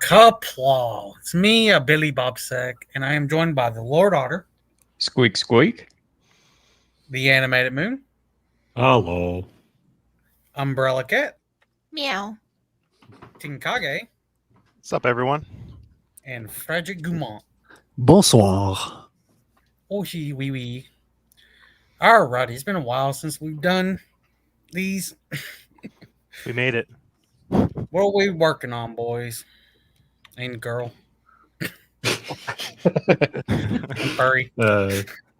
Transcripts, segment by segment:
Kapla. It's me, Billy Bobsek, and I am joined by the Lord Otter, Squeak, squeak. the Animated Moon, Hello. Umbrella Cat, Meow. Tinkage, What's up, everyone? and Frederick Goumont. Bonsoir. Oshi wee wee. Alrighty, it's been a while since we've done these. We made it. What are we working on, boys and girl? And furry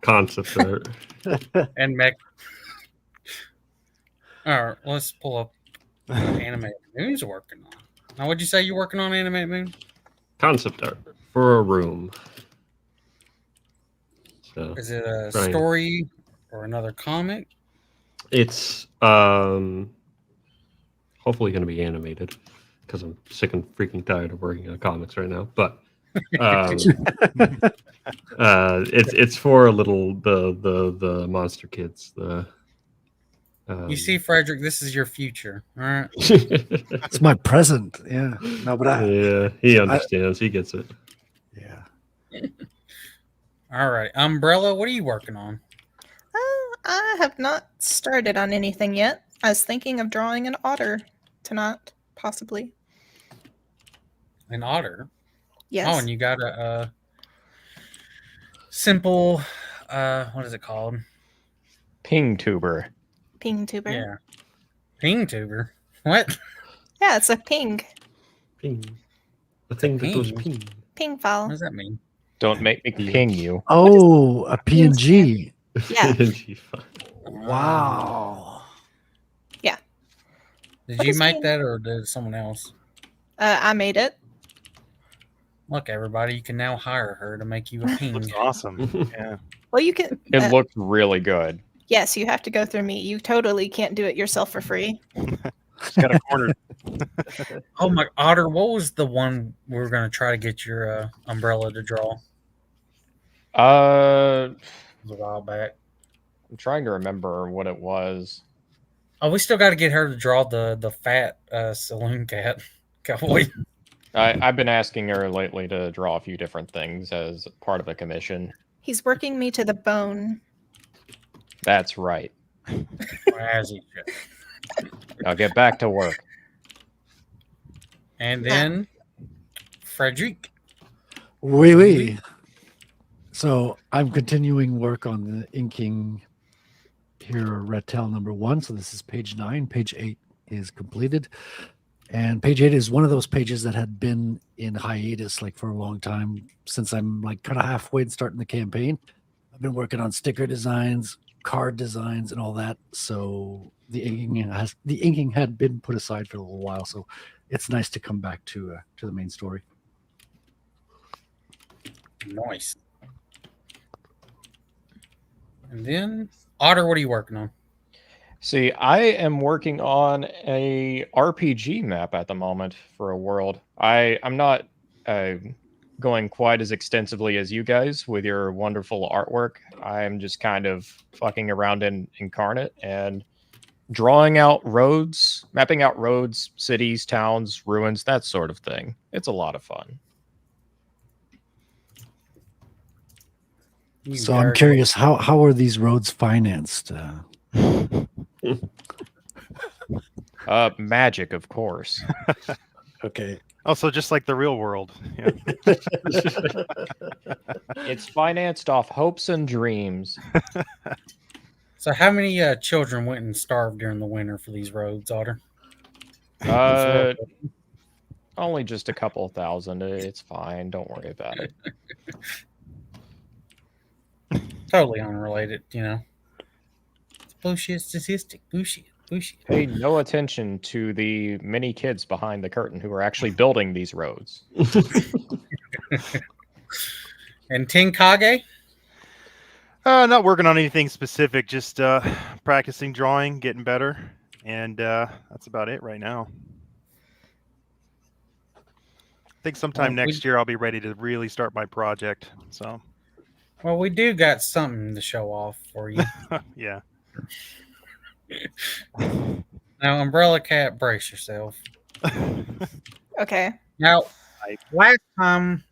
Concept art. and mech. Alright, let's pull up what Animated Moon's working on. Now, what'd you say you're working on, Animated Moon? Concept art for a room. So Is it a Right. story or another comic? it's hopefully going to be animated because I'm sick and freaking tired of working on comics right now. But it's for a little the monster kids. You see, Frederick, this is your future. All right. It's my present. Yeah. No, but yeah, he understands. He gets it. yeah. All right. Umbrella, what are you working on? I have not started on anything yet. I was thinking of drawing an otter tonight, possibly. An otter. Yes. Oh, and you got a simple, what is it called? Ping tuber. Ping tuber. Yeah. Ping tuber. What? Yeah, it's a ping. Ping. The thing that goes Ping. ping. Ping What file. does that mean? Don't make me ping you. Oh, a PNG. Yeah. Wow. Did What you does make mean? that or did someone else? I made it. Look, everybody, you can now hire her to make you a ping. Looks awesome. Yeah. Well, you can. It looked really good. Yes, you have to go through me. You totally can't do it yourself for free. Just got a corner. Oh my, Otter, what was the one we were going to try to get your umbrella to draw? Uh, It was a while back. I'm trying to remember what it was. Oh, we still got to get her to draw the fat saloon cat cowboy. I've been asking her lately to draw a few different things as part of a commission. He's working me to the bone. That's right. As he should. I'll get back to work. And then Frederick. Oui. So I'm continuing work on the inking here, Red Tail number 1. So this is page 9. Page 8 is completed. And page 8 is one of those pages that had been in hiatus like for a long time since I'm like kind of halfway in starting the campaign. I've been working on sticker designs, card designs, and all that. So the inking had been put aside for a little while. So it's nice to come back to the main story. Nice. And then Otter, what are you working on? See, I am working on a RPG map at the moment for a world. I'm not going quite as extensively as you guys with your wonderful artwork. I'm just kind of fucking around in Incarnate and drawing out roads, mapping out roads, cities, towns, ruins, that sort of thing. It's a lot of fun. You So I'm nerd. curious, how are these roads financed? Magic, of course. Okay. Also, just like the real world. Yeah. It's financed off hopes and dreams. So how many children went and starved during the winter for these roads, Otter? Only just a couple thousand. It's fine. Don't worry about it. Totally unrelated, you know. It's bullshit statistic. Bullshit. Pay no attention to the many kids behind the curtain who are actually building these roads. And Tinkage? Not working on anything specific, just practicing drawing, getting better, and that's about it right now. I think sometime Well, next year I'll be ready to really start my project. So, Well, we do got something to show off for you. yeah. Now, Umbrella Cat, brace yourself. Okay. Now, last time.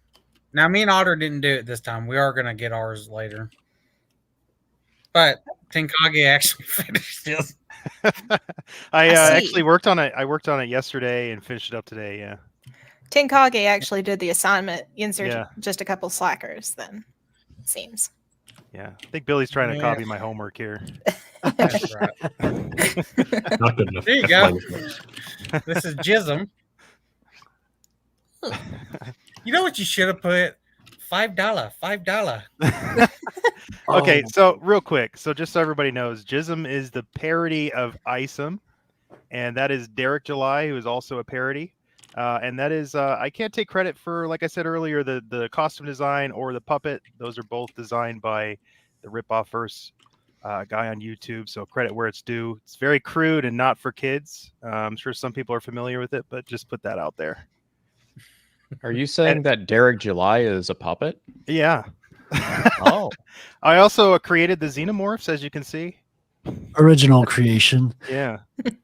Now, me and Otter didn't do it this time. We are gonna get ours later, but Tenkage actually finished his. I I see. actually worked on it. I worked on it yesterday and finished it up today. Yeah. Tenkage actually did the assignment. Insert Yeah. just a couple slackers. Then it seems. Yeah. I think Billy's trying to Yeah. copy my homework here. That's right. Not good enough. There you go. This is Jism. You know what you should have put? $5. Okay, Oh, so real quick, so just so everybody knows, Jism is the parody of Isom, and that is Derek July, who is also a parody. And that is, I can't take credit for, like I said earlier, the costume design or the puppet. Those are both designed by the Ripoff Verse guy on YouTube. So credit where it's due. It's very crude and not for kids. I'm sure some people are familiar with it, but just put that out there. Are you saying that Derek July is a puppet? Yeah. Oh, I also created the xenomorphs, as you can see. original creation. Yeah.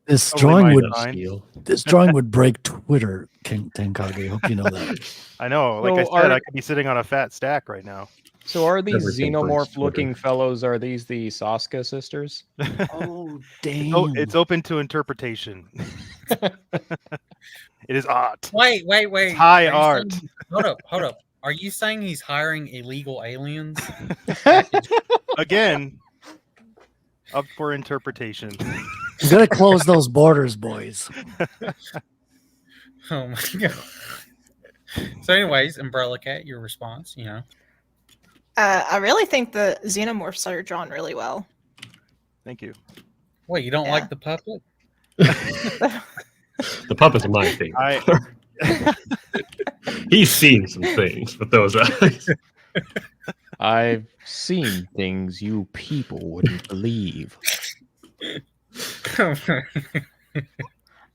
This Totally drawing my would design. this drawing would break Twitter, Tenkage. Hope you know that. I know. Like So I said, are- I could be sitting on a fat stack right now. so are these Everything breaks xenomorph-looking fellows? Are these the Sasuke sisters? Oh damn! Oh, it's open to interpretation. It is art. Wait. high Are you art. saying- hold up. Are you saying he's hiring illegal aliens? Again, up for interpretation. You gotta close those borders, boys. Oh my god. So, anyways, Umbrella Cat, your response, I really think the xenomorphs are drawn really well. Thank you. Wait, you don't Yeah. like the puppet? The puppet's my thing. He's seen some things with those eyes. I've seen things you people wouldn't believe.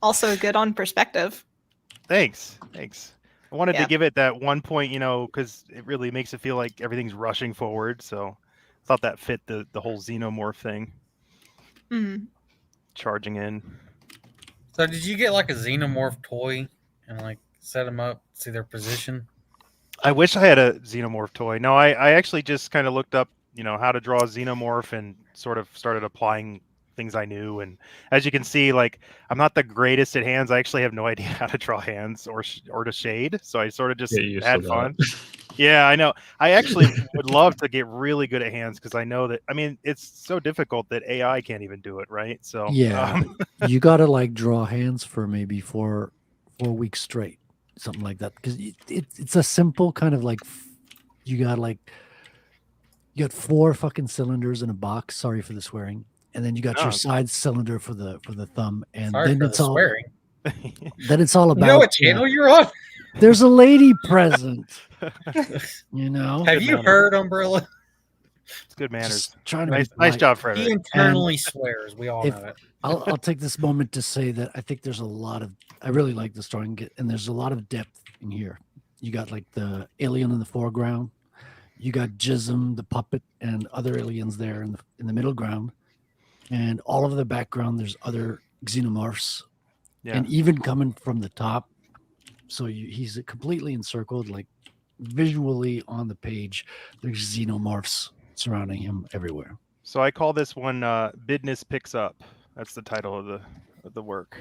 Also good on perspective. Thanks. I wanted Yeah. to give it that 1 point, because it really makes it feel like everything's rushing forward. So I thought that fit the whole xenomorph thing, Mhm. charging in. So, did you get like a xenomorph toy and like set them up, see their position? I wish I had a xenomorph toy. No, I actually just kind of looked up, how to draw a xenomorph and sort of started applying things I knew. And as you can see, like I'm not the greatest at hands. I actually have no idea how to draw hands or to shade. So I sort of just Get used had to fun. that. Yeah, I know. I actually would love to get really good at hands because I know that. I mean, it's so difficult that AI can't even do it, right? So Yeah. You gotta like draw hands for maybe 4 weeks straight, something like that. Because it's a simple kind of like you got 4 fucking cylinders in a box. Sorry for the swearing. And then you got No. your side cylinder for the thumb, and Sorry then for it's the all swearing. then it's all You about. know what channel you're on? There's a lady present. You know, Have Good you manners. heard Umbrella? It's good manners. Just trying to Nice, be nice polite. job, He Frederick. internally swears. We all if- know it. I'll take this moment to say that I think there's a lot of I really like this drawing, and there's a lot of depth in here. You got like the alien in the foreground, you got Jism, the puppet, and other aliens there in the middle ground, and all over the background there's other xenomorphs, Yeah. and even coming from the top. So he's completely encircled, like visually on the page. There's xenomorphs surrounding him everywhere. So I call this one "Bidness Picks Up." That's the title of the work.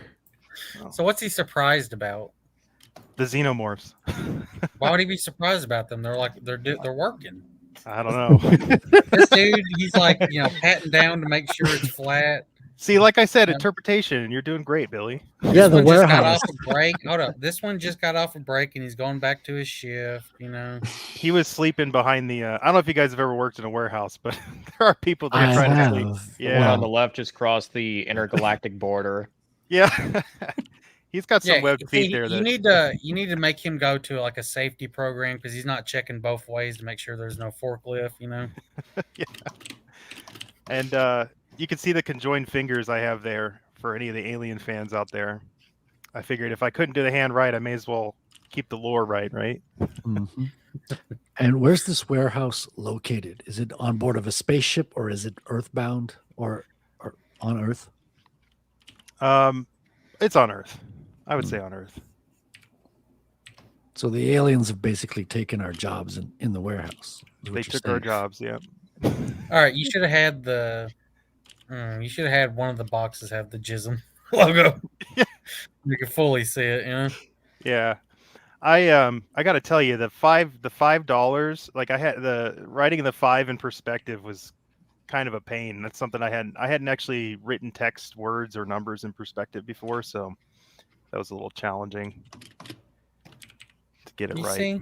So, what's he surprised about? The xenomorphs. Why would he be surprised about them? They're like they're working. I don't know. This dude, he's like patting down to make sure it's flat. See, like I said, Yeah. interpretation. You're doing great, Billy. Yeah, the One just got warehouse. off a break. Hold up, this one just got off a break and he's going back to his shift. He was sleeping behind the. I don't know if you guys have ever worked in a warehouse, but there are people that I are trying to have. sleep. The one Yeah. on the left just crossed the intergalactic border. Yeah. He's got some webbed feet see, there. you need to make him go to like a safety program because he's not checking both ways to make sure there's no forklift. And you can see the conjoined fingers I have there for any of the alien fans out there. I figured if I couldn't do the hand right, I may as well keep the lore right, right? Mhm. And where's this warehouse located? Is it on board of a spaceship, or is it earthbound, or on Earth? It's on Earth. I would say on Earth. So the aliens have basically taken our jobs in the warehouse. is what They you're took our saying. jobs. Yeah. All right, you should have had the. You should have had one of the boxes have the Jism logo. You can fully see it. You know. Yeah. I got to tell you, the $5, like I had the writing the 5 in perspective was kind of a pain. That's something I hadn't actually written text words or numbers in perspective before, so that was a little challenging to get it You right. see,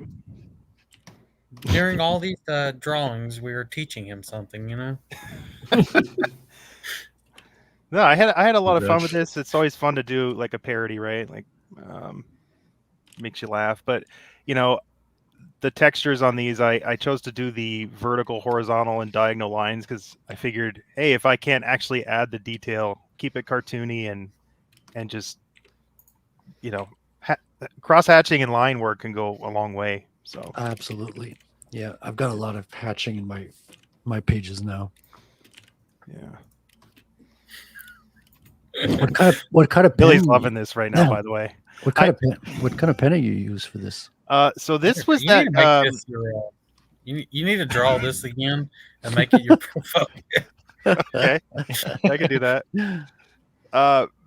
during all these drawings, we were teaching him something. You know. No, I had a lot of fun Congrats. with this. It's always fun to do like a parody, right? Like makes you laugh. But you know, the textures on these, I chose to do the vertical, horizontal, and diagonal lines because I figured, hey, if I can't actually add the detail, keep it cartoony and just, you know, cross hatching and line work can go a long way. So Absolutely. Yeah, I've got a lot of hatching in my pages now. yeah, What kind of Billy's pen? loving this right now. Yeah. By the way, What kind of pen? What kind of pen do you use for this? so this was You that. need to make this your, you need to draw this again and make it your profile. Okay, I can do that.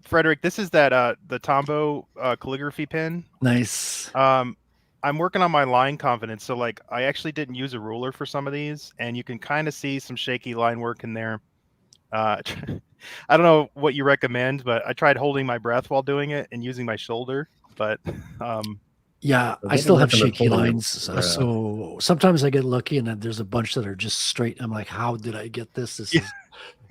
Frederick, this is that the Tombow calligraphy pen. Nice. I'm working on my line confidence, so like I actually didn't use a ruler for some of these, and you can kind of see some shaky line work in there. I don't know what you recommend, but I tried holding my breath while doing it and using my shoulder, but Yeah, I I still have recommend shaky holding your lines. breath. So sometimes I get lucky, and then there's a bunch that are just straight. I'm like, how did I get this? This Yeah.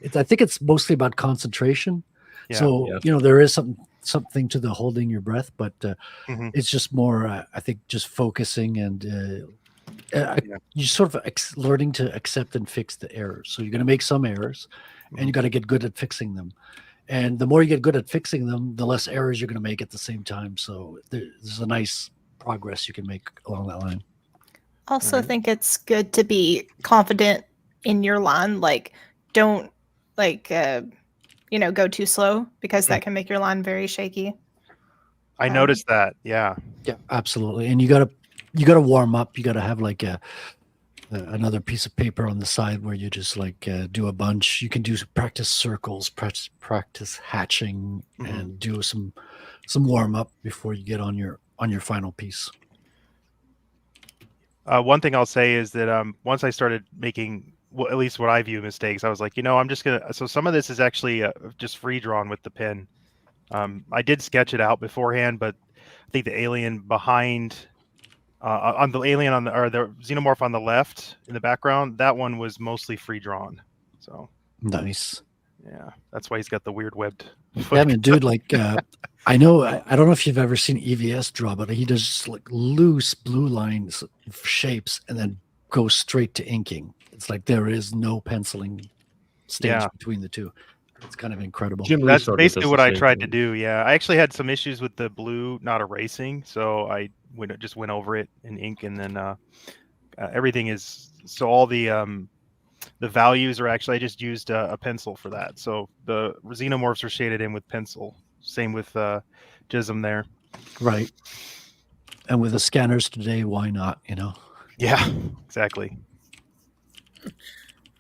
is. I think it's mostly about concentration. Yeah. So Yeah. there is something to the holding your breath, but Mhm. it's just more. I think just focusing and Yeah. you sort of learning to accept and fix the errors. So you're going to make some errors, and you got to get good at fixing them. And the more you get good at fixing them, the less errors you're going to make at the same time. So there's a nice progress you can make along that line. Also, Right. think it's good to be confident in your line. Like, don't like go too slow because that can make your line very shaky. I noticed that. Yeah. Yeah, absolutely. And you gotta warm up. You gotta have like another piece of paper on the side where you just like do a bunch. You can do practice circles, practice hatching, Mhm. and do some warm up before you get on your final piece. One thing I'll say is that once I started making, well, at least what I view mistakes, I was like, I'm just gonna. So some of this is actually just free drawn with the pen. I did sketch it out beforehand, but I think the alien behind, on the alien or the xenomorph on the left in the background, that one was mostly free drawn. So Nice. yeah, that's why he's got the weird webbed. Yeah, I mean, dude, like I know I don't know if you've ever seen EVS draw, but he does just like loose blue lines shapes and then goes straight to inking. It's like there is no penciling stage Yeah. between the two. It's kind of incredible. Jim Lee That's sort of does basically the what I same tried to thing. do. Yeah, I actually had some issues with the blue not erasing, so I just went over it in ink, and then everything is so all the values are actually I just used a pencil for that. So the xenomorphs are shaded in with pencil. Same with Jism there. Right. And with the scanners today, why not? Yeah, exactly.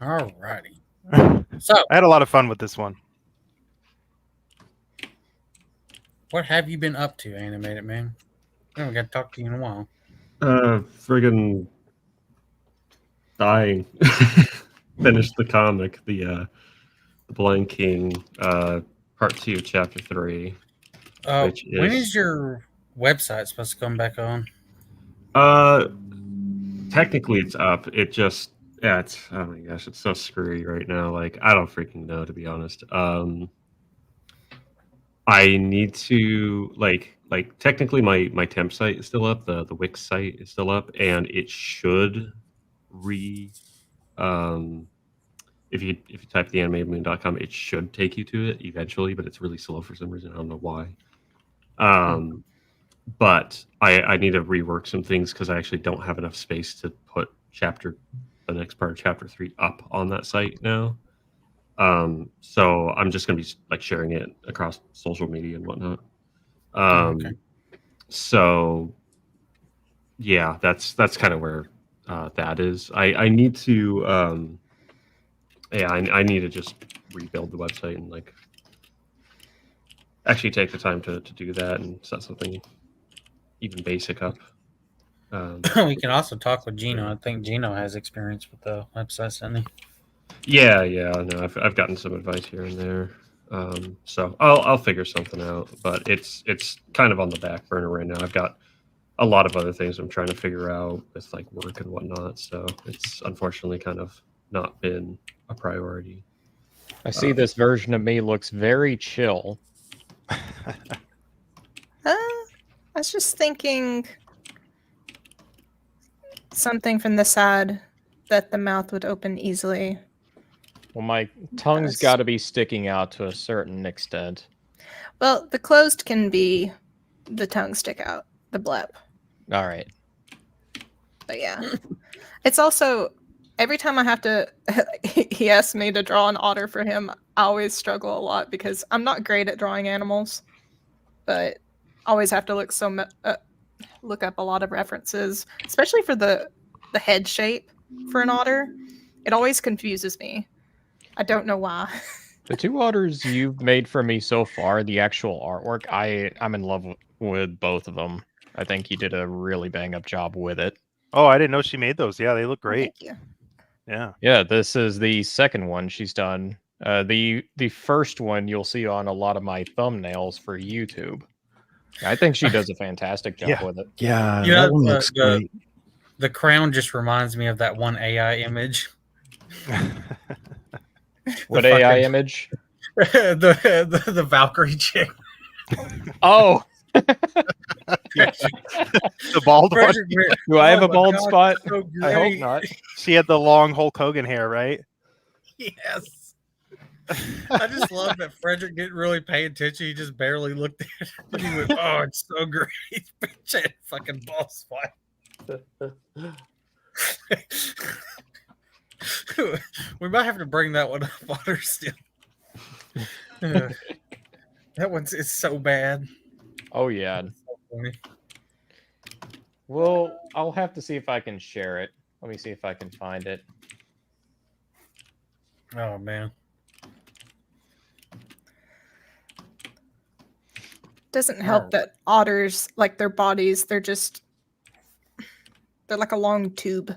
All righty. I So, had a lot of fun with this one. what have you been up to, Animated Man? I haven't got to talk to you in a while. Friggin' dying. Finished the comic, the Blind King, part 2, chapter 3. Which When is- is your website supposed to come back on? Technically it's up. It just it's oh my gosh, it's so screwy right now. Like I don't freaking know, to be honest. I need to like technically my temp site is still up, the Wix site is still up, and it should if you type theanimatedmoon.com, it should take you to it eventually, but it's really slow for some reason. I don't know why. But I need to rework some things because I actually don't have enough space to put the next part of chapter 3 up on that site now. So I'm just going to be like sharing it across social media and whatnot. Okay. So yeah, that's kind of where that is. I need to I need to just rebuild the website and like actually take the time to do that and set something even basic up. We can also talk with Gino. I think Gino has experience with the website, doesn't he? Yeah, no, I've gotten some advice here and there. So I'll figure something out, but it's kind of on the back burner right now. I've got a lot of other things I'm trying to figure out with like work and whatnot. So it's unfortunately kind of not been a priority. I see this version of me looks very chill. I was just thinking something from the side that the mouth would open easily. Well, my tongue's Yes. got to be sticking out to a certain extent. Well, the closed can be the tongue stick out, the blep. All right. But yeah, it's also every time I have to. He asks me to draw an otter for him. I always struggle a lot because I'm not great at drawing animals, but I always have to look up a lot of references, especially for the head shape for an otter. It always confuses me. I don't know why. The two otters you've made for me so far, the actual artwork, I'm in love with both of them. I think you did a really bang up job with it. Oh, I didn't know she made those. Yeah, they look great. Thank you. Yeah. Yeah, this is the second one she's done. The first one you'll see on a lot of my thumbnails for YouTube. I think she does a fantastic job Yeah. with it. Yeah, You know, that one looks great. The crown just reminds me of that one AI image. What The AI fucking- image? the Valkyrie chick. Oh, The bald one. Frederick Mir- do I have Oh a my bald God, spot? so I hope great. not. She had the long Hulk Hogan hair, right? Yes. I just love that Frederick didn't really pay attention. He just barely looked at it. And he went, "Oh, it's so great." Bitch had fucking ball spot. We might have to bring that one up on her still. That one's it's so bad. Oh yeah. So funny. Well, I'll have to see if I can share it. Let me see if I can find it. Oh man. Doesn't help that otters, like their bodies, they're like a long tube.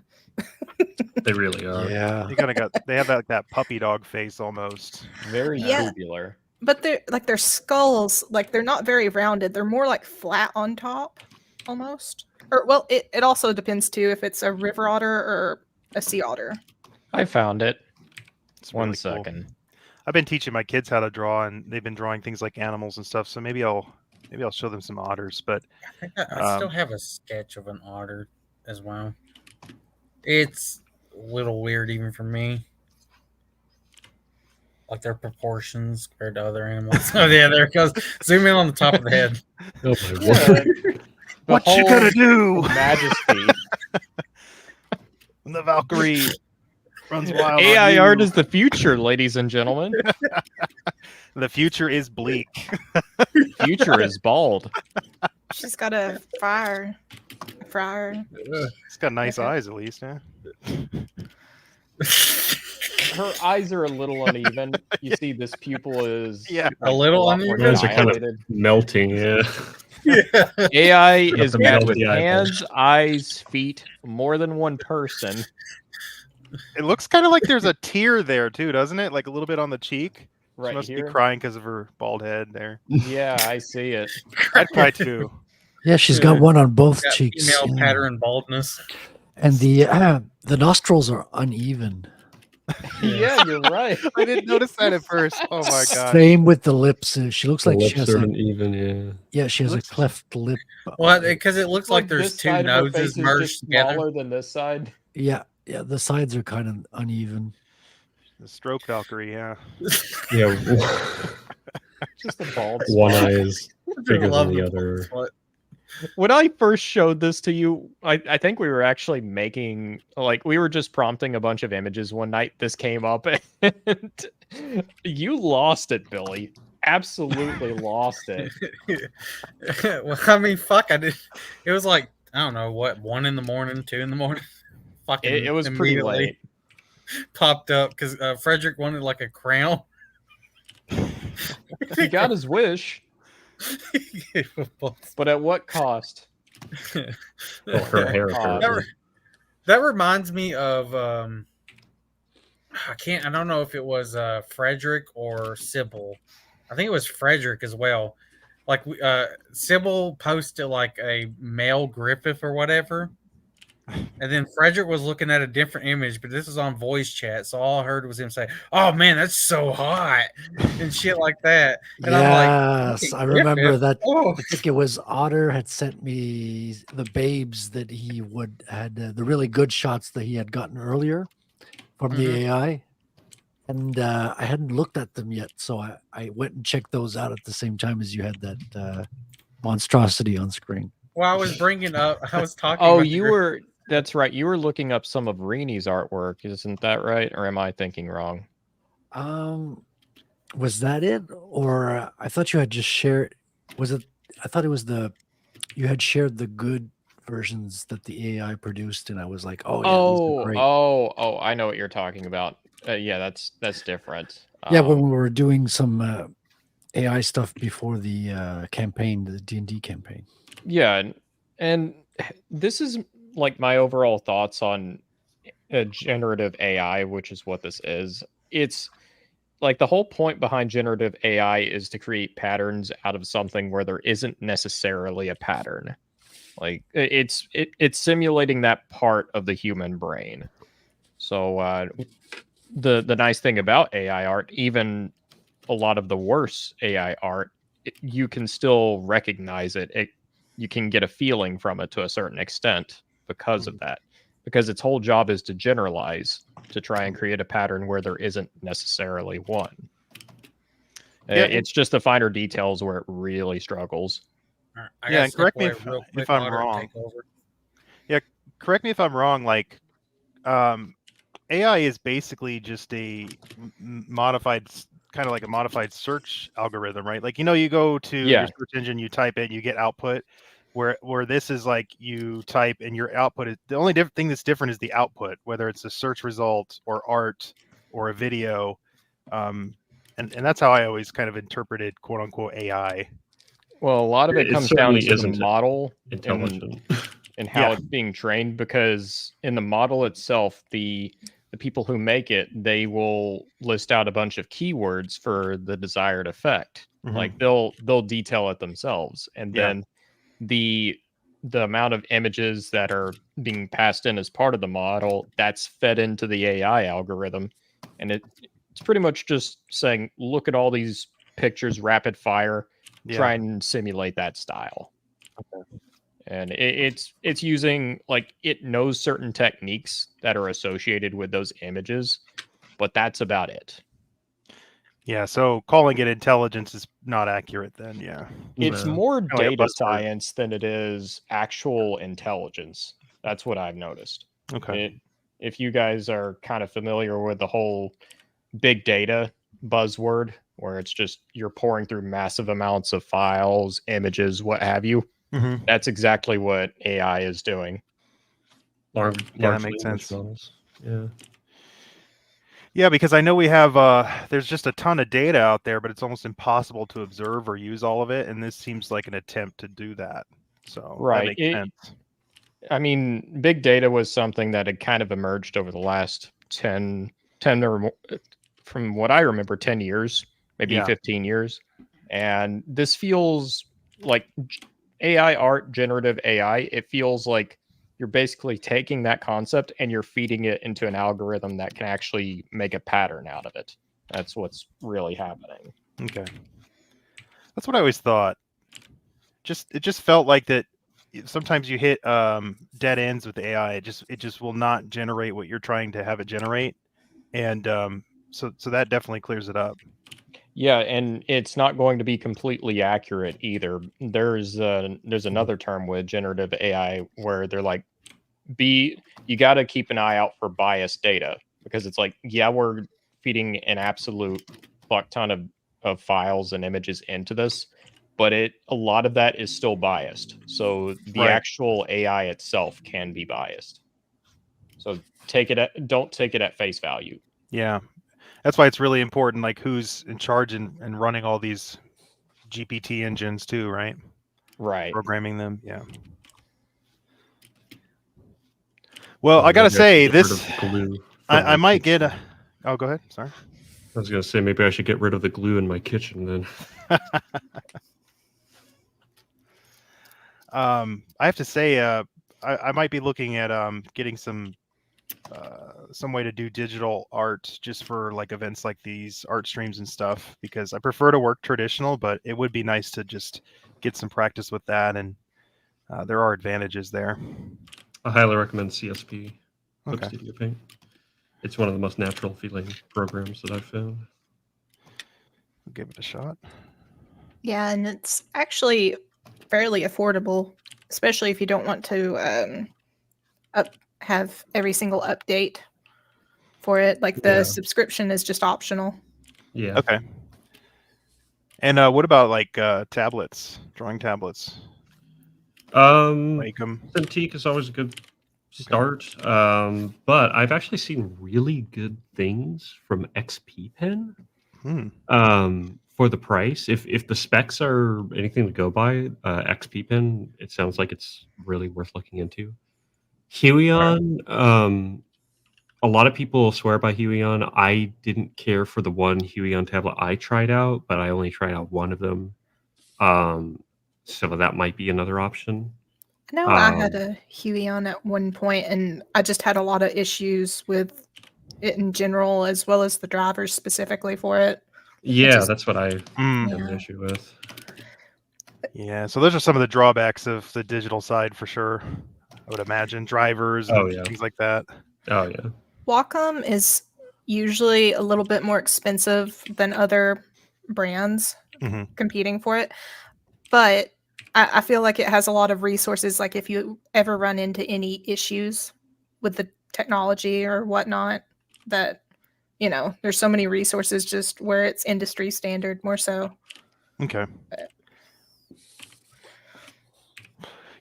They really are. Yeah. They have that puppy dog face almost. Very Yeah. tubular. But they're like their skulls, like they're not very rounded. They're more like flat on top, almost. Or well, it also depends too if it's a river otter or a sea otter. I found it. It's One really cool. second. I've been teaching my kids how to draw, and they've been drawing things like animals and stuff. So maybe I'll show them some otters. But I think I still have a sketch of an otter as well. It's a little weird even for me. Like their proportions compared to other animals. Oh yeah, there it goes. Zoom in on the top of the head. Oh my word. what you gonna do? Majesty. The Valkyrie runs wild. on AI you. art is the future, ladies and gentlemen. The future is bleak. Future is bald. She's got a fryer. It's got nice eyes, at least. Yeah. Her eyes are a little uneven. You see, this pupil is Yeah. A little lot more uneven? Those are kind of- dilated. Melting, yeah. Yeah. AI Got is the met melty with eyeballs. hands, eyes, feet, more than one person. It looks kind of like there's a tear there too, doesn't it? Like a little bit on the cheek. She Right must here. be crying because of her bald head there. Yeah, I see it. I'd cry too. Yeah, she's got one on both Got cheeks. female yeah. pattern baldness. And the nostrils are uneven. Yeah, you're right. I didn't notice that at first. Oh my god. Same with the lips. She looks The like she lips has are a, uneven, yeah. yeah, she has Looks- a cleft lip. Well, because it looks like there's this two side of her face noses is merged just together. smaller than this side. Yeah, the sides are kind of uneven. The stroke Valkyrie, yeah. Yeah. Just a bald One spot. eye is bigger Love than the the other. spot. When I first showed this to you, I think we were actually making, like, we were just prompting a bunch of images one night. This came up, and you lost it, Billy. Absolutely lost it. Well, I mean, fuck, I did. It was like I don't know what, 1 in the morning, 2 in the morning. Fucking It was pretty immediately late. popped up because Frederick wanted like a crown. He got his wish, but at what cost? Well, her hair. Uh, That, re- that reminds me of I don't know if it was Frederick or Sybil. I think it was Frederick as well. Like Sybil posted like a male Griffith or whatever. And then Frederick was looking at a different image, but this is on voice chat. So all I heard was him say, "Oh man, that's so hot," and shit like that. And I'm like, Yes, "Fucking I remember Griffith? that. Oh, I think it was Otter had sent me the babes that he had the really good shots that he had gotten earlier from Mhm. the AI, and I hadn't looked at them yet, so I went and checked those out at the same time as you had that monstrosity on screen. well, I was bringing up. I was talking. Oh, about the you Griffith. were. That's right. You were looking up some of Reenie's artwork, isn't that right? Or am I thinking wrong? Was that it, or I thought you had just shared? Was it? I thought it was you had shared the good versions that the AI produced, and I was like, oh yeah, these are great. Oh! I know what you're talking about. Yeah, that's different. Yeah, when we were doing some AI stuff before the campaign, the D&D campaign. Yeah, and this is like my overall thoughts on generative AI, which is what this is. It's like the whole point behind generative AI is to create patterns out of something where there isn't necessarily a pattern. Like it's simulating that part of the human brain. So the nice thing about AI art, even a lot of the worse AI art, you can still recognize it. You can get a feeling from it to a certain extent because of that. Because its whole job is to generalize, to try and create a pattern where there isn't necessarily one. Yeah, It's just the finer details where it really struggles. All right, Yeah, gotta and step correct me away if- real if quick, I'm Otter, and wrong. take over. Correct me if I'm wrong. Like, AI is basically just a modified, kind of like a modified search algorithm, right? Like, you go to Yeah. your search engine, you type it, you get output. Where this is like you type and your output is the only thing that's different is the output, whether it's a search result or art or a video, and that's how I always kind of interpreted "quote unquote" AI. Well, a lot of it It comes down certainly to the isn't model intelligent. and how Yeah. it's being trained, because in the model itself, the people who make it, they will list out a bunch of keywords for the desired effect. Mhm. Like they'll detail it themselves, and Yeah. then the amount of images that are being passed in as part of the model, that's fed into the AI algorithm, and it's pretty much just saying, look at all these pictures rapid fire, try and simulate that style. And it's using, like, it knows certain techniques that are associated with those images, but that's about it. Yeah, so calling it intelligence is not accurate then. Yeah. It's No. more Kinda like a data buzzword. science than it is actual intelligence. That's what I've noticed. Okay. If you guys are kind of familiar with the whole big data buzzword, where it's just you're pouring through massive amounts of files, images, what have you, Mhm. that's exactly what AI is doing. Large that makes language sense. models. Yeah. Yeah, because I know we have there's just a ton of data out there, but it's almost impossible to observe or use all of it, and this seems like an attempt to do that. So Right. that makes sense. I mean, big data was something that had kind of emerged over the last 10 or more, from what I remember, 10 years, maybe Yeah. 15 years. And this feels like AI art, generative AI. It feels like you're basically taking that concept and you're feeding it into an algorithm that can actually make a pattern out of it. That's what's really happening. Okay. That's what I always thought. It just felt like that sometimes you hit dead ends with AI. It just will not generate what you're trying to have it generate. And so that definitely clears it up. Yeah, and it's not going to be completely accurate either. There's another term with generative AI where they're like, you got to keep an eye out for biased data, because it's like, yeah, we're feeding an absolute fuck ton of files and images into this, but a lot of that is still biased. So the Right. actual AI itself can be biased. So don't take it at face value. Yeah, that's why it's really important, like who's in charge and running all these GPT engines too, right? Right. Programming them. Yeah. Well, I Maybe gotta should say get rid this. of the glue from I my might get kitchen. a. Oh, go ahead. Sorry. I was gonna say maybe I should get rid of the glue in my kitchen then. I have to say, I might be looking at getting some way to do digital art just for like events like these, art streams and stuff, because I prefer to work traditional, but it would be nice to just get some practice with that, and there are advantages there. I highly recommend CSP, Clip Okay. Studio Paint. It's one of the most natural feeling programs that I've found. I'll give it a shot. Yeah, and it's actually fairly affordable, especially if you don't want to have every single update for it. Like the Yeah. subscription is just optional. Yeah. Okay. And what about like tablets, drawing tablets? Wacom. Cintiq is always a good start. But I've actually seen really good things from XP Pen. For the price. If the specs are anything to go by, XP Pen, it sounds like it's really worth looking into. Huion, a lot of people swear by Huion. I didn't care for the one Huion tablet I tried out, but I only tried out one of them. So that might be another option. I know I had a Huion at one point, and I just had a lot of issues with it in general, as well as the drivers specifically for it. Yeah, is- that's what I had an Yeah. issue with. Yeah, so those are some of the drawbacks of the digital side for sure. I would imagine drivers and Oh, yeah. things like that. Oh yeah. Wacom is usually a little bit more expensive than other brands Mhm. competing for it, but I feel like it has a lot of resources. Like if you ever run into any issues with the technology or whatnot, that there's so many resources just where it's industry standard more so. Okay.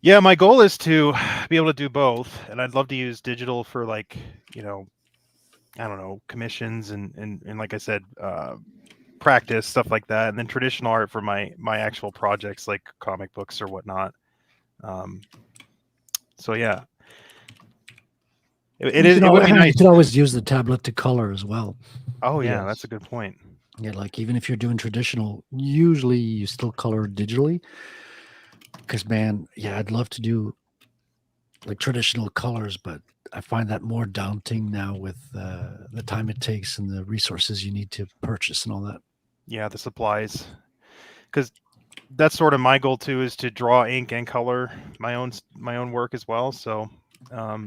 Yeah, my goal is to be able to do both, and I'd love to use digital for like, I don't know, commissions and like I said, practice stuff like that, and then traditional art for my actual projects like comic books or whatnot. So yeah, it would be You nice. could always use the tablet to color as well. Oh yeah, Yes. that's a good point. Yeah, like even if you're doing traditional, usually you still color digitally. Because man, yeah, I'd love to do like traditional colors, but I find that more daunting now with the time it takes and the resources you need to purchase and all that. Yeah, the supplies, because that's sort of my goal too, is to draw ink and color my own work as well. So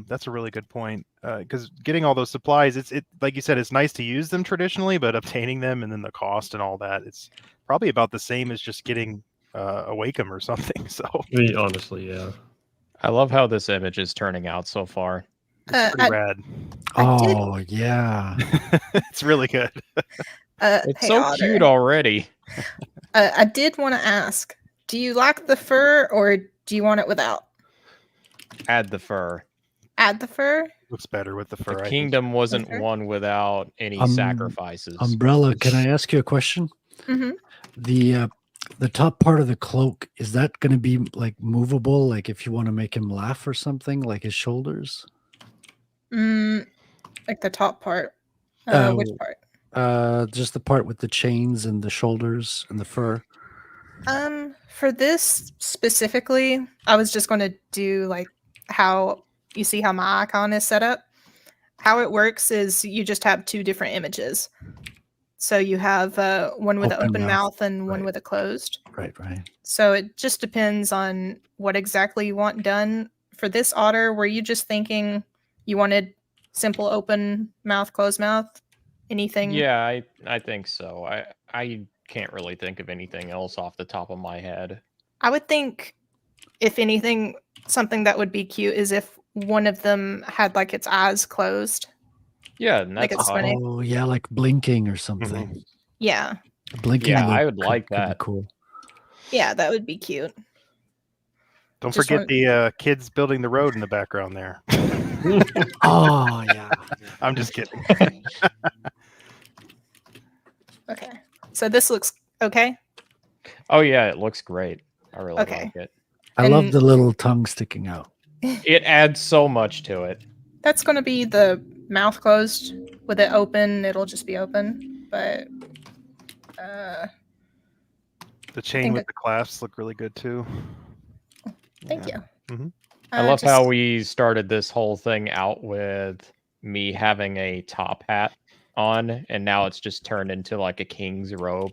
that's a really good point, because getting all those supplies, it like you said, it's nice to use them traditionally, but obtaining them and then the cost and all that, it's probably about the same as just getting a Wacom or something. So I mean, honestly, yeah. I love how this image is turning out so far. it's pretty rad. I did- Oh yeah, It's really good. It's Hey, so Otter, cute already. I did want to ask, do you like the fur or do you want it without? Add the fur. Add the fur? Looks better with the fur. I The think. kingdom wasn't Okay. won without any Um, sacrifices. Umbrella. Can I ask you a question? Mm-hmm. The top part of the cloak, is that going to be like movable? Like if you want to make him laugh or something, like his shoulders? Like the top part. Which Oh. part? Just the part with the chains and the shoulders and the fur. For this specifically, I was just going to do like how you see how my icon is set up. How it works is you just have two different images. So you have one with an Open open mouth, mouth and one right. with a closed. Right. So it just depends on what exactly you want done. For this otter, were you just thinking you wanted simple open mouth, closed mouth? Anything? Yeah, I think so. I can't really think of anything else off the top of my head. I would think, if anything, something that would be cute is if one of them had like its eyes closed. Yeah, and Like that's it's fine. funny. Oh yeah, like blinking or something. Yeah. Blinking. Yeah, I look would like could be that. cool. Yeah, that would be cute. Don't Just forget want- the kids building the road in the background there. Oh yeah. I'm just kidding. Okay. So this looks okay. Oh yeah, it looks great. I really Okay. like it. I love And- the little tongue sticking out. It adds so much to it. That's going to be the mouth closed. With it open, it'll just be open. But The chain think with it- the clasps look really good too. thank Yeah. you. Mhm. I love how we started this whole thing out with me having a top hat on, and now it's just turned into like a king's robe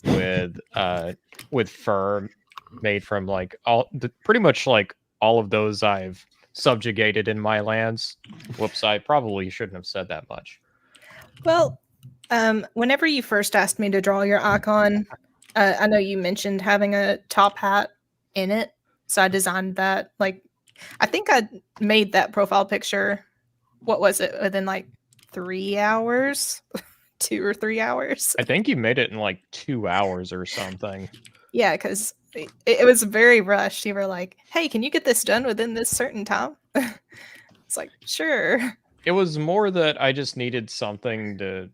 with fur made from like pretty much like all of those I've subjugated in my lands. Whoops, I probably shouldn't have said that much. Well, whenever you first asked me to draw your icon, I know you mentioned having a top hat in it, so I designed that. Like, I think I made that profile picture. What was it? Within like 3 hours, 2 or 3 hours. I think you made it in like 2 hours or something. Yeah, because it was very rushed. You were like, "Hey, can you get this done within this certain time?" It's like, sure. It was more that I just needed something to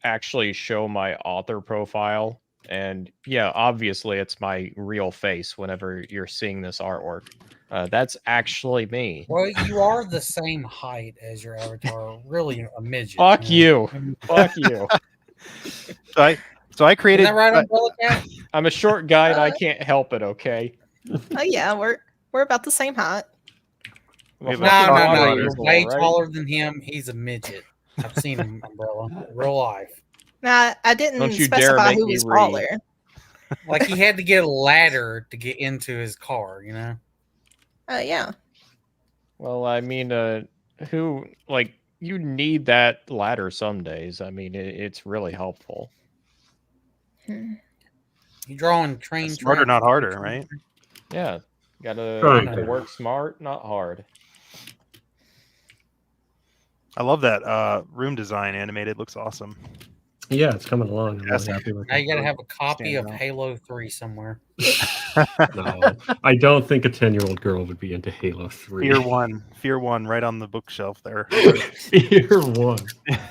actually show my author profile. And yeah, obviously it's my real face whenever you're seeing this artwork. That's actually me. Well, you are the same height as your avatar. Really, a midget. Fuck know? you. Fuck you. So I created. Isn't that right, Umbrella Cat? I'm a short guy and I can't help it, okay? Oh yeah, we're about the same height. I'm a No, No, fucking no, no. water You're weasel, way alright? taller than him. He's a midget. I've seen him, Umbrella, real life. Now I didn't Don't you dare specify make who me was read. taller. Like he had to get a ladder to get into his car. You know. Yeah. Well, I mean, who, like, you need that ladder some days. I mean, it's really helpful. Hmm. You drawing train Smarter, tracks, not harder, train right? tracks. Yeah. Gotta Right. work smart, not hard. I love that room design animated. Looks awesome. Yeah, it's coming along. I'm Yes. really happy with Now you it. got to have a copy Stand of out. Halo 3 somewhere. No, I don't think a 10-year-old girl would be into Halo 3. Fear one, right on the bookshelf there. Fear 1.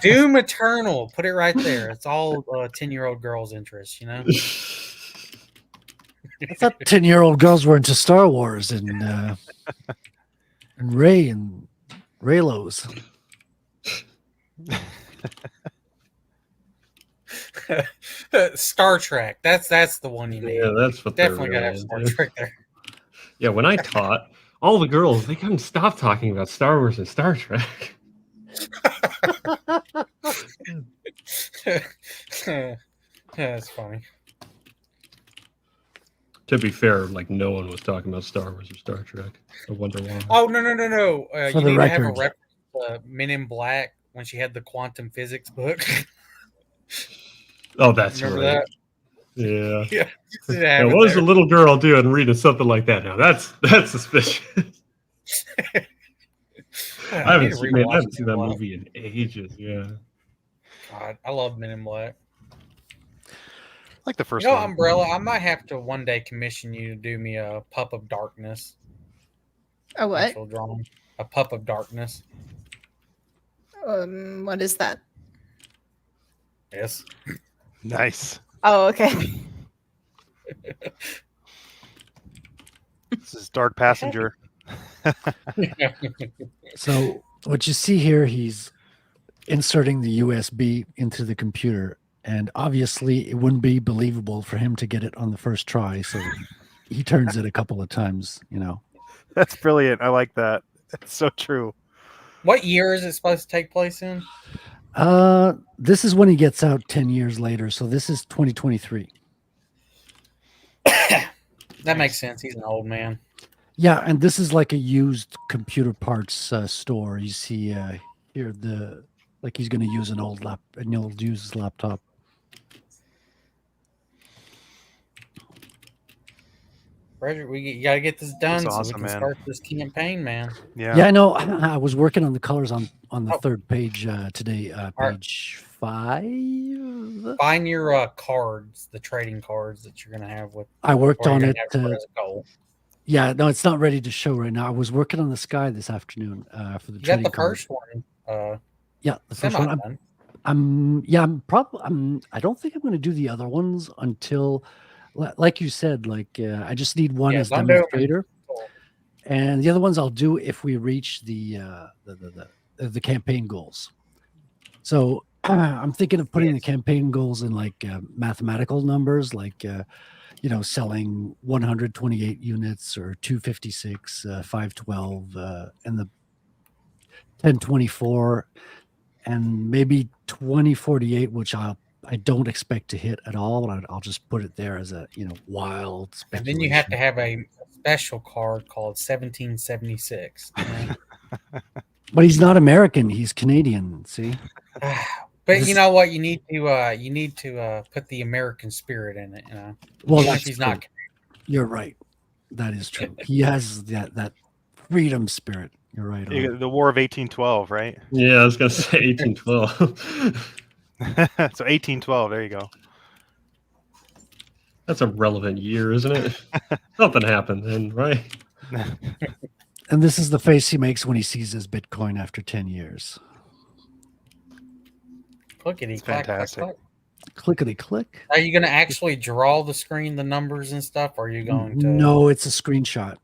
Doom Eternal. Put it right there. It's all 10-year-old girls' interests, you know? I thought 10-year-old girls were into Star Wars and Ray and Raylos. Star Trek. That's the one you need. Yeah, that's what they're Definitely got to really have Star into. Trek there. Yeah, when I taught, all the girls, they couldn't stop talking about Star Wars and Star Trek. That's funny. To be fair, like no one was talking about Star Wars or Star Trek. I wonder why. Oh, no. For You the need to have a record. reference to Men in Black when she had the quantum physics book. Oh, that's Remember right. that? Yeah. Yeah. You need to Yeah, have it what was there. a little girl doing reading something like that? Now that's suspicious. I need haven't to seen, rewatch I haven't it seen in a that while. movie in ages. Yeah. God, I love Men in Black. Like the first You know, one. Umbrella, I might have to one day commission you to do me a Pup of Darkness. A what? Actual drawing. A Pup of Darkness. What is that? Yes. Nice. Oh, okay. This is Dark Passenger. So what you see here, he's inserting the USB into the computer, and obviously it wouldn't be believable for him to get it on the first try. So he turns it a couple of times, you know. That's brilliant. I like that. It's so true. What year is it supposed to take place in? This is when he gets out 10 years later. So this is 2023. That makes sense. He's an old man. Yeah, and this is like a used computer parts store. You see here like he's going to use an old used laptop. Frederick, you gotta get this done so we awesome, can man. start this campaign, man. Yeah. Yeah, I know. I was working on the colors on the Oh. third page today, right. page 5. Find your cards, the trading cards that you're gonna have with. I worked or you're on gonna it. have to put as a goal. Yeah, no, it's not ready to show right now. I was working on the sky this afternoon for the You got trading the cards. first one. Yeah, the first Semi one. done. I don't think I'm going to do the other ones until, like you said, I just need one Yeah, as don't do 'em demonstrator, Cool. and the other ones I'll do if we reach the campaign goals. So I'm thinking of putting the Yes. campaign goals in mathematical numbers, selling 128 units or 256, 512, and the 1024, and maybe 2048, which I don't expect to hit at all. I'll just put it there as a wild And speculation. then you have to have a special card called 1776. you know? But he's not American; he's Canadian. See, But This- you know what? You need to put the American spirit in it. You know, well, even if that's he's true. not. You're right. That is true. He has that freedom spirit. You're right. You on. got the War of 1812, right? Yeah, I was gonna say 1812. So 1812. There you go. That's a relevant year, isn't it? Something happened then, right? And this is the face he makes when he sees his Bitcoin after 10 years. Clickety It's clack, clack, fantastic. clack. Clickety click. Are you going to actually draw the screen, the numbers and stuff? Or are you going to? No, it's a screenshot.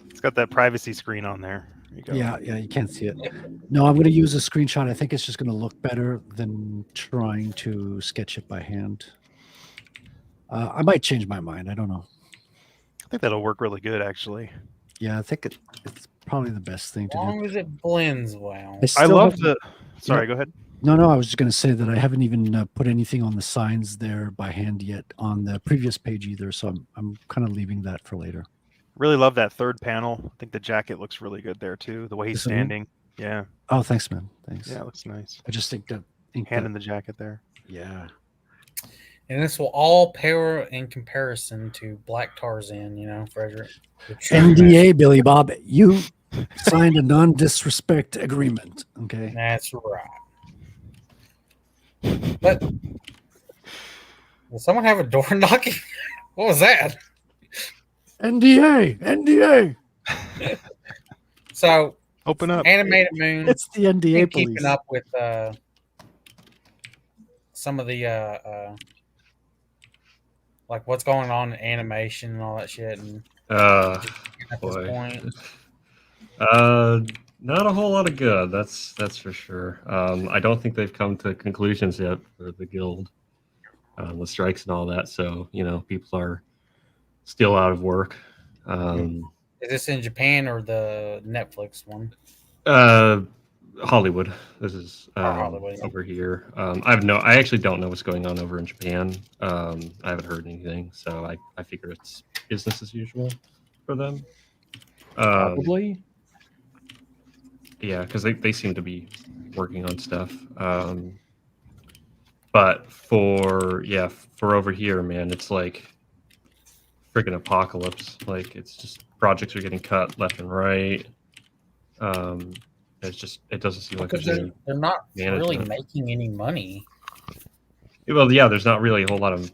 It's got that privacy screen on there. There you go. Yeah, you can't see it. No, I'm going to use a screenshot. I think it's just going to look better than trying to sketch it by hand. I might change my mind. I don't know. I think that'll work really good, actually. Yeah, I think it's probably the best thing As to do. long as it blends well. I still love haven't- the. Sorry, go ahead. No, I was just going to say that I haven't even put anything on the signs there by hand yet on the previous page either. So I'm kind of leaving that for later. Really love that third panel. I think the jacket looks really good there too. The way he's This one? standing. Yeah, Oh, thanks, man. Thanks. yeah, it looks nice. I just think that. Hand in the jacket there. Yeah. And this will all pair in comparison to Black Tarzan, you know, Frederick. The true NDA, Billy Bob. You signed a non-disrespect agreement. Okay. That's right. But will someone have a door knocking? What was that? NDA. So Open up. Animated Moon It's the NDA been police. keeping up with some of the like what's going on in animation and all that shit, and at this Boy. point, Not a whole lot of good. That's for sure. I don't think they've come to conclusions yet for the guild, the strikes and all that. So people are still out of work. is this in Japan or the Netflix one? Hollywood. This is Hollywood. over here. I actually don't know what's going on over in Japan. I haven't heard anything, so I figure it's business as usual for them. Probably. Yeah, because they seem to be working on stuff. But for over here, man, it's like freaking apocalypse. Like it's just projects are getting cut left and right. It doesn't seem like Because there's any. they're not really management. making any money. Well, yeah, there's not really a whole lot of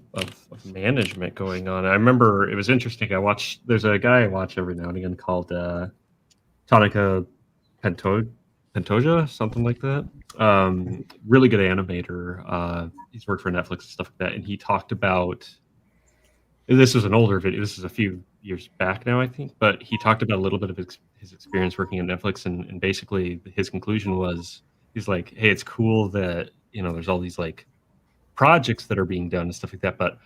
management going on. I remember it was interesting. There's a guy I watch every now and again called Tanaka Pantoja, something like that. Really good animator. He's worked for Netflix and stuff like that. And he talked about, this was an older video. This is a few years back now, I think. But he talked about a little bit of his experience working at Netflix. And basically his conclusion was, he's like, hey, it's cool that, there's all these like projects that are being done and stuff like that. But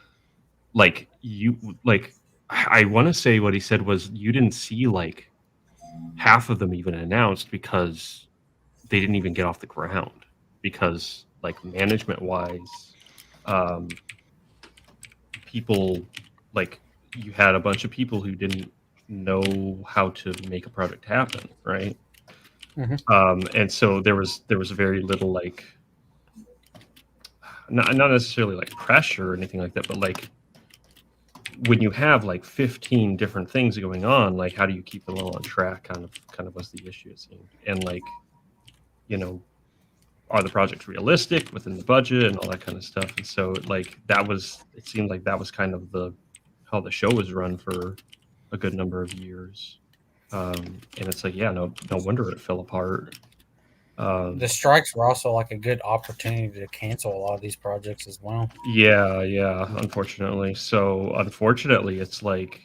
I want to say what he said was you didn't see like half of them even announced because they didn't even get off the ground, because like management wise, people, like you had a bunch of people who didn't know how to make a project happen, right? And so there was very little like not necessarily like pressure or anything like that, but like when you have like 15 different things going on, like how do you keep them all on track? Kind of was the issue, it seemed. And like, you know, are the projects realistic within the budget and all that kind of stuff? And so like it seemed like that was kind of how the show was run for a good number of years. And it's like, yeah, no wonder it fell apart. The strikes were also like a good opportunity to cancel a lot of these projects as well. Yeah, unfortunately. So unfortunately, it's like,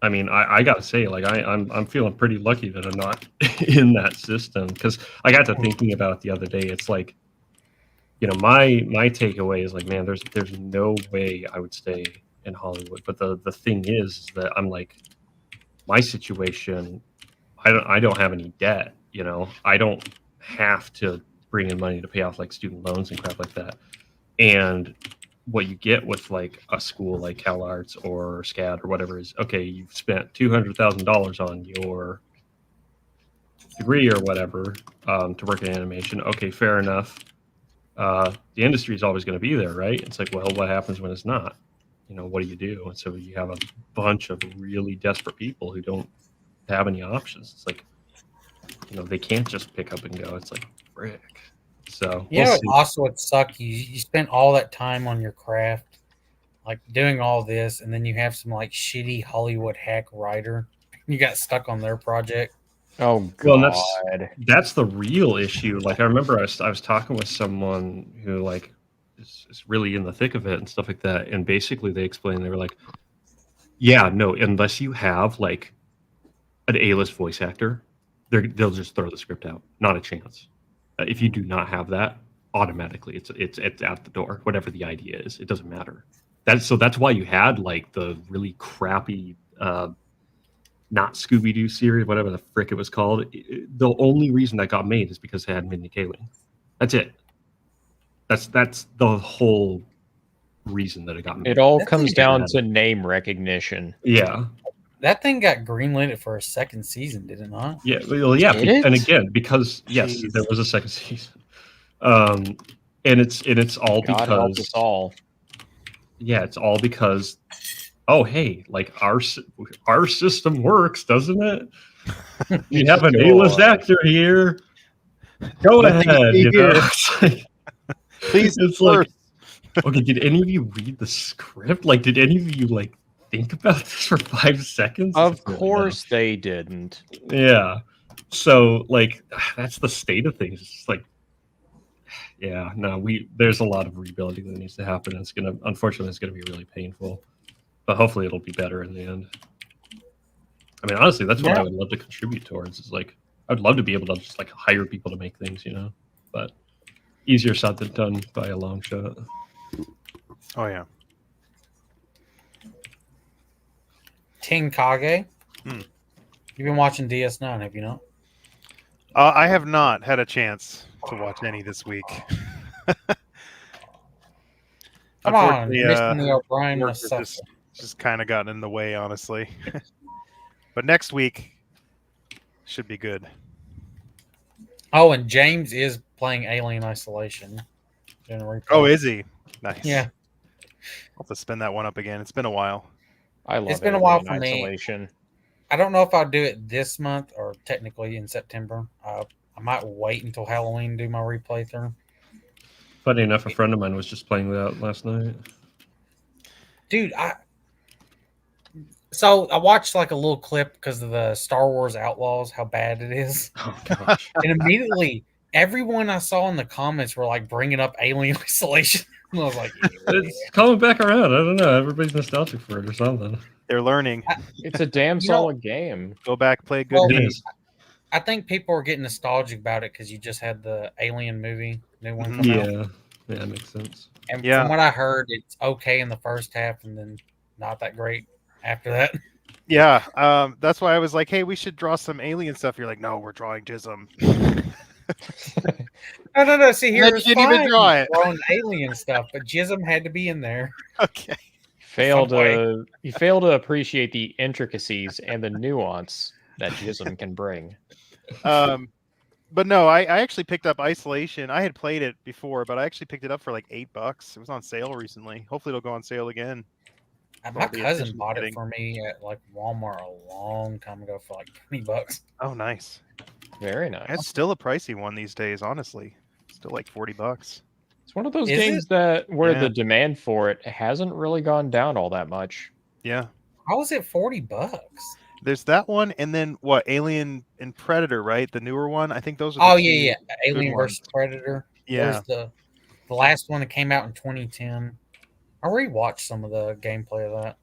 I mean, I gotta say, like, I'm feeling pretty lucky that I'm not in that system, because I got to thinking about it the other day. It's like, you know, my takeaway is like, man, there's no way I would stay in Hollywood. But the thing is that I'm like, my situation, I don't have any debt. You know, I don't have to bring in money to pay off like student loans and crap like that. And what you get with like a school like CalArts or SCAD or whatever is, okay, you've spent $200,000 on your degree or whatever to work in animation. Okay, fair enough. The industry is always going to be there, right? It's like, well, what happens when it's not? You know, what do you do? And so you have a bunch of really desperate people who don't have any options. It's like, you know, they can't just pick up and go. It's like, frick. So You know, also would suck. You spent all that time on your craft, like doing all this, and then you have some like shitty Hollywood hack writer. You got stuck on their project. Oh God. Well, that's the real issue. Like I remember I was talking with someone who like is really in the thick of it and stuff like that, and basically they explained, they were like, yeah, no, unless you have like an A-list voice actor, they'll just throw the script out. Not a chance. If you do not have that, automatically it's out the door. Whatever the idea is, it doesn't matter. That's why you had like the really crappy not Scooby-Doo series, whatever the frick it was called. The only reason that got made is because they had Mindy Kaling. That's it. That's the whole reason that it got made. It all comes down to name recognition. Yeah. That thing got greenlit for a second season, did it not? Yeah, well, yeah, and again, because yes, there was a second season, and it's all God help us because all. Yeah, it's all because, oh hey, like our system works, doesn't it? We have an A-list actor here. Go ahead, you know? Please, it's like, okay, did any of you read the script? Like, did any of you like think about this for 5 seconds? Of course they didn't. Yeah. So like that's the state of things. It's just like, yeah, no, there's a lot of rebuilding that needs to happen. Unfortunately it's gonna be really painful. But hopefully it'll be better in the end. I mean, honestly, that's what I would love to contribute towards. Is like I'd love to be able to just like hire people to make things, you know. But easier said than done by a long shot. Oh yeah. Tenkage. You've been watching DS9, have you not? I have not had a chance to watch any this week. Come on, Mr. Neil O'Brien work must has just kind of gotten in the way, honestly. But next week should be good. Oh, and James is playing Alien Isolation. Oh, is he? Nice. Yeah. I'll have to spin that one up again. It's been a while. I love It's been a while for Isolation. me. I don't know if I'll do it this month or technically in September. I might wait until Halloween to do my replay through. Funny enough, a friend of mine was just playing that last night. Dude, I watched like a little clip because of the Star Wars Outlaws, how bad it is. Oh gosh. And immediately everyone I saw in the comments were like bringing up Alien Isolation. And I was like, it's coming back around. I don't know. Everybody's nostalgic for it or something. They're learning. It's a damn solid game. Go back, play a good game. I think people are getting nostalgic about it because you just had the Alien movie, new one come out. Yeah, that makes sense. And from what I heard, it's okay in the first half and then not that great after that. Yeah, that's why I was like, hey, we should draw some alien stuff. You're like, no, we're drawing Jism. No. See, here you didn't even draw it. Drawing alien stuff, but Jism had to be in there. Okay. You fail to appreciate the intricacies and the nuance that Jism can bring. But no, I actually picked up Isolation. I had played it before, but I actually picked it up for like $8. It was on sale recently. Hopefully it'll go on sale again. My all the cousin attention bought getting. it for me at like Walmart a long time ago for like $20. Oh, nice. Very nice. It's still a pricey one these days, honestly. Still like $40. It's one of those Is games that where Yeah. the demand for it hasn't really gone down all that much. Yeah. How was it $40? There's that one, and then what? Alien and Predator, right? The newer one. I think those are. Oh the yeah, two yeah. good Alien ones. versus Predator. Yeah. There's the last one that came out in 2010. I rewatched some of the gameplay of that.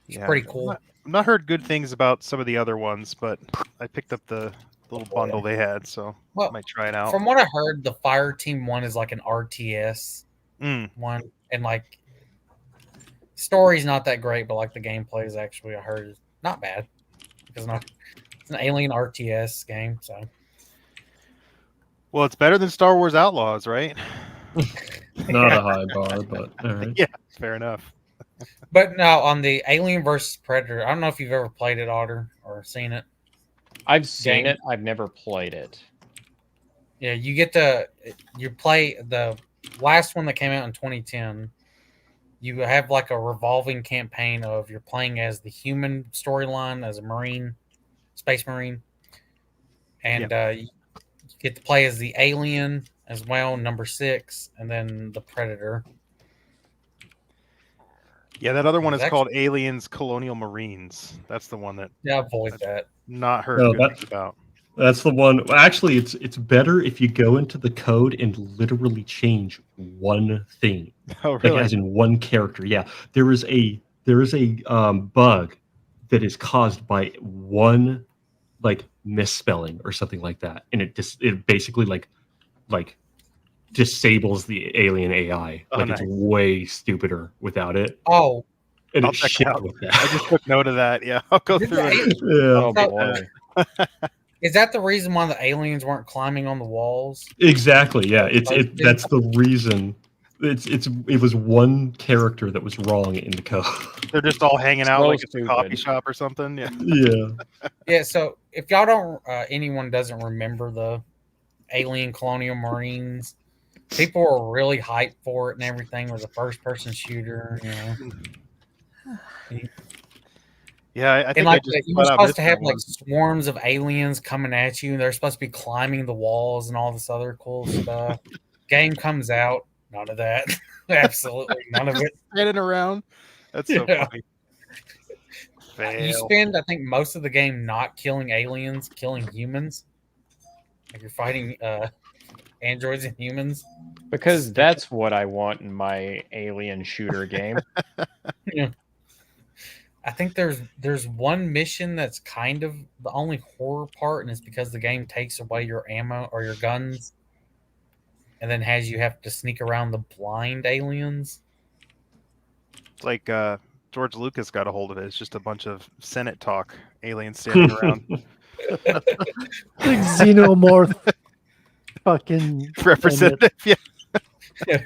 It's Yeah. pretty cool. I've not heard good things about some of the other ones, but I picked up the little bundle they had, so I Well, might try it out. from what I heard, the Fire Team one is like an RTS Mm. one, and like story's not that great, but like the gameplay is actually I heard is not bad. It's an Alien RTS game, so Well, it's better than Star Wars Outlaws, right? Not a high bar, but all right. Yeah, fair enough. But no, on the Alien versus Predator, I don't know if you've ever played it, Otter, or seen it. I've seen Game. it. I've never played it. Yeah, you play the last one that came out in 2010. You have like a revolving campaign of you're playing as the human storyline as a Marine, Space Marine, and you get to play as the alien as well, number 6, and then the Predator. Yeah, that other one is Exactly. called Aliens Colonial Marines. That's the one that Yeah, avoid that. not heard No, good that- things about. That's the one. Well, actually, it's better if you go into the code and literally change one thing. Oh, Like really? as in one character. Yeah, there is a bug that is caused by one like misspelling or something like that, and it basically like disables the alien AI. Oh, Like nice. it's way stupider without it, Oh, and I'll it check it shipped out. with I that. just took note of that. Yeah, I'll go Did through the it. Oh Yeah, boy. is that the reason why the aliens weren't climbing on the walls? exactly. Yeah, Like, that's the reason. It was one character that was wrong in the code. They're just all hanging out So like it's a coffee stupid. shop or something. Yeah. Yeah. Yeah, so if y'all don't, anyone doesn't remember the Alien Colonial Marines, people were really hyped for it and everything. It was a first-person shooter, you know. Yeah, I think And I like just you were flat out supposed missed to that have like one. swarms of aliens coming at you, and they're supposed to be climbing the walls and all this other cool stuff. Game comes out, none of that. Absolutely none of it. Standing around. That's so Yeah. funny. You Fail. spend, I think, most of the game not killing aliens, killing humans. Like you're fighting androids and humans. Because that's what I want in my alien shooter game. I think there's one mission that's kind of the only horror part, and it's because the game takes away your ammo or your guns, and then has you have to sneak around the blind aliens. It's like George Lucas got a hold of it. It's just a bunch of Senate talk, aliens standing around. Like xenomorph fucking Representative. Yeah.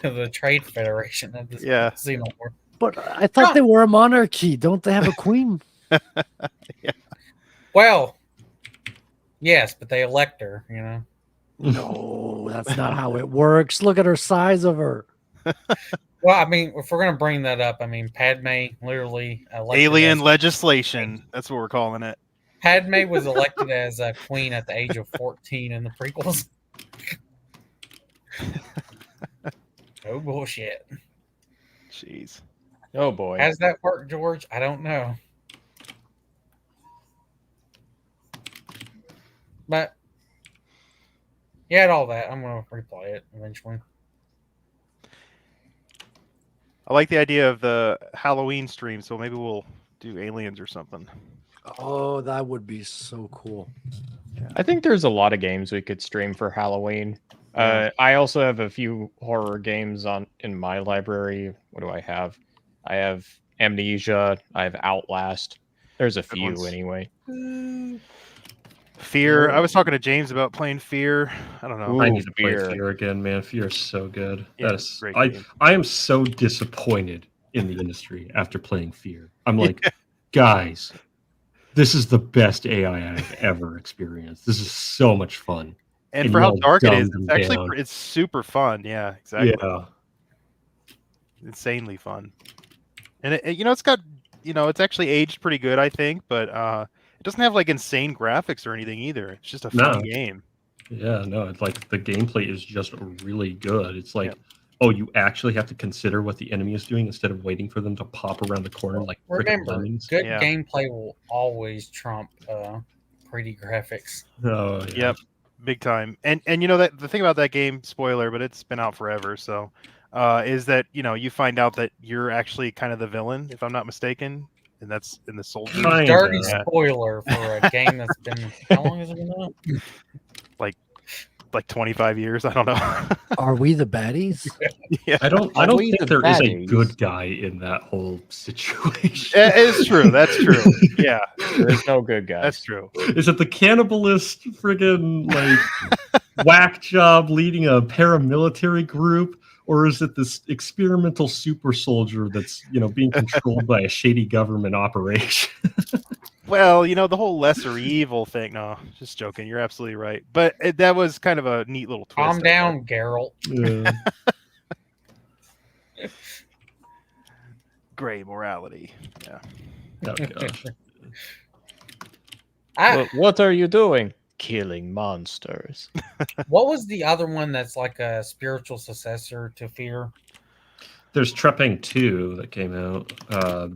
The Trade Federation of the Yeah. Xenomorph. But I thought they were a monarchy. Don't they have a queen? Well, yes, but they elect her, you know. No, that's not how it works. Look at her size of her. Well, I mean, if we're gonna bring that up, I mean, Padme literally elected Alien as- legislation. That's what we're calling it. Padme was elected as a queen at the age of 14 in the prequels. Oh bullshit! Jeez. Oh boy. How's that work, George? I don't know. But yeah, and all that. I'm gonna replay it eventually. I like the idea of the Halloween stream, so maybe we'll do aliens or something. Oh, that would be so cool. I think there's a lot of games we could stream for Halloween. Yeah. I also have a few horror games in my library. What do I have? I have Amnesia. I have Outlast. There's a Good few ones. anyway. Fear. I was talking to James about playing Fear. I don't know. Ooh, I need to play Fear. Fear again, man. Fear is so good. Yeah, That it's is, a great I game. I am so disappointed in the industry after playing Fear. I'm like, guys, this is the best AI I've ever experienced. This is so much fun. And and for you how all dark it is, dumbed it's them actually down. it's super fun. Yeah, exactly. Yeah. Insanely fun. And it's got, it's actually aged pretty good, I think, but it doesn't have like insane graphics or anything either. It's just a fun No. game. Yeah, no, it's like the gameplay is just really good. It's like, Yep. oh, you actually have to consider what the enemy is doing instead of waiting for them to pop around the corner like frickin' Remember, lemmings. good Yeah. gameplay will always trump pretty graphics. Oh, yeah. Yep, big time. And that the thing about that game, spoiler, but it's been out forever, so is that you find out that you're actually kind of the villain, if I'm not mistaken, and that's in the soldier. You Kinda. dirty Yeah. spoiler for a game that's been how long has it been out? Like 25 years, I don't know. Are we the baddies? Yeah, I don't Are we think the there is a baddies? good guy in that whole situation. it is true. That's true. Yeah, There's no good guys. that's true. Is it the cannibalist friggin' like whack job leading a paramilitary group? Or is it this experimental super soldier that's being controlled by a shady government operation? Well, the whole lesser evil thing. No, just joking. You're absolutely right. But that was kind of a neat little twist. Calm I down, Geralt. Yeah. thought. Gray morality. Yeah. Oh, gosh. What are you doing? Killing monsters. What was the other one that's like a spiritual successor to Fear? There's Trepping 2 that came out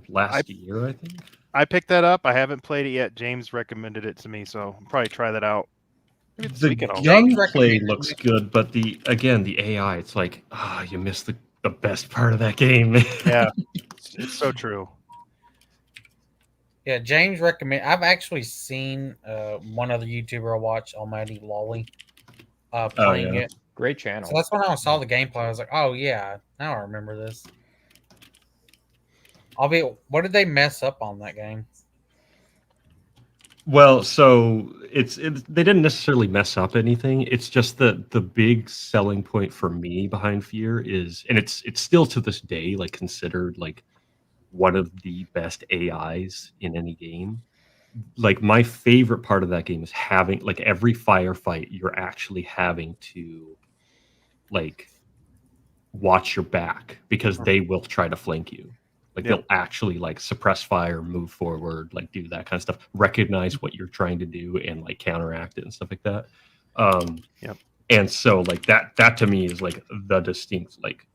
last year, I think. I picked that up. I haven't played it yet. James recommended it to me, so I'll probably try that out. Maybe this The weekend I'll- James gunplay recommended looks it. good, but the AI, it's like, you missed the best part of that game. Yeah, it's so true. Yeah, James recommend. I've actually seen one other YouTuber I watch, Almighty Lolly, playing yeah. it. Great channel. So that's when I saw the gameplay. I was like, oh yeah, now I remember this. What did they mess up on that game? Well, so they didn't necessarily mess up anything. It's just that the big selling point for me behind Fear is, and it's still to this day like considered like one of the best AIs in any game. Like my favorite part of that game is having like every firefight you're actually having to like watch your back because they will try to flank you. Like Yep. they'll actually like suppress fire, move forward, like do that kind of stuff, recognize what you're trying to do and like counteract it and stuff like that. Yep. And so like that to me is like the distinct like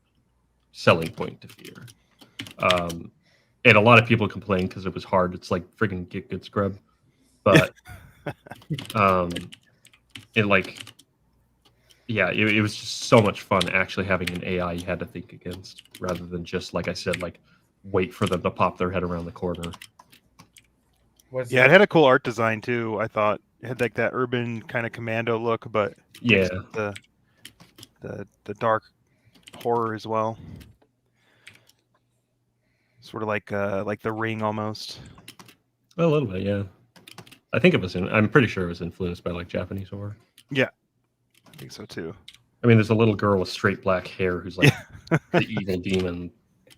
selling point to Fear. And a lot of people complain because it was hard. It's like friggin' get good scrub. But it like it was just so much fun actually having an AI you had to think against rather than just like I said, like wait for them to pop their head around the corner. Yeah, it had a cool art design too. I thought it had like that urban kind of commando look, but Yeah. the dark horror as well. Sort of like The Ring almost. A little bit, yeah. I think I'm pretty sure it was influenced by like Japanese horror. I think so too. I mean, there's a little girl with straight black hair who's like the evil demon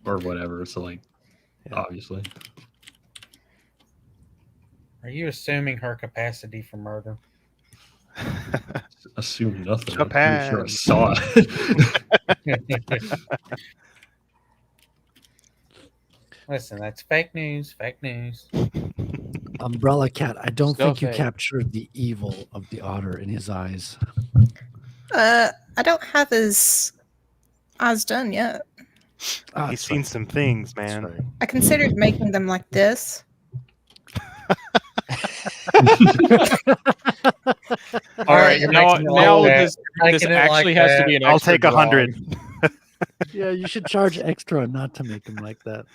or whatever. So like, Yeah. obviously. Are you assuming her capacity for murder? Assume nothing. Japan. I'm pretty sure I saw it. Listen, that's fake news. Fake news. Umbrella Cat, I don't Still think you fake. captured the evil of the otter in his eyes. I don't have his eyes done yet. Ah, He's that's seen right. some things, That's man. right. I considered making them like this. All right, you're now, making it now like that. this, You're this making it actually like has to that. be an I'll extra take 100. drawing. Yeah, you should charge extra not to make him like that.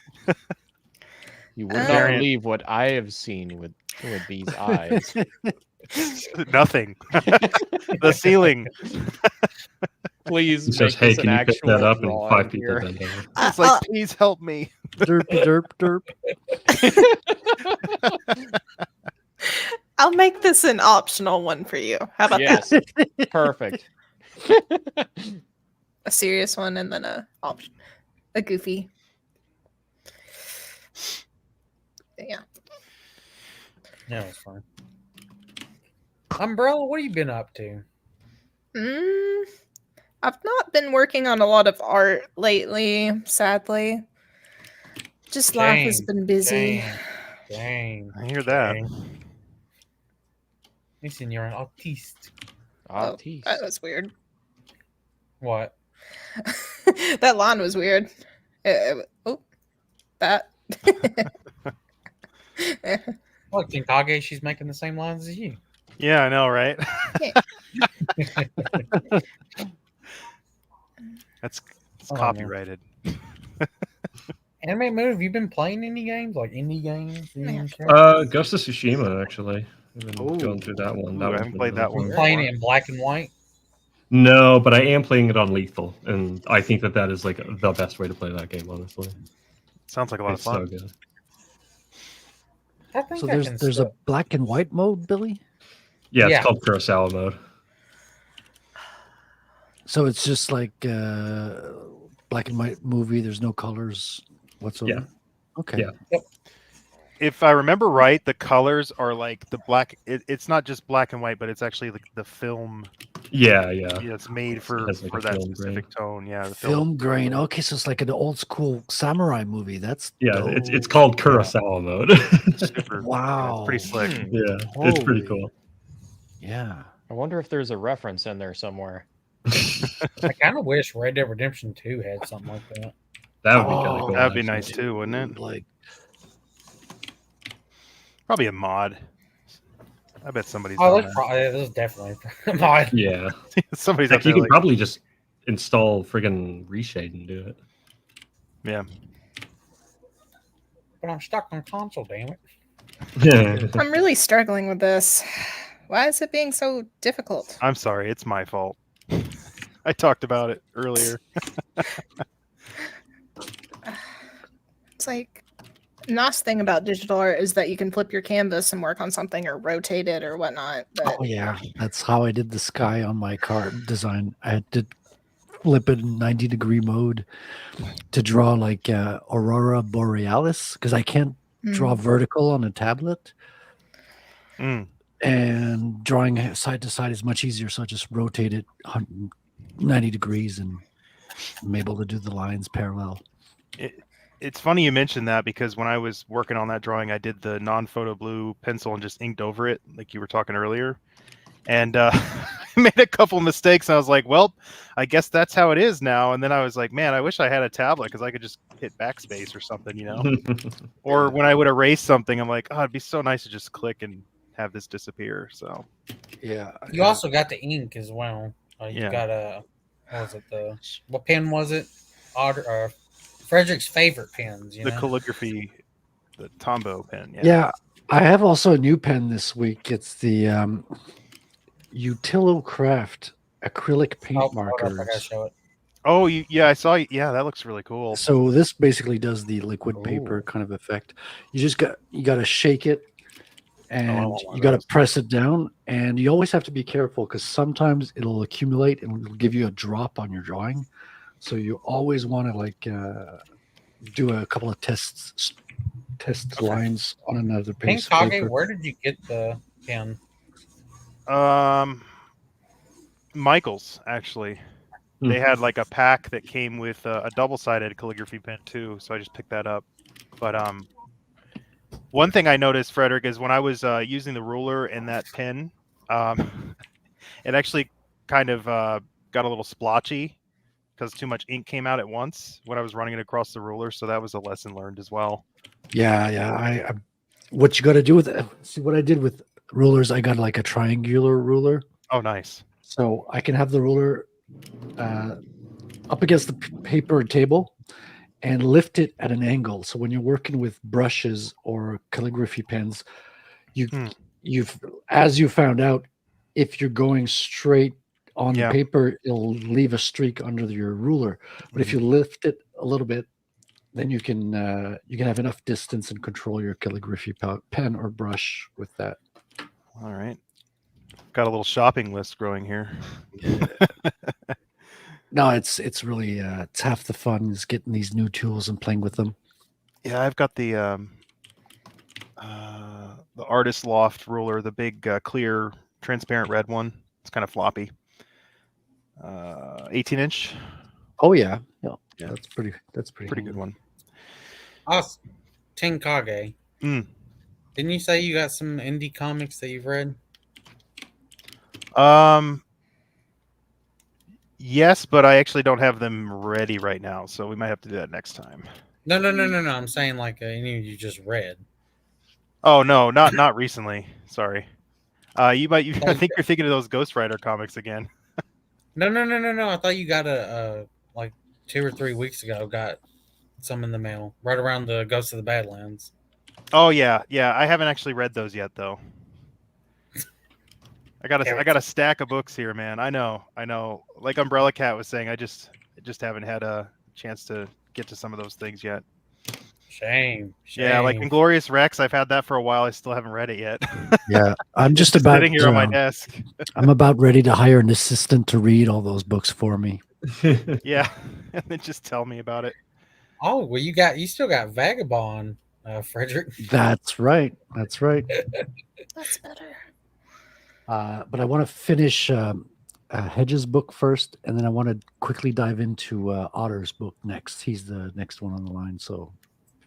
You would Uh, not Variant. believe what I have seen with these eyes. Nothing. The ceiling. Please He make says, "Hey, this can an you pick actual that up?" And drawing 5 people here. bend over. It's like, please help me. Derpy derp derp. I'll make this an optional one for you. How about Yes, perfect. that? A serious one and then a goofy. Yeah. Yeah, it's fine. Umbrella, what have you been up to? I've not been working on a lot of art lately, sadly. Just life has Dang, been busy. Dang. I hear that. Dang. Listen, you're an autiste. Oh, Artiste. that was weird. What? That line was weird. Oh, that. Look, Kinkage, she's making the same lines as you. Yeah, I know, right? That's it's Hold on, man. copyrighted. Anime Move, you been playing any games? Like indie games? You Yeah. even care? Ghost of Tsushima, actually. I've been Ooh. going through that one. Ooh, That I one's haven't been played really that one. fun. You playing it in black and white? No, but I am playing it on lethal, and I think that is like the best way to play that game. Honestly, Sounds like a lot it's of fun. so good. I think So I can there's a still- black and white mode, Billy. Yeah, Yeah. it's called Kurosawa mode. So it's just like black and white movie. There's no colors whatsoever. Yeah. Okay. Yeah. If I remember right, the colors are like the black. It's not just black and white, but it's actually like the film. Yeah. Yeah, it's made for has, like, a that film specific tone. Yeah, the Film grain. Okay, so it's like an old school samurai movie. That's Yeah, it's dope. called Kurosawa mode. Super. Yeah, Wow. it's pretty slick. Hmm. Yeah, it's pretty Holy- cool. Yeah. I wonder if there's a reference in there somewhere. I kind of wish Red Dead Redemption 2 had something like that. That would be kind Oh, of cool. That'd be actually. nice too, wouldn't it? Like Probably a mod. I bet somebody's Oh, done that's probably, this is definitely mine. Yeah, that. Somebody's Heck, up you there can like, probably just install friggin' Reshade and do it. yeah. But I'm stuck on console, damn it. Yeah. I'm really struggling with this. Why is it being so difficult? I'm sorry, it's my fault. I talked about it earlier. It's like, nice thing about digital art is that you can flip your canvas and work on something or rotate it or whatnot. But oh yeah, that's how I did the sky on my car design. I had to flip it in 90-degree mode to draw like aurora borealis because I can't draw vertical on a tablet. Mm. And drawing side to side is much easier, so I just rotate it 90 degrees and I'm able to do the lines parallel. It's funny you mentioned that because when I was working on that drawing, I did the non-photo blue pencil and just inked over it, like you were talking earlier. And I made a couple mistakes. And I was like, well, I guess that's how it is now. And then I was like, man, I wish I had a tablet because I could just hit backspace or something, you know? Or when I would erase something, I'm like, oh, it'd be so nice to just click and have this disappear. So Yeah. You also got the ink as well. You Yeah. got a what was it? What pen was it? Frederick's favorite pens. You the know? calligraphy, the Tombow pen. Yeah, I have also a new pen this week. It's the Utilocraft acrylic paint Oh, hold up, I gotta markers. show it. Oh, yeah, I saw. Yeah, that looks really cool. So this basically does the liquid paper kind of effect. You got to shake it, and want one you of got to those. press it down. And you always have to be careful because sometimes it'll accumulate and it'll give you a drop on your drawing. So you always want to like do a couple of test Okay. lines on another Pink piece of Kage, paper. where did you get the pen? Michael's actually. Hmm. They had like a pack that came with a double-sided calligraphy pen too, so I just picked that up. But one thing I noticed, Frederick, is when I was using the ruler and that pen, it actually kind of got a little splotchy because too much ink came out at once when I was running it across the ruler. So that was a lesson learned as well. Yeah. I what you got to do with see what I did with rulers. I got like a triangular ruler, Oh, nice. so I can have the ruler up against the paper table and lift it at an angle. So when you're working with brushes or calligraphy pens, you've as you found out, if you're going straight on Yeah. the paper, it'll leave a streak under your ruler. But if you lift it a little bit, then you can have enough distance and control your calligraphy pen or brush with that. All right. Got a little shopping list growing here. No, it's really it's half the fun is getting these new tools and playing with them. Yeah, I've got the Artist Loft ruler, the big clear, transparent red one. It's kind of floppy. 18-inch. Oh yeah, Yeah. that's pretty Pretty good one. Us, Tenkage. Mm. Didn't you say you got some indie comics that you've read? Yes, but I actually don't have them ready right now, so we might have to do that next time. No. I'm saying like any you just read. Oh no, not recently. Sorry. You might. I think you're thinking of those Ghost Rider comics again. No. I thought you got a like 2 or 3 weeks ago. Got some in the mail right around the Ghost of the Badlands. Oh yeah. I haven't actually read those yet though. I got a stack of books here, man. I know. Like Umbrella Cat was saying, I just haven't had a chance to get to some of those things yet. Shame. Yeah, like Inglorious Rex, I've had that for a while. I still haven't read it yet. Yeah, I'm just about sitting here on my desk. I'm about ready to hire an assistant to read all those books for me. Yeah, and then just tell me about it. Oh well, you still got Vagabond, Frederick. That's right. That's better. But I want to finish Hedges' book first, and then I want to quickly dive into Otter's book next. He's the next one on the line. So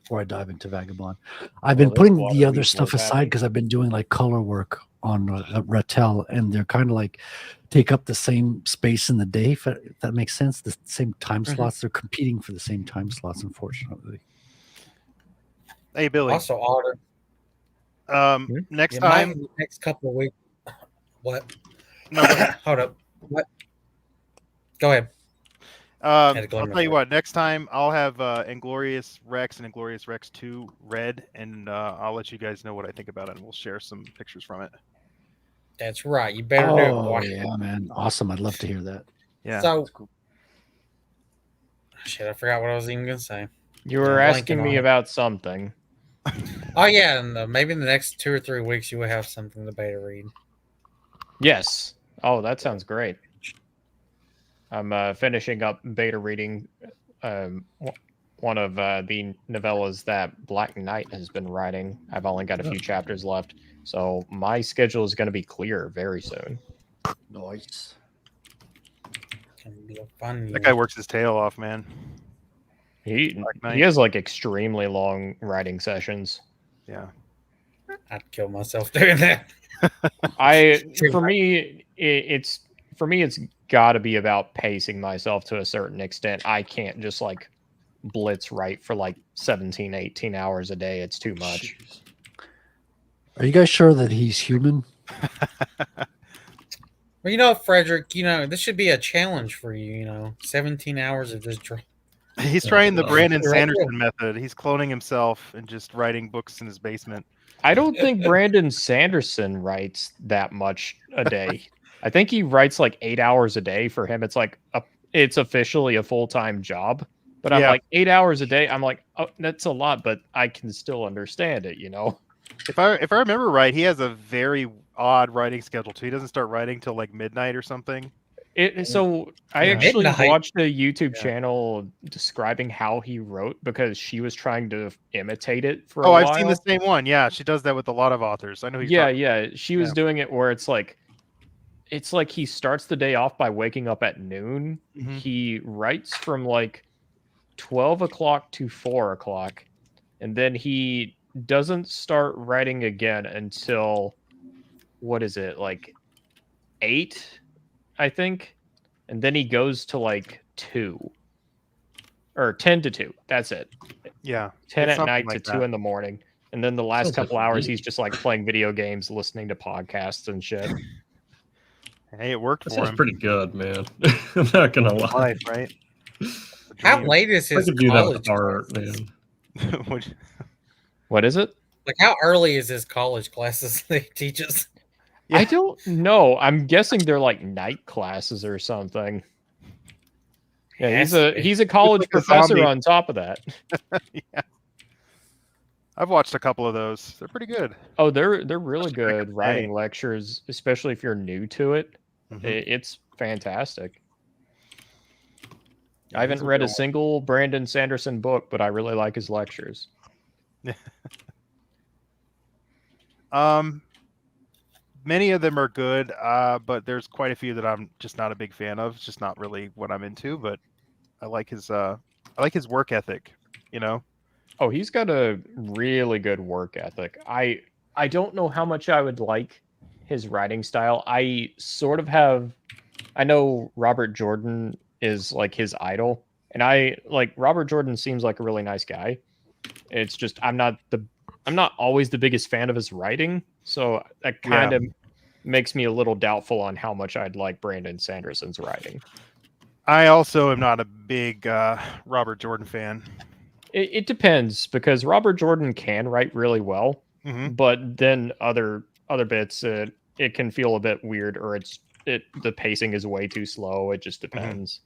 before I dive into Vagabond, I've been there's putting a lot the of other weak stuff work aside happening. because I've been doing like color work on Rattel, and they're kind of like take up the same space in the day. If that makes sense, the same time slots. They're competing for the same time slots, unfortunately. Hey Billy. Also, Otter. Next It might time. in the next couple of weeks. What? No, go ahead. Hold up. What? Go ahead. I'll Had to go in tell you my what. Next time I'll have Inglorious Rex and Inglorious Rex 2 read, and I'll let you guys know what I think about it, and we'll share some pictures from it. That's right. You better do it, Oh boy. yeah, man, awesome! I'd love to hear that. Yeah. So, That's cool. shit, I forgot what I was even gonna say. You were I'm asking blanking me on it. about something. Oh yeah, and maybe in the next 2 or 3 weeks you will have something to beta read. Yes. Oh, that sounds great. I'm finishing up beta reading one of the novellas that Black Knight has been writing. I've only got a few chapters left, so my schedule is going to be clear very soon. Nice. Can be a fun. That guy works his tail off, man. He Knight. has like extremely long writing sessions. Yeah. I'd kill myself doing that. For me, it's got to be about pacing myself to a certain extent. I can't just like blitz write for like 17, 18 hours a day. It's too much. Are you guys sure that he's human? Well, you know, Frederick, this should be a challenge for you. 17 hours of just He's trying the Brandon Right. Sanderson method. He's cloning himself and just writing books in his basement. I don't think Brandon Sanderson writes that much a day. I think he writes like 8 hours a day. For him, it's like it's officially a full-time job. But I'm Yeah. like 8 hours a day. I'm like, oh, that's a lot, but I can still understand it, If I remember right, he has a very odd writing schedule too. He doesn't start writing till like midnight or something. So I Yeah. actually Midnight. watched a YouTube Yeah. channel describing how he wrote because she was trying to imitate it for a Oh, while. I've seen the same one. Yeah, she does that with a lot of authors. I know. Yeah. She was Yeah. doing it where it's like he starts the day off by waking up at noon. Mhm. He writes from like 12 o'clock to 4 o'clock, and then he doesn't start writing again until what is it, like 8, I think, and then he goes to like 2 or 10 to 2. That's it. Yeah. 10 It's at something night like to 2 that. in the morning. And then the last Sounds like couple hours, me. he's just like playing video games, listening to podcasts and shit. Hey, it worked That for sounds him. pretty good, man. I'm not gonna lie. Life, right? How late is I his could do that with college art, classes? man. Would- What is it? Like, how early is his college classes that he teaches? Yeah. I don't know. I'm guessing they're like night classes or something. Yeah, Has to be. he's a college like a professor zombie. on top of that. Yeah. I've watched a couple of those. They're pretty good. Oh, they're really Especially back in good the writing day. lectures, especially if you're new to it. Mhm. It's fantastic. Yeah, I haven't he's a read a real one. single Brandon Sanderson book, but I really like his lectures. Many of them are good, but there's quite a few that I'm just not a big fan of. It's just not really what I'm into. But I like his work ethic. Oh, he's got a really good work ethic. I don't know how much I would like his writing style. I sort of have I know Robert Jordan is like his idol, and I like Robert Jordan seems like a really nice guy. It's just I'm not always the biggest fan of his writing, so that kind of makes me a little doubtful on how much I'd like Brandon Sanderson's writing. I also am not a big Robert Jordan fan. It depends because Robert Jordan can write really well, but then other bits it can feel a bit weird, or the pacing is way too slow. It just depends.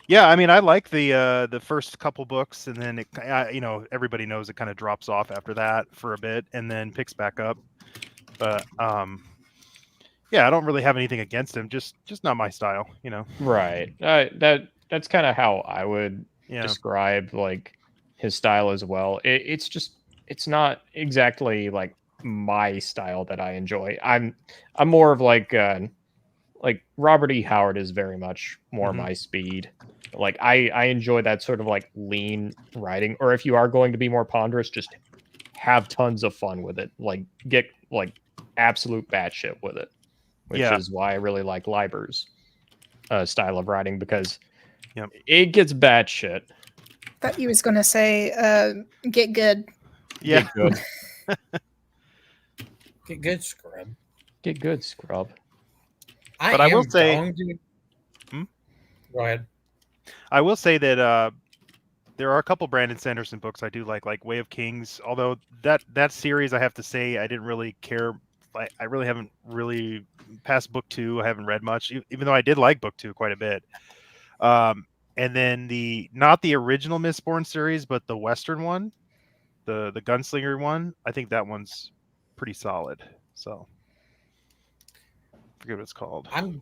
Yeah, I mean, I like the first couple books, and then everybody knows it kind of drops off after that for a bit, and then picks back up. But yeah, I don't really have anything against him. Just not my style, Right. That's kind of how I would describe like his style as well. It's not exactly like my style that I enjoy. I'm more of like Robert E. Howard is very much more my speed. Like I enjoy that sort of like lean writing, or if you are going to be more ponderous, just have tons of fun with it. Like get like absolute batshit with it, which is why I really like Leiber's style of writing, because it gets batshit. Thought you was gonna say get good. Yeah. Get good. Get good, scrub. Get good, scrub. But I will say, Go ahead. I will say that there are a couple Brandon Sanderson books I do like Way of Kings. Although that series, I have to say, I didn't really care. I really haven't really past book 2. I haven't read much, even though I did like book 2 quite a bit. And then not the original Mistborn series, but the Western one, the Gunslinger one. I think that one's pretty solid. So I forget what it's called. I'm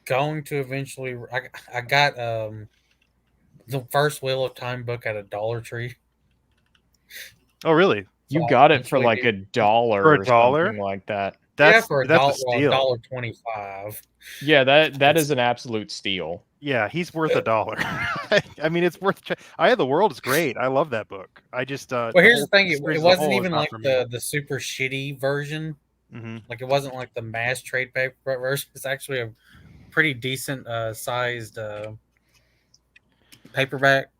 going to eventually. I got the first Wheel of Time book at a Dollar Tree. Oh, really? You got it for like $1 For or $1? something like that. That's for a steal. $1.25. Yeah, that is an absolute steal. Yeah, he's worth $1. I mean, it's worth. Eye of the World is great. I love that book. I just. Well, here's the thing: series it as a wasn't whole is even not like for me. the super shitty version. Mm-hmm. Like it wasn't like the mass trade paper version. It's actually a pretty decent sized paperback.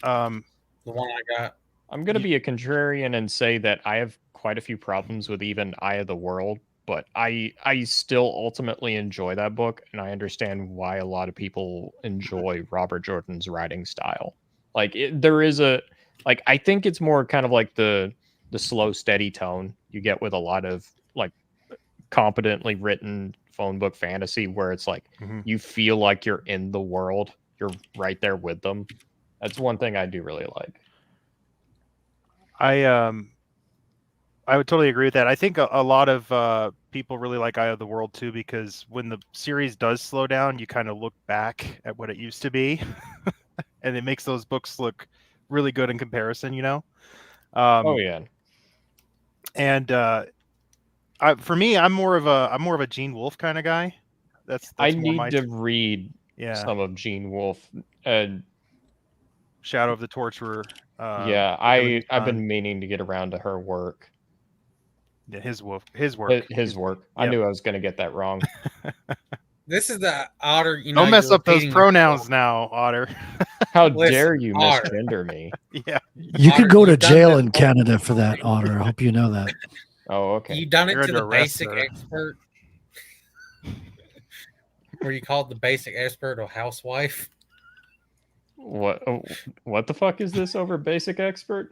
The one I got. I'm going to be a contrarian and say that I have quite a few problems with even Eye of the World, but I still ultimately enjoy that book, and I understand why a lot of people enjoy Robert Jordan's writing style. Like there is I think it's more kind of like the slow, steady tone you get with a lot of like competently written phone book fantasy, where it's like you feel like you're in the world, you're right there with them. That's one thing I do really like. I would totally agree with that. I think a lot of people really like Eye of the World too, because when the series does slow down, you kind of look back at what it used to be, and it makes those books look really good in comparison. Oh yeah. And for me, I'm more of a Gene Wolfe kind of guy. That's I more need to read some of Gene Wolfe. Shadow of the Torturer. I've been meaning to get around to her work. Yeah, his work. I knew I was going to get that wrong. This is the Otter. Don't mess up those pronouns now, Otter. How dare you misgender me? Yeah. You could go to jail in Canada for that, Otter. I hope you know that. Oh, okay. You done it You're to the under arrest, basic sir. expert? Where you called the basic expert a housewife? What the fuck is this over basic expert?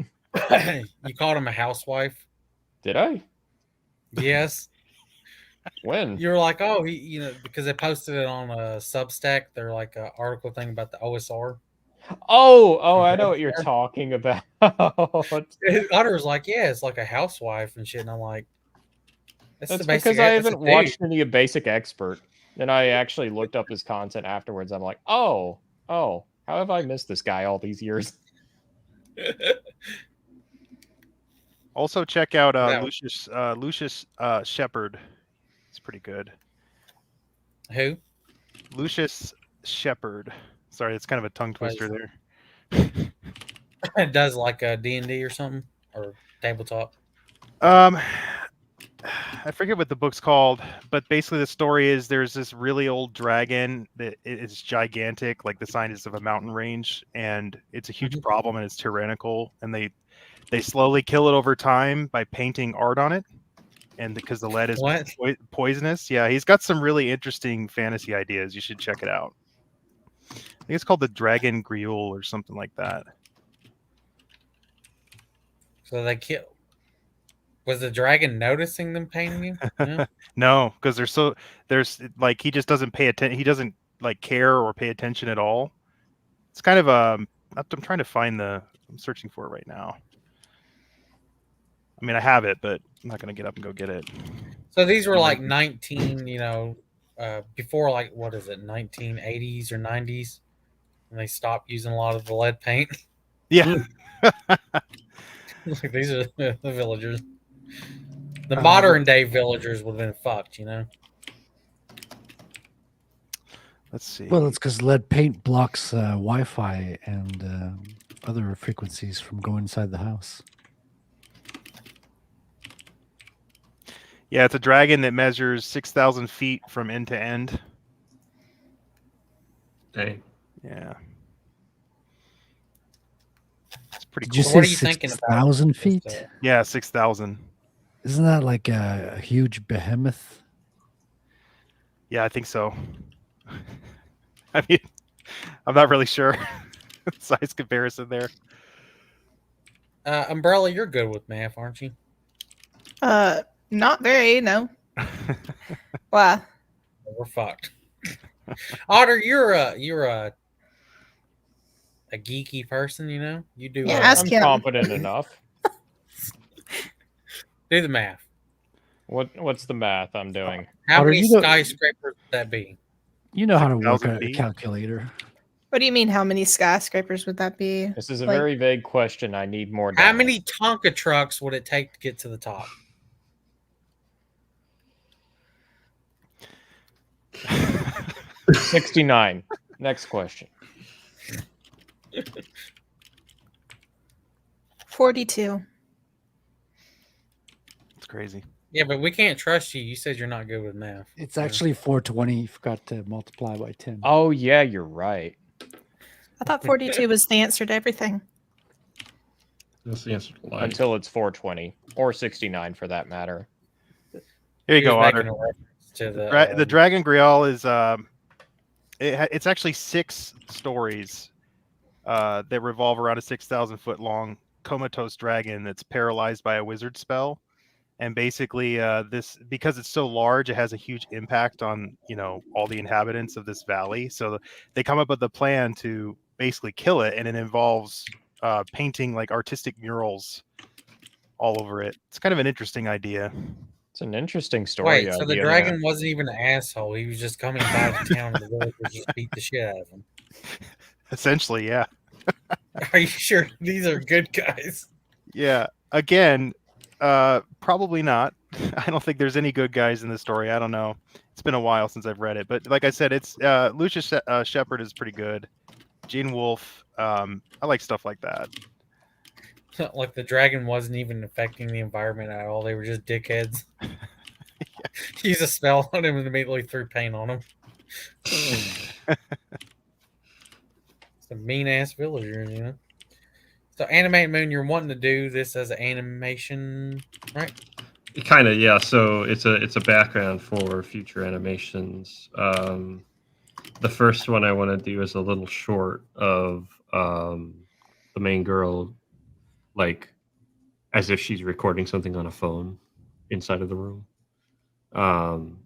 You called him a housewife? Did I? Yes. When? You were like, oh, because they posted it on a Substack. They're like an article thing about the OSR. Oh, I know what you're talking about. Otter was like, yeah, it's like a housewife and shit. And I'm like, that's because I haven't watched any of Basic Expert. And I actually looked up his content afterwards. I'm like, oh, how have I missed this guy all these years? Also, check out Lucius Shepard. It's pretty good. Who? Lucius Shepard. Sorry, it's kind of a tongue twister there. It does like a D&D or something or tabletop. I forget what the book's called, but basically the story is there's this really old dragon that is gigantic, like the size of a mountain range, and it's a huge problem, and it's tyrannical, and they slowly kill it over time by painting art on it, and because the lead is What? poisonous. Yeah, he's got some really interesting fantasy ideas. You should check it out. I think it's called the Dragon Griul or something like that. So they kill. Was the dragon noticing them painting you? Yeah. No, because there's like he just doesn't pay attention. He doesn't like care or pay attention at all. It's kind of I'm trying to find I'm searching for it right now. I mean, I have it, but I'm not gonna get up and go get it. So these were like 19, before like what is it, 1980s or 90s, and they stopped using a lot of the lead paint. Yeah. Like, these are the villagers. The modern day villagers would have been fucked, you know. Let's see. Well, it's because lead paint blocks Wi-Fi and other frequencies from going inside the house. Yeah, it's a dragon that measures 6,000 feet from end to end. Dang. Yeah. It's pretty Did you cool. So what say are you thinking about 6,000 feet? this, Yeah, 6,000. Isn't that like a huge behemoth? Yeah, I think so. I mean, I'm not really sure. Size comparison there. Umbrella, you're good with math, aren't you? Not very, no. Why? We're fucked. Otter, you're a geeky person, you know. You do. Yeah, ask I'm him. competent enough. Do the math. What's the math I'm doing? How Otter, many you know- skyscrapers would that be? You know how to work 6,000 a feet? calculator. What do you mean? How many skyscrapers would that be? This is a Like- very vague question. I need more data. How many Tonka trucks would it take to get to the top? 69. Next question. 42. It's crazy. Yeah, but we can't trust you. You said you're not good with math. It's actually 420. You forgot to multiply by 10. Oh yeah, you're right. I thought 42 was the answer to everything. That's the answer to life. Until it's 420 or 69 for that matter. Here you He go, was Otter. making a reference to the The Dragon Grial is it's actually 6 stories that revolve around a 6,000-foot long comatose dragon that's paralyzed by a wizard spell, and basically this, because it's so large, it has a huge impact on all the inhabitants of this valley. So they come up with a plan to basically kill it, and it involves painting like artistic murals all over it. It's kind of an interesting idea. It's an interesting story. Wait, so the idea, dragon wasn't even an asshole. He was just coming by the town and the villagers just beat the shit out of him. Essentially, yeah. Are you sure these are good guys? Yeah. Again, probably not. I don't think there's any good guys in this story. I don't know. It's been a while since I've read it, but like I said, it's Lucius Shepard is pretty good. Gene Wolfe, I like stuff like that. Like the dragon wasn't even affecting the environment at all. They were just dickheads. Use a spell on him and immediately threw paint on him. Some mean ass villagers, you know. So Animate Moon, you're wanting to do this as an animation, right? Kind of, yeah. So it's a background for future animations. The first one I want to do is a little short of the main girl, like as if she's recording something on a phone inside of the room.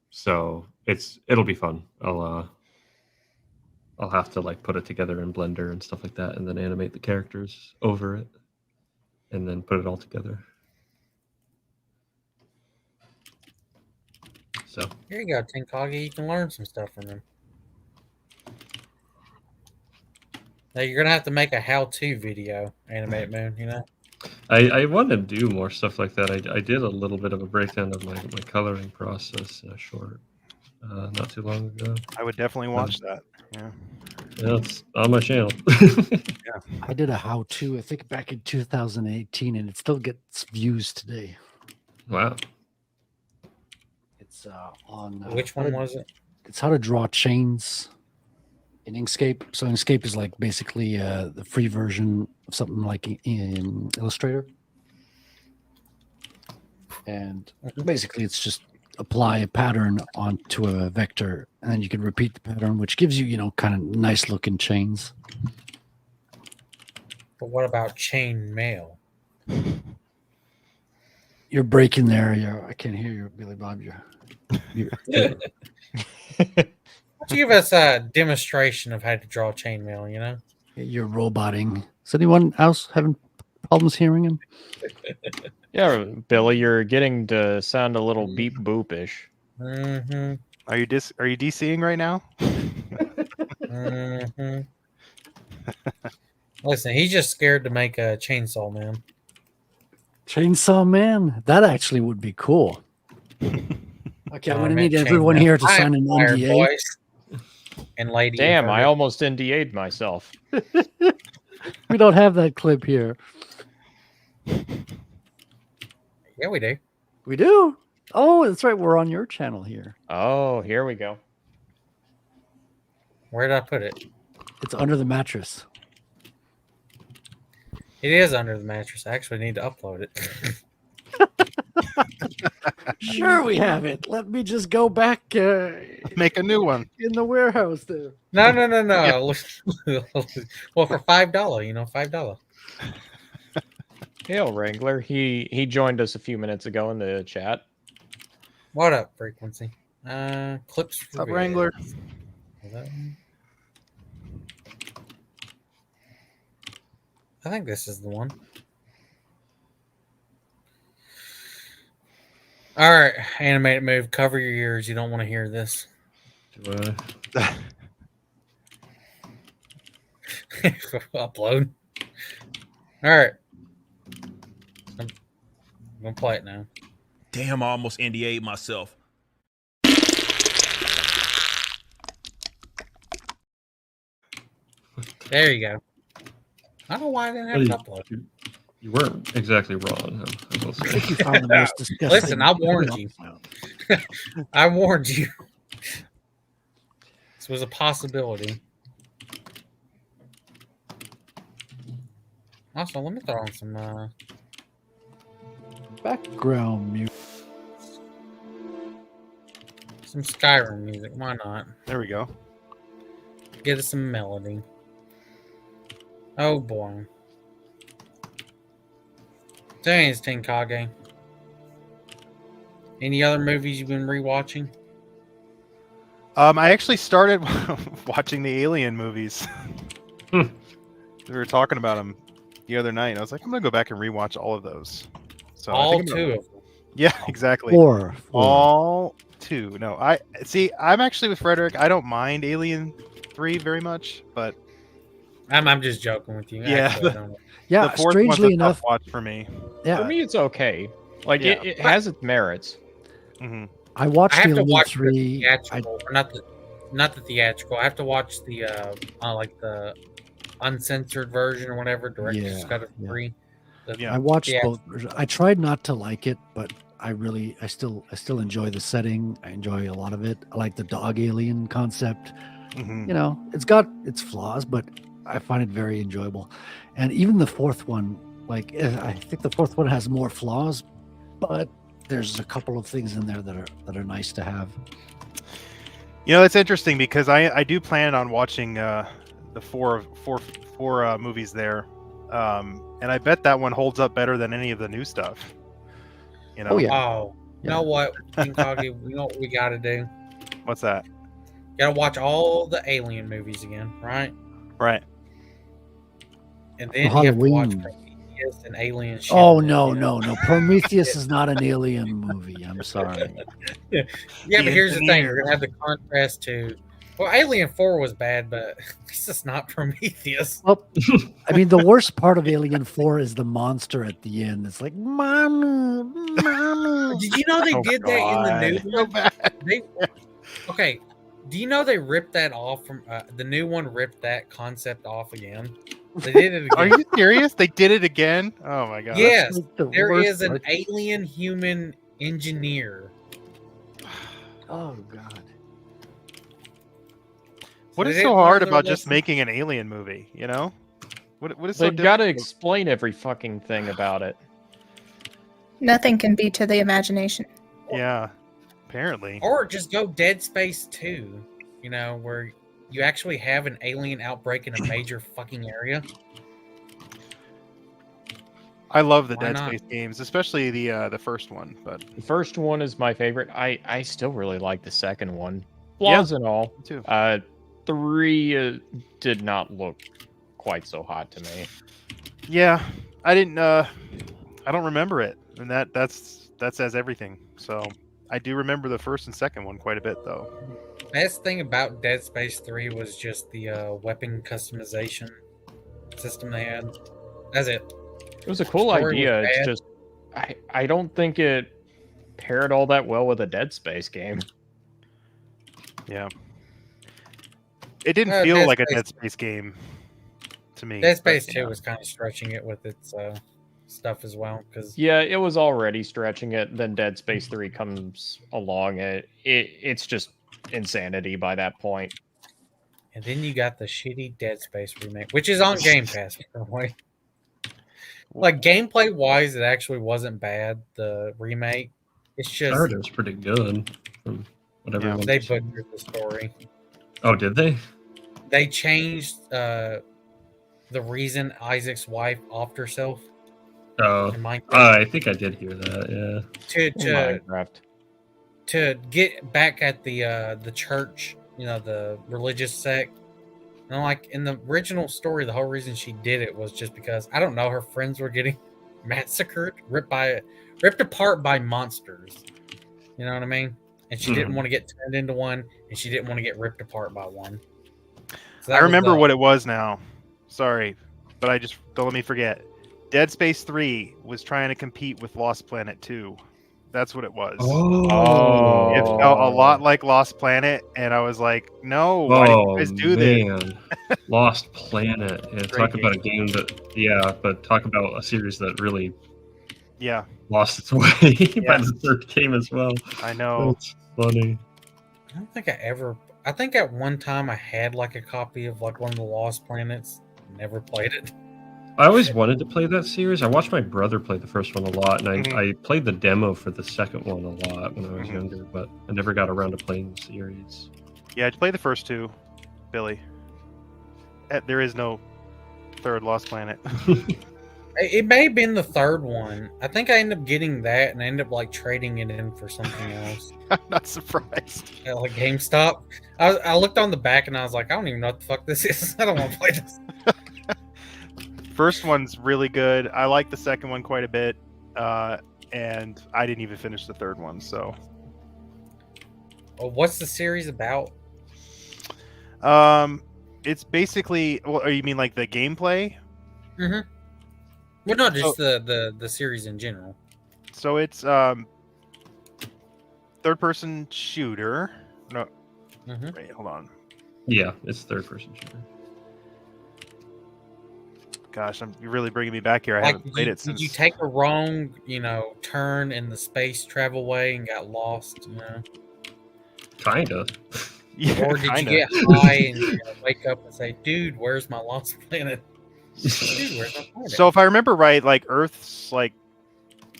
So it'll be fun. I'll have to like put it together in Blender and stuff like that, and then animate the characters over it, and then put it all together. So Here you go, Tinkagi. You can learn some stuff from them. Now you're gonna have to make a how-to video, Animate Moon. You know. I want to do more stuff like that. I did a little bit of a breakdown of my coloring process in a short not too long ago. I would definitely watch that. Yeah. That's on my channel. I did a how-to, I think back in 2018, and it still gets views today. Wow. It's on Which one was it? It's how to draw chains in Inkscape. So Inkscape is like basically the free version of something like in Illustrator. And basically it's just apply a pattern onto a vector, and then you can repeat the pattern, which gives you, kind of nice looking chains. But what about chain mail? You're breaking there. I can't hear you, Billy Bob. You're Why don't you give us a demonstration of how to draw chain mail, you're roboting. Is anyone else having problems hearing him? Yeah, Billy, you're getting to sound a little beep boopish. Mm-hmm. Are you DCing right now? Mm-hmm. Listen, he's just scared to make a chainsaw man. Chainsaw Man? That actually would be cool. Okay, I'm I going to meant need everyone chainmail. here to I sign am an fired, NDA. boys and lady. Damn, I almost NDA'd myself. We don't have that clip here. Yeah, we do. We do. Oh, that's right. We're on your channel here. Oh, here we go. Where did I put it? It's under the mattress. It is under the mattress. I actually need to upload it. Sure, we have it. Let me just go back Make a new one. in the warehouse there. No. Well, for $5, $5. Hail Wrangler. He joined us a few minutes ago in the chat. What up, frequency? Clips. What's up, Wrangler? Is that one? I think this is the one. All right, animated move. Cover your ears. You don't want to hear this. Do I? Upload. All right. I'm gonna play it now. Damn, I almost NDA'd myself. There you go. I don't know why I didn't have to upload. You weren't exactly wrong. I will I say. think you found the most disgusting. Listen, I warned you. I warned you. This was a possibility. Also, let me throw on some Background music. Skyrim music. Why not? There we go. Get us some melody. Oh boy. Thanks, Tenkage. Any other movies you've been rewatching? I actually started watching the Alien movies. We were talking about them the other night, and I was like, I'm gonna go back and rewatch all of those. So I All think I'm two gonna- of them. Yeah, exactly. Four. All two. No, I'm actually with Frederick. I don't mind Alien 3 very much, but I'm just joking with you. Yeah. Actually, I don't. Yeah, the fourth one's strangely a tough enough, watch for me. yeah, For me, it's okay. Like Yeah. it has its merits. Hmm I watched I have to Alien watch the 3. theatrical, or not the theatrical. I have to watch the like the uncensored version or whatever, director's Yeah, cut of yeah. 3. Yeah. I watched Yeah. both versions. I tried not to like it, but I still enjoy the setting. I enjoy a lot of it. I like the dog alien concept. hmm It's got its flaws, but I find it very enjoyable. And even the fourth one, I think the fourth one has more flaws, but there's a couple of things in there that are nice to have. It's interesting because I do plan on watching the four movies there, and I bet that one holds up better than any of the new stuff. Oh, yeah. Oh, you know what, Tenkage, you know what we got to do? What's that? Got to watch all the Alien movies again, right? Right. And then you have to watch Halloween. Prometheus and Alien. Shit. Oh no. Prometheus is not an alien movie. I'm sorry. Yeah, but here's the thing: you're gonna have the contrast to. Well, Alien 4 was bad, but it's just not Prometheus. Well, I mean, the worst part of Alien 4 is the monster at the end. It's like, Mama. Did you know they Oh, did that in the God. new one? Okay, Do you know they ripped that off from the new one? Ripped that concept off again. They did it again. Are you serious? They did it again? Oh my god. Yes, like the there worst is an part. alien human engineer. Oh god. What They is didn't so learn hard their about just lesson. making an alien movie? You know, what is so They've got to difficult? explain every fucking thing about it. Nothing can beat to the imagination. Yeah, apparently. Or just go Dead Space 2, you know, where you actually have an alien outbreak in a major fucking area. I love the Why Dead not? Space games, especially the first one. But The first one is my favorite. I still really like the second one. Yeah. Flaws and all. me too. 3 did not look quite so hot to me. Yeah, I didn't. I don't remember it, and that says everything. So I do remember the first and second one quite a bit, though. Best thing about Dead Space 3 was just the weapon customization system they had. That's it. It was a cool Story was idea. It's bad. just I don't think it paired all that well with a Dead Space game. Yeah, it didn't Uh, feel Dead like a Space- Dead Space game to me. Dead Space but, 2 yeah. was kind of stretching it with its stuff as well. Because Yeah, it was already stretching it. Then Dead Space 3 comes along. It's just insanity by that point. And then you got the shitty Dead Space remake, which is on Game Pass, by the way. Like gameplay wise, it actually wasn't bad. The remake, it's I just heard it was pretty good from what everyone they said. butchered the story. Oh, did they? They changed the reason Isaac's wife offed herself Oh, in Minecraft I think I did hear that. Yeah. to Minecraft. to get back at the church, you know, the religious sect. And like in the original story, the whole reason she did it was just because I don't know, her friends were getting massacred, ripped apart by monsters. You know what I mean? And she didn't want to get turned into one, and she didn't want to get ripped apart by one. So I that was remember the- what it was now. Sorry, but don't let me forget. Dead Space 3 was trying to compete with Lost Planet 2. That's what it was. Oh. It felt a lot like Lost Planet, and I was like, no, why did you guys do this? Man. Lost Planet. Yeah, talk Great about a game that, yeah, but talk about a series that really Yeah, lost its way by the third game as well. I know. That's funny. I don't think I think at one time I had like a copy of like one of the Lost Planets. Never played it. I always wanted to play that series. I watched my brother play the first one a lot, and Mhm. I played the demo for the second one a lot when I was Mhm. younger, but I never got around to playing the series. Yeah, I played the first two, Billy. There is no third Lost Planet. It may have been the third one. I think I ended up getting that and I ended up like trading it in for something else. I'm not surprised. At like GameStop. I looked on the back and I was like, I don't even know what the fuck this is. I don't want to play this. First one's really good. I like the second one quite a bit, and I didn't even finish the third one. So, Well, what's the series about? it's basically. Well, you mean like the gameplay? Well, not just the series in general. So it's third-person shooter. No, Mhm. wait, hold on. Yeah, it's third person shooter. Gosh, you're really bringing me back here. I Like, haven't played it did since. you take a wrong, turn in the space travel way and got lost? Kinda. Yeah, Or did kinda. you get high and wake up and say, "Dude, where's my lost planet? Dude, where's my planet?" So if I remember right, like Earth's like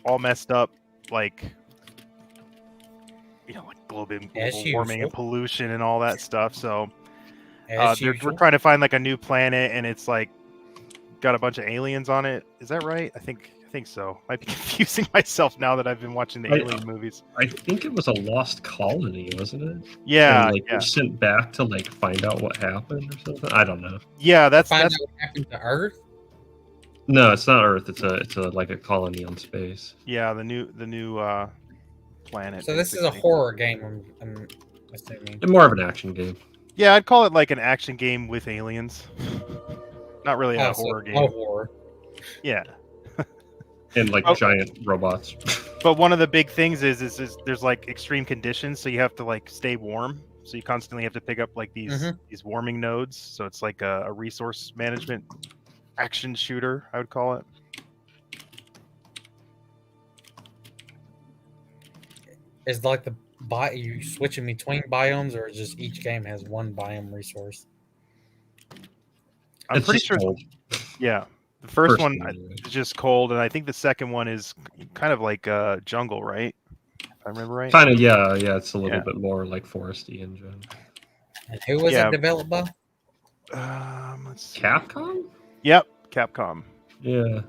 all messed up, like like global As warming and usual. pollution and all that stuff. So As we're usual. trying to find like a new planet, and it's like got a bunch of aliens on it. Is that right? I think so. Might be confusing myself now that I've been watching the I- alien movies. I think it was a lost colony, wasn't it? Yeah, And, like yeah, you're sent back to like find out what happened or something. I don't know. yeah. That's Find out what happened to Earth. No, it's not Earth. It's a like a colony on space. yeah. The new planet. So this is a basically. horror game. I'm assuming. More of an action game. Yeah, I'd call it like an action game with aliens. Not really a Oh, so horror game. no horror. Yeah. And like Oh. giant robots. But one of the big things is there's like extreme conditions, so you have to like stay warm. So you constantly have to pick up like these warming nodes. So it's like a resource management action shooter, I would call it. Is like you switching between biomes, or just each game has one biome resource? I'm It's pretty just sure. cold. Yeah, the first one one, is just cold, and I think the second one is kind of like jungle, right? If I remember right. Kind of, yeah. It's a little Yeah. bit more like foresty in general. And who was Yeah. it developed by? Let's see. Capcom? Yep, Capcom. Yeah. A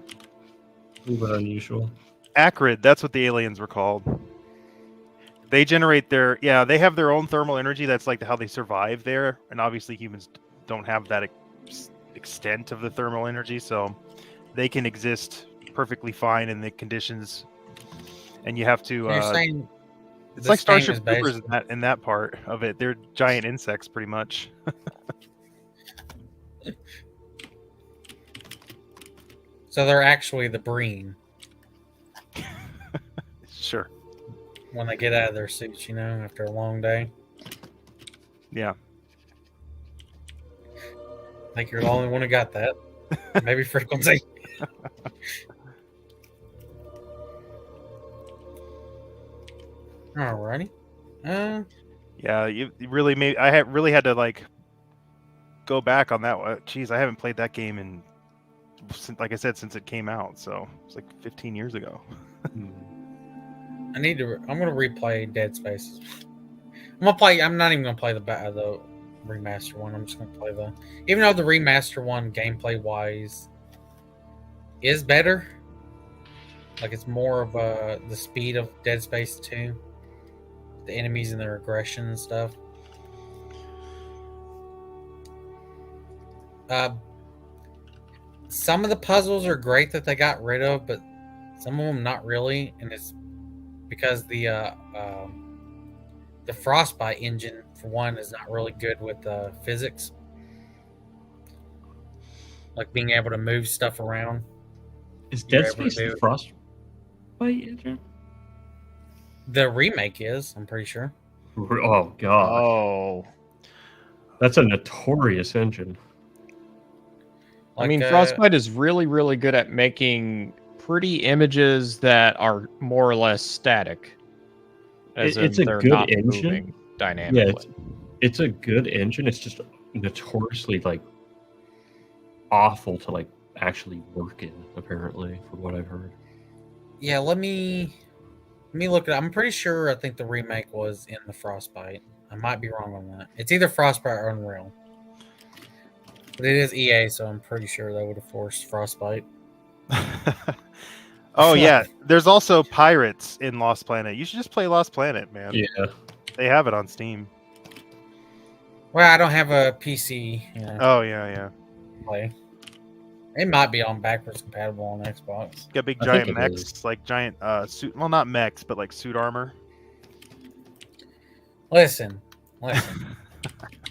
little bit unusual. Acrid, that's what the aliens were called. They generate they have their own thermal energy. That's like how they survive there. And obviously humans don't have that extent of the thermal energy, so they can exist perfectly fine in the conditions. And you have to You're saying it's this like game Starship is based- Troopers in that part of it. They're giant insects pretty much. so they're actually the Breen Sure. when they get out of their suits, after a long day. Yeah. I think you're the only one who got that. Maybe frequency. Alrighty. Yeah, you really made. I really had to like go back on that one. Jeez, I haven't played that game like I said, since it came out. So it's like 15 years ago. I'm gonna replay Dead Space. I'm not even gonna play the remaster one. I'm just gonna play even though the remaster one gameplay wise is better. Like it's more of the speed of Dead Space 2. The enemies and their aggression and stuff. Some of the puzzles are great that they got rid of, but some of them not really, and it's because the Frostbite engine, for one, is not really good with physics, like being able to move stuff around. Is You're Dead able to Space do the it. Frostbite engine? The remake is, I'm pretty sure. Oh god, Oh, that's a notorious engine. I mean, Like, Frostbite is really, really good at making pretty images that are more or less static. As It's in a they're good not engine. moving dynamically. It's a good engine. It's just notoriously like awful to like actually work in. Apparently, from what I've heard. Yeah, let me look at it. I'm pretty sure I think the remake was in the Frostbite. I might be wrong on that. It's either Frostbite or Unreal. But it is EA, so I'm pretty sure they would have forced Frostbite. Oh yeah, there's also pirates in Lost Planet. You should just play Lost Planet, man. Yeah, They have it on Steam. Well, I don't have a PC Oh yeah. play. It might be on backwards compatible on Xbox. Got big I giant think it mechs, is. like giant suit. Well, not mechs, but like suit armor. Listen.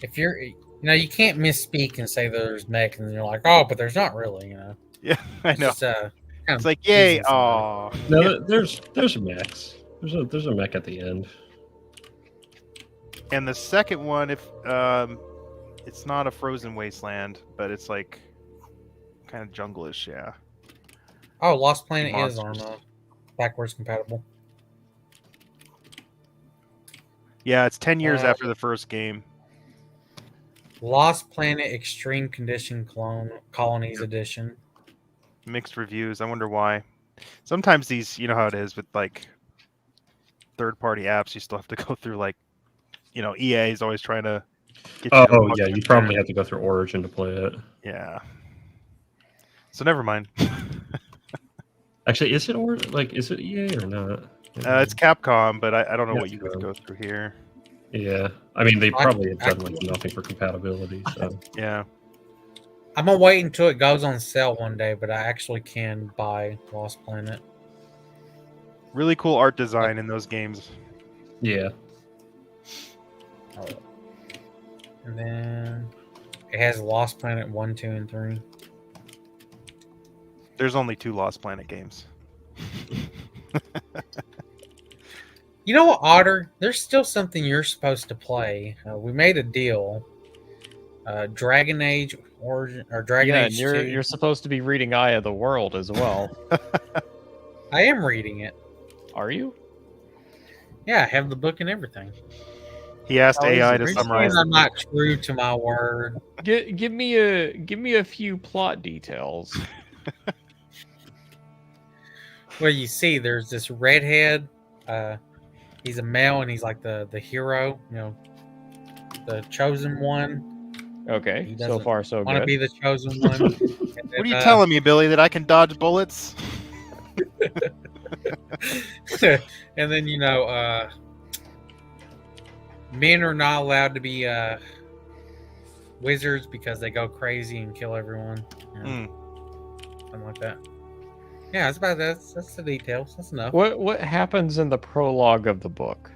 If you're, you can't misspeak and say there's mech, and you're like, oh, but there's not really, Yeah, I know. It's, just, It's like yay! teasing somebody. Oh, no, there's mechs. There's a mech at the end. and the second one, if it's not a frozen wasteland, but it's like kind of jungle-ish. Yeah. Oh, Lost Planet is Monsters. on backwards compatible. Yeah, it's 10 years Uh, after the first game. Lost Planet Extreme Condition Colonies Edition. Mixed reviews. I wonder why. Sometimes these, you know how it is with like third-party apps. You still have to go through like, EA is always trying to get you to Oh log yeah, in you there. probably have to go through Origin to play it. Yeah. So never mind. Actually, is it is it EA or not? It's Capcom, but I don't know Yeah, what you would go through here. Yeah, I mean they probably have I- done like nothing for compatibility. So Yeah. I'm gonna wait until it goes on sale one day, but I actually can buy Lost Planet. Really cool art design in those games. yeah, And then it has Lost Planet 1, 2, and 3. There's only 2 Lost Planet games. You know what, Otter? There's still something you're supposed to play. We made a deal. Dragon Age Origin or Dragon Yeah, Age and you're 2. you're supposed to be reading Eye of the World as well. I am reading it. Are you? Yeah, I have the book and everything. He asked How is AI it? to Are you saying summarize. I'm not true to my word? Give me a few plot details. Well, you see, there's this redhead. He's a male, and he's like the hero. You know, the chosen one. Okay, He so doesn't far so Want to good. be the chosen one. And What are you then, telling me, Billy? That I can dodge bullets? and then men are not allowed to be wizards because they go crazy and kill everyone. You know, something like that. Yeah, that's about that. That's the details. That's enough. What happens in the prologue of the book?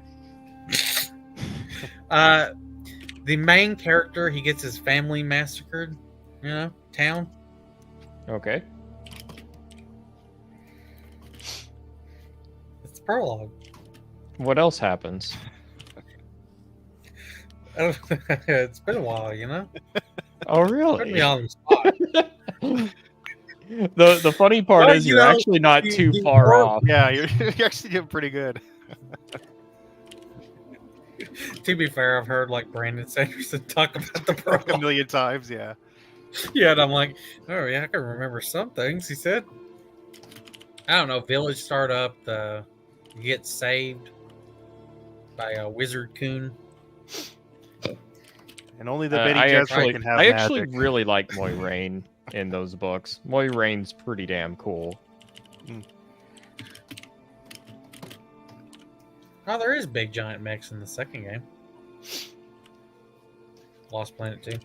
The main character, he gets his family massacred. You know, town. Okay. It's the prologue. What else happens? It's been a while, you know. Oh, Put me really? on the spot. The funny part Well, is you you're know, actually not the- too the far world- off. Yeah, you're actually doing pretty good. To be fair, I've heard like Brandon Sanderson talk about the Like a prologue. million times, yeah. Yeah, and I'm like, oh yeah, I can remember some things he said. I don't know. Village startup. You get saved by a wizard coon. And only the Uh, Betty I Jessup actually, can have I magic. actually really like Moiraine in those books. Moiraine's pretty damn cool. Oh, there is big giant mechs in the second game. Lost Planet 2.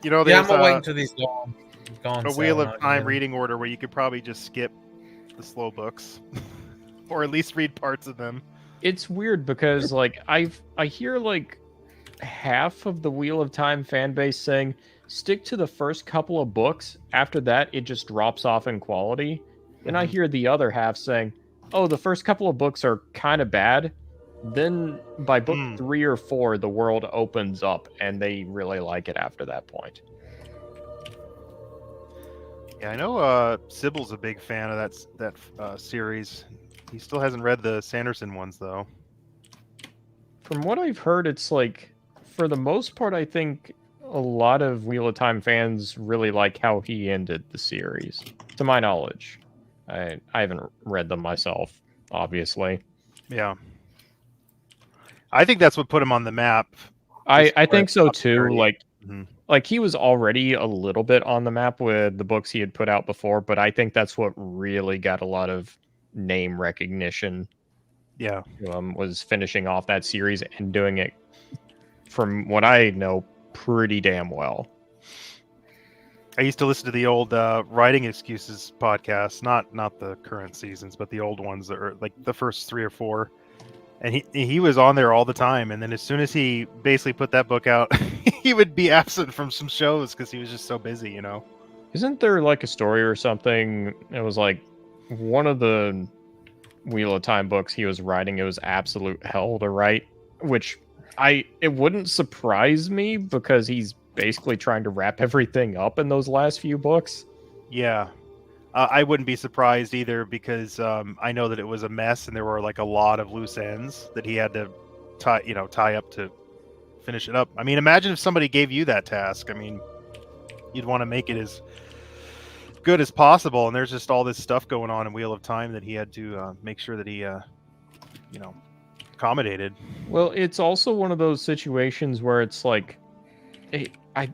You know, Yeah, I'm there's gonna wait until these gone. a so Wheel I'm of not Time gonna- reading order where you could probably just skip the slow books, or at least read parts of them. It's weird because like I hear like half of the Wheel of Time fan base saying stick to the first couple of books. After that, it just drops off in quality. And I Mhm. hear the other half saying, "Oh, the first couple of books are kind of bad. Then by book Hmm. 3 or 4, the world opens up, and they really like it after that point." Yeah, I know. Sybil's a big fan of that series. He still hasn't read the Sanderson ones though. From what I've heard, it's like, for the most part, I think a lot of Wheel of Time fans really like how he ended the series. To my knowledge, I haven't read them myself, obviously. Yeah, I think that's what put him on the map. I think so popularity. too. Mhm. Like he was already a little bit on the map with the books he had put out before, but I think that's what really got a lot of name recognition. Yeah, Was finishing off that series and doing it, from what I know, pretty damn well. I used to listen to the old Writing Excuses podcast, not the current seasons, but the old ones that are like the first 3 or 4. And he was on there all the time. And then as soon as he basically put that book out, he would be absent from some shows because he was just so busy, you know. Isn't there like a story or something? It was like one of the Wheel of Time books he was writing. It was absolute hell to write, which it wouldn't surprise me because he's basically trying to wrap everything up in those last few books. Yeah. I wouldn't be surprised either because I know that it was a mess and there were like a lot of loose ends that he had to tie up to finish it up. I mean, imagine if somebody gave you that task. I mean, you'd want to make it as good as possible, and there's just all this stuff going on in Wheel of Time that he had to make sure that he accommodated. Well, it's also one of those situations where it's like, I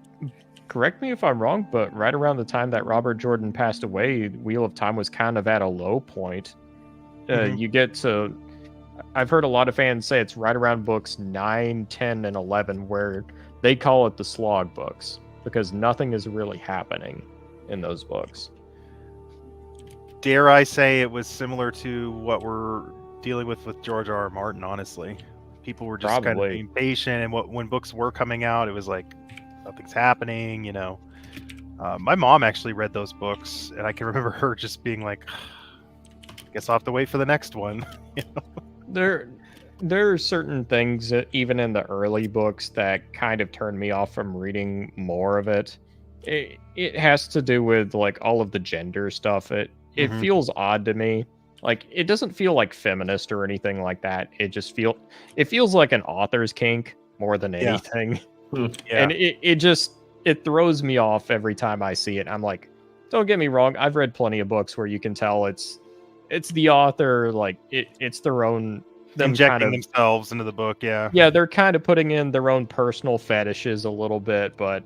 correct me if I'm wrong, but right around the time that Robert Jordan passed away, Wheel of Time was kind of at a low point. Mhm. You get to, I've heard a lot of fans say it's right around books 9, 10, and 11 where they call it the slog books because nothing is really happening in those books. Dare I say it was similar to what we're dealing with George R.R. Martin, honestly. People were just kind of Probably. being patient, and when books were coming out, it was like, nothing's happening, you know. My mom actually read those books, and I can remember her just being like, I guess I'll have to wait for the next one. You know? there are certain things that even in the early books that kind of turned me off from reading more of it. It has to do with like all of the gender stuff. It Mhm. feels odd to me. Like it doesn't feel like feminist or anything like that. It feels like an author's kink more than Yeah. anything. Yeah. And it throws me off every time I see it. I'm like, don't get me wrong, I've read plenty of books where you can tell it's the author, like it's their own them Injecting kind of themselves into the book. Yeah. yeah, they're kind of putting in their own personal fetishes a little bit, but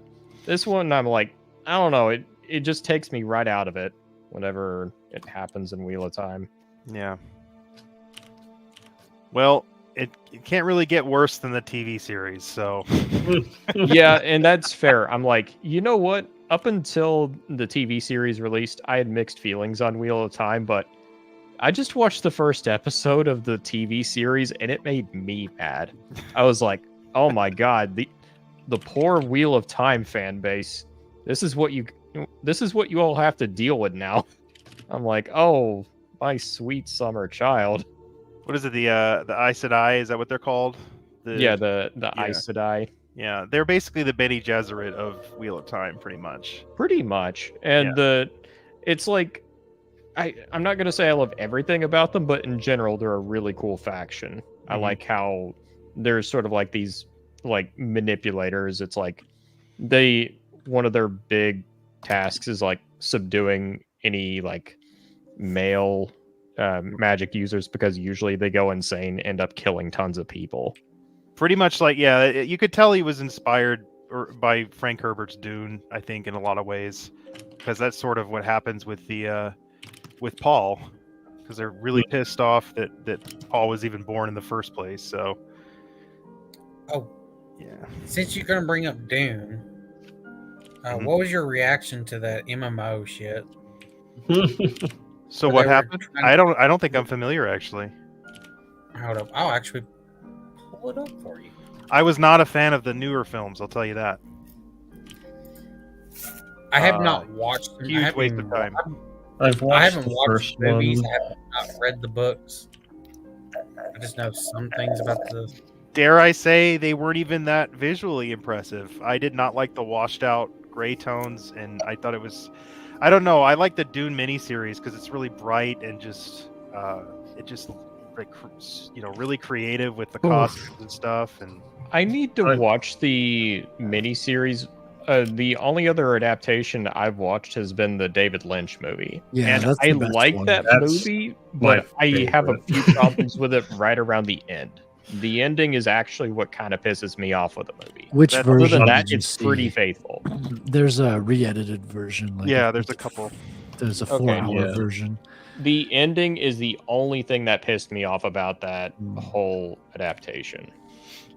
this one I'm like, I don't know, it just takes me right out of it whenever it happens in Wheel of Time. Yeah. Well, it can't really get worse than the TV series. So Yeah, and that's fair. I'm like, you know what? Up until the TV series released, I had mixed feelings on Wheel of Time, but I just watched the first episode of the TV series and it made me mad. I was like, oh my god, the poor Wheel of Time fan base. This is what you all have to deal with now. I'm like, oh, my sweet summer child. what is it? The Aes Sedai, is that what they're called? Yeah, the yeah. Aes Sedai. Yeah, they're basically the Bene Gesserit of Wheel of Time, pretty much. Pretty much. And it's like I'm not gonna say I love everything about them, but in general they're a really cool faction. I Mhm. like how there's sort of like these like manipulators. It's like one of their big tasks is like subduing any like male magic users, because usually they go insane, end up killing tons of people. Pretty much like, yeah, you could tell he was inspired by Frank Herbert's Dune, I think, in a lot of ways, because that's sort of what happens with the with Paul, because they're really pissed off that Paul was even born in the first place. So, Oh, yeah. since you're gonna bring up Dune, Mhm. what was your reaction to that MMO shit? So Where what they were happened? trying I don't think I'm familiar actually. Hold up, I'll actually pull it up for you. I was not a fan of the newer films. I'll tell you that. I have Uh, not watched them. huge waste of time. I've I watched haven't the watched first the movies. one. I have not read the books. I just know some things about the. Dare I say they weren't even that visually impressive. I did not like the washed out gray tones, and I thought it was, I don't know. I like the Dune miniseries because it's really bright and just it just like really creative with the costumes and stuff. And I need to Right. watch the miniseries. The only other adaptation I've watched has been the David Lynch movie. Yeah, And that's I the best like one. that That's movie, my but I have a favorite. few problems with it right around the end. The ending is actually what kind of pisses me off with the movie. Which Other Other version than that, did you it's pretty see? faithful. There's a re-edited version. Like yeah, there's a couple. There's a Okay, 4-hour yeah. version. The ending is the only thing that pissed me off about that Mm. whole adaptation.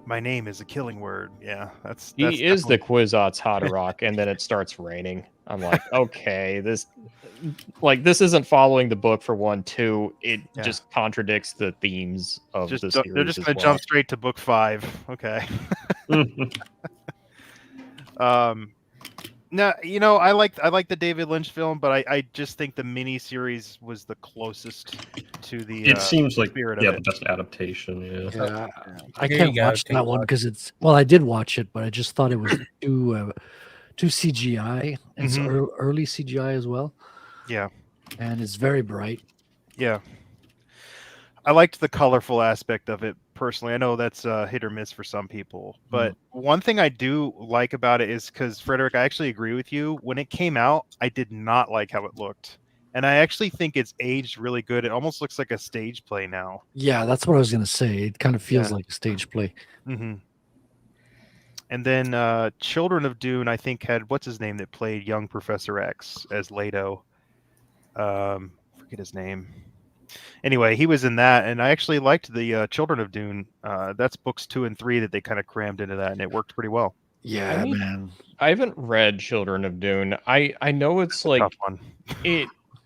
My name is a killing word. Yeah, that's He is the definitely- Kwisatz Haderach, and then it starts raining. I'm like, okay, this isn't following the book for 1, 2. It Yeah. just contradicts the themes of the series. they're just as gonna well. jump straight to book 5. Okay. No, I like the David Lynch film, but I just think the miniseries was the closest to the. It seems like spirit of the it. best adaptation. Yeah. Yeah, I Here you can't go, watch take that a one look. because it's. Well, I did watch it, but I just thought it was too CGI. It's Mhm. early CGI as well. Yeah. And it's very bright. Yeah. I liked the colorful aspect of it personally. I know that's hit or miss for some people, but one thing I do like about it is because Frederick, I actually agree with you. When it came out, I did not like how it looked, and I actually think it's aged really good. It almost looks like a stage play now. Yeah, that's what I was gonna say. It kind of feels Yeah. like a stage play. Mm-hmm. And then Children of Dune, I think, had what's his name that played young Professor X as Leto. Forget his name. Anyway, he was in that, and I actually liked the Children of Dune. That's books 2 and 3 that they kind of crammed into that, and it worked pretty well. Yeah, mean, man. I haven't read Children of Dune. I know it's A like tough one.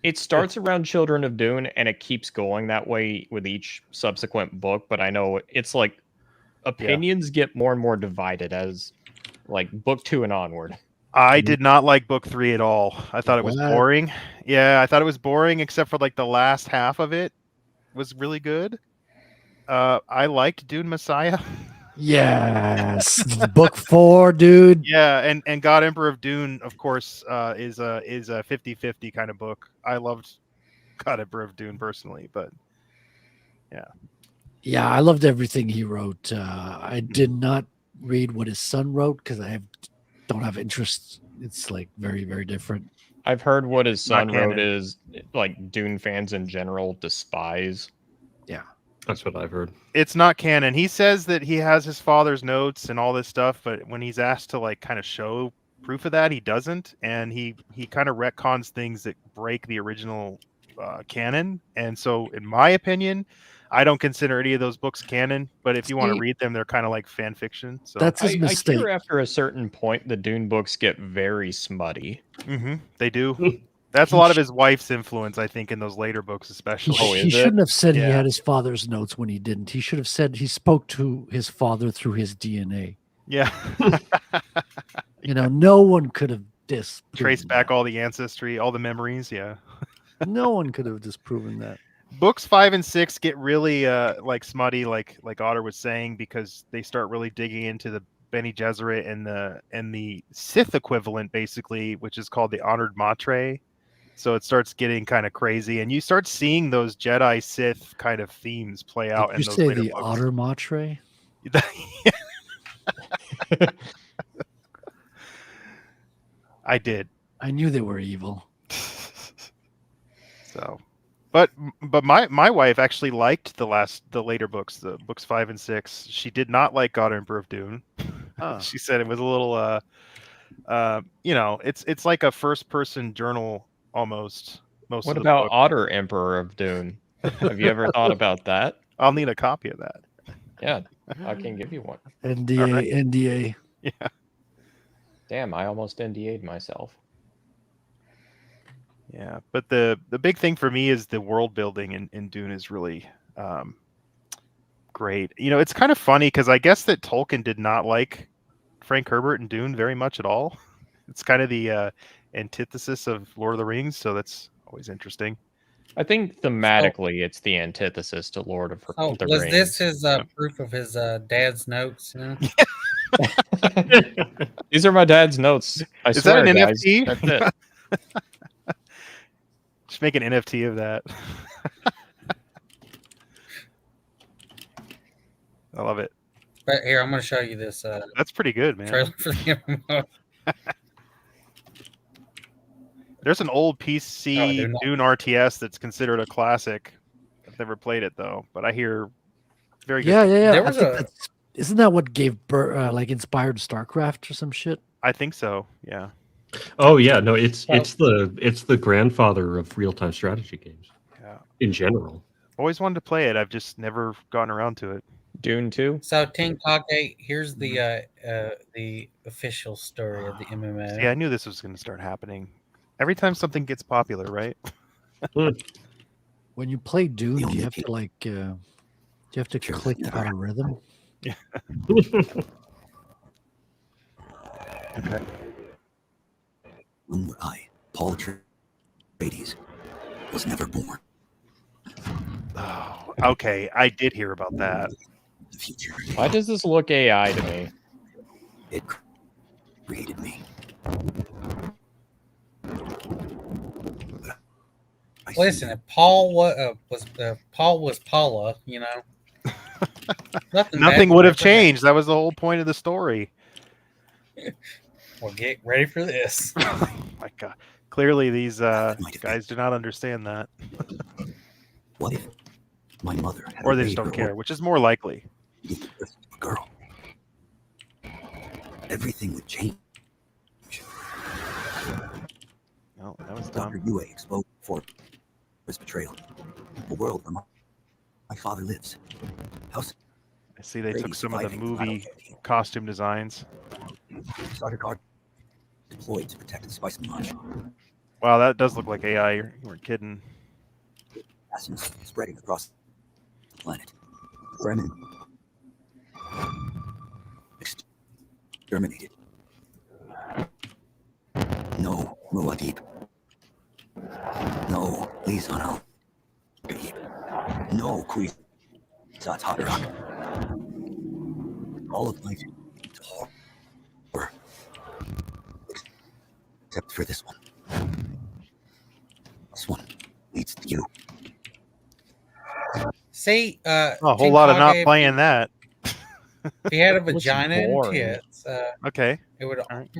it starts around Children of Dune and it keeps going that way with each subsequent book, but I know it's like opinions get more and more divided as like book 2 and onward. I did not like book 3 at all. I thought it was What? boring. Yeah, I thought it was boring, except for like the last half of it was really good. I liked Dune Messiah. Yes, book 4, dude. Yeah, and God Emperor of Dune, of course, is a 50-50 kind of book. I loved God Emperor of Dune personally, but Yeah, I loved everything he wrote. I did not read what his son wrote because don't have interest. It's like very, very different. I've heard what his Not son wrote canon. is like Dune fans in general despise. That's what I've heard. it's not canon. He says that he has his father's notes and all this stuff, but when he's asked to like kind of show proof of that, he doesn't, and he kind of retcons things that break the original canon. And so, in my opinion, I don't consider any of those books canon. But if you want to See- read them, they're kind of like fan fiction. So That's his I mistake. hear after a certain point the Dune books get very smutty. they do. That's a lot of his wife's influence, I think, in those later books, He, especially. Oh, he is it? shouldn't have said he Yeah. had his father's notes when he didn't. He should have said he spoke to his father through his DNA. Yeah, You know, no one could have trace disproven back that. all the ancestry, all the memories. Yeah. No one could have disproven that. Books 5 and 6 get really like smutty, like Otter was saying, because they start really digging into the Bene Gesserit and the Sith equivalent, basically, which is called the Honored Matre. So it starts getting kind of crazy, and you start seeing those Jedi Sith kind of themes play out Did in you those say later the books. otter matre? I did. I knew they were evil. So, but my wife actually liked the later books, the books 5 and 6. She did not like God Emperor of Dune. Huh. She said it was a little it's like a first person journal almost. Most What of the about book. Otter Emperor of Dune? Have you ever thought about that? I'll need a copy of that. Yeah, I can give you one. NDA, All right. NDA. Yeah. Damn, I almost NDA'd myself. Yeah, but the big thing for me is the world building in Dune is really great. You know, it's kind of funny because I guess that Tolkien did not like Frank Herbert and Dune very much at all. It's kind of the antithesis of Lord of the Rings, so that's always interesting. I think thematically it's the antithesis to Lord of Oh, the was Rings. this his proof of his dad's notes? You know? These are my dad's notes. I Is swear, that an guys. NFT? That's it. Just make an NFT of that. I love it. But here, I'm going to show you this That's pretty good, man. trailer for the MMO. There's an old Oh, PC they're not- Dune RTS that's considered a classic. I've never played it though, but I hear very good. Yeah, things. yeah, yeah. There I was think a- that's, isn't that what gave like inspired StarCraft or some shit? I think so. Yeah. Oh yeah, no, it's Well- it's the grandfather of real time strategy games Yeah. in general. Always wanted to play it. I've just never gotten around to it. Dune 2. So, Team Kage, here's the official story of the MMA. See, I knew this was going to start happening. Every time something gets popular, right? When you play Dune, do you have to like do you have to click out a rhythm? When would I, Paul Atreides, was never born. Oh, okay. I did hear about that. The future. Why does this look AI to me? It created me. I see Listen, if Paul was Paula, you know, nothing Nothing bad would have ever changed. That was the whole point of the story. happen. Well, get ready for this. Oh my God. Clearly, these guys do not understand that, What if my mother had or they just obeyed don't her care, which is more likely. orders to birth a girl? Everything would change. No, that was Dr. dumb. Yue exposed for his betrayal. The world where my father lives. House I see they took Atreides some of the surviving movie battlefield. costume designs. Starter guard deployed to protect the Spice Lodge. Wow, that does look like AI. You weren't kidding. Assassins spreading across the planet. Fremen exterminated. No, Muad'Dib. No, Lisan al-Gaib. No, Kui. Zod's hot rock. All of life is horror. Except for this one. This one leads to you. See, A whole lot of not Tinkage, playing that. If he had a was vagina and boring. tits, Okay. it would Alright.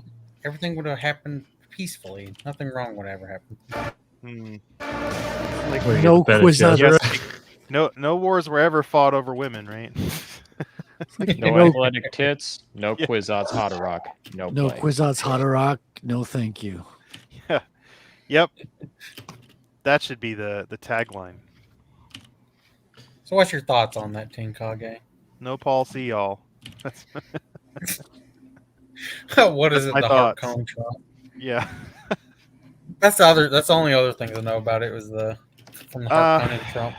everything would have happened peacefully. Nothing wrong would ever happen. Hmm. Where you No get the Bene Quizazz. Gesserit. No wars were ever fought over women, right? No No- athletic tits, no Yeah. Kwisatz Haderach, no No play. Quizatz Haderach. No, thank you. Yep. That should be the tagline. So, what's your thoughts on that, Tinkage? No policy, y'all. That's, What is That's it? my The thoughts. Heart Cone Trump. yeah. That's the other. That's the only other thing to know about it was the from the Heart Cone and Trump.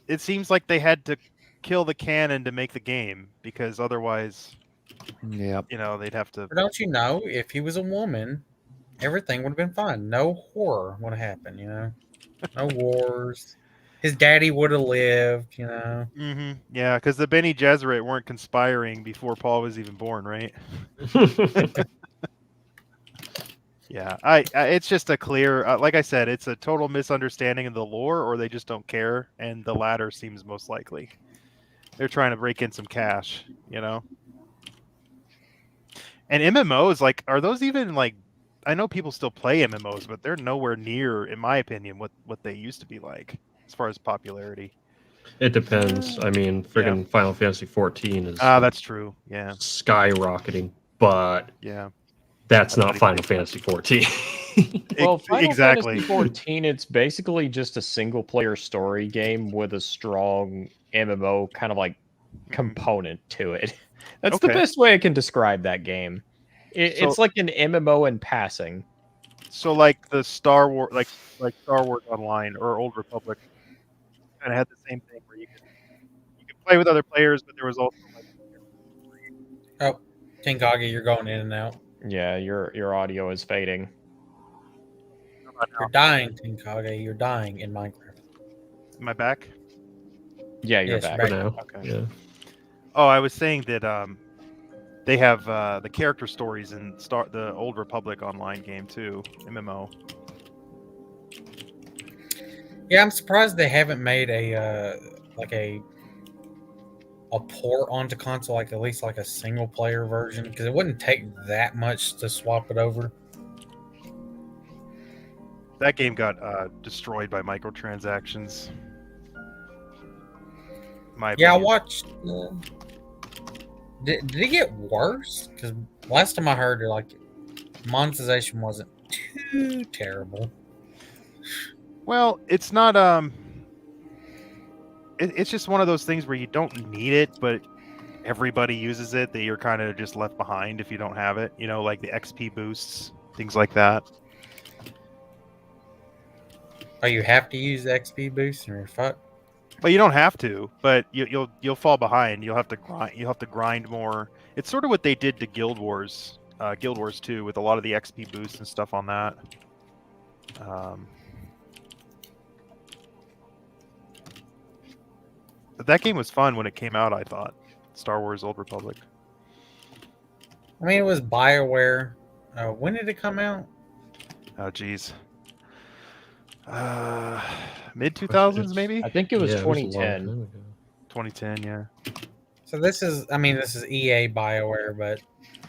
It seems like they had to kill the canon to make the game because otherwise, Yep. they'd have to. But don't you know, if he was a woman, everything would have been fine. No horror would have happened. No wars. His daddy would have lived. Mm-hmm. Yeah, because the Bene Gesserit weren't conspiring before Paul was even born, right? Yeah, it's just a clear, like I said, it's a total misunderstanding of the lore, or they just don't care, and the latter seems most likely. They're trying to break in some cash, And MMOs, like, are those even like? I know people still play MMOs, but they're nowhere near, in my opinion, what they used to be like as far as popularity. It depends. I mean, friggin' Final Fantasy 14 is That's true. Yeah, skyrocketing, but yeah. that's not Everybody Final Fantasy 14. Well, Final exactly. Fantasy 14, it's basically just a single player story game with a strong MMO kind of like component to it. That's the Okay. best way I can describe that game. It's So- like an MMO in passing. So like the Star Wars, like Star Wars Online or Old Republic, kind of had the same thing where you could play with other players, but there was also like Tinkage, you're going in and out. Yeah, your audio is fading. You're dying, Tinkage. You're dying in Minecraft. Am I back? Yeah, you're Yes, back. For now. Okay. Yeah. Oh, I was saying that they have the character stories in the Old Republic Online game too, MMO. Yeah, I'm surprised they haven't made a port onto console, like at least like a single player version, because it wouldn't take that much to swap it over. That game got destroyed by microtransactions. My Yeah, I opinion. watched. Did it get worse? Because last time I heard, like, monetization wasn't too terrible. Well, it's not. It's just one of those things where you don't need it, but everybody uses it. That you're kind of just left behind if you don't have it. Like the XP boosts, things like that. Oh, you have to use the XP boost, or you're fucked. Well, you don't have to, but you'll fall behind. You'll have to grind. You'll have to grind more. It's sort of what they did to Guild Wars 2, with a lot of the XP boosts and stuff on that. But that game was fun when it came out. I thought Star Wars: Old Republic. I mean, it was BioWare. When did it come out? Oh, geez. Mid 2000s, maybe I think it was Yeah, a long 2010. time ago. 2010. Yeah. So this is EA BioWare, but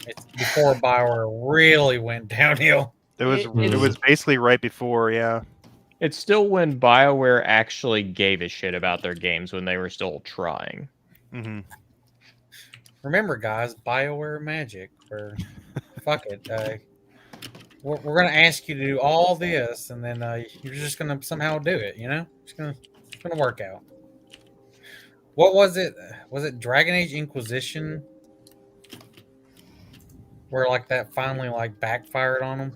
it's before BioWare really went downhill. It was. It It was basically right before. Yeah. It's still when BioWare actually gave a shit about their games when they were still trying. Hmm. Remember, guys, BioWare Magic. Or fuck it. We're going to ask you to do all this, and then you're just going to somehow do it. It's going to work out. What was it? Was it Dragon Age Inquisition? Where like that finally like backfired on them?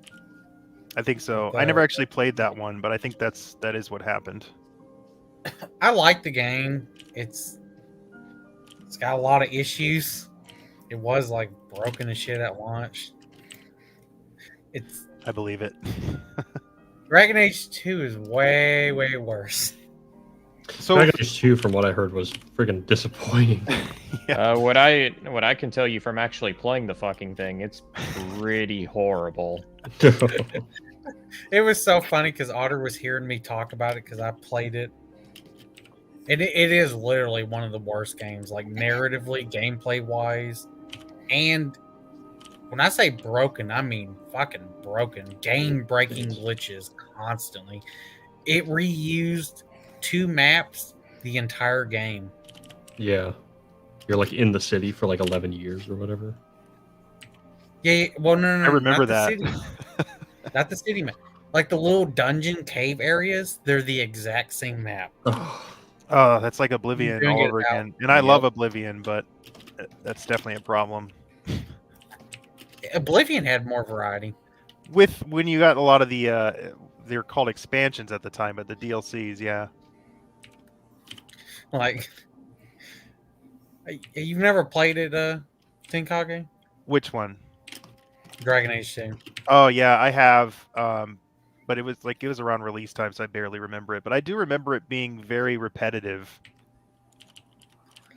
I think so. I never actually played that one, but I think that is what happened. I like the game. It's got a lot of issues. It was like broken as shit at launch. I believe it. Dragon Age 2 is way, way worse. So Dragon Age 2, from what I heard, was friggin' disappointing. What I can tell you from actually playing the fucking thing, it's pretty horrible. It was so funny because Otter was hearing me talk about it because I played it. And it is literally one of the worst games, like narratively, gameplay wise. And when I say broken, I mean fucking broken. Game breaking glitches constantly. It reused 2 maps the entire game. Yeah. You're like in the city for like 11 years or whatever. Yeah, well, no, I remember not the that. city. Not the city map. Like the little dungeon cave areas, they're the exact same map. Oh, that's like Oblivion Doing all it over out. again. And I love Oblivion, but that's definitely a problem. Oblivion had more variety. With when you got a lot of the they're called expansions at the time, but the DLCs, yeah. Like, you've never played it, Tenkage? Which one? Dragon Age 2. Oh yeah, I have. But it was around release time, so I barely remember it. But I do remember it being very repetitive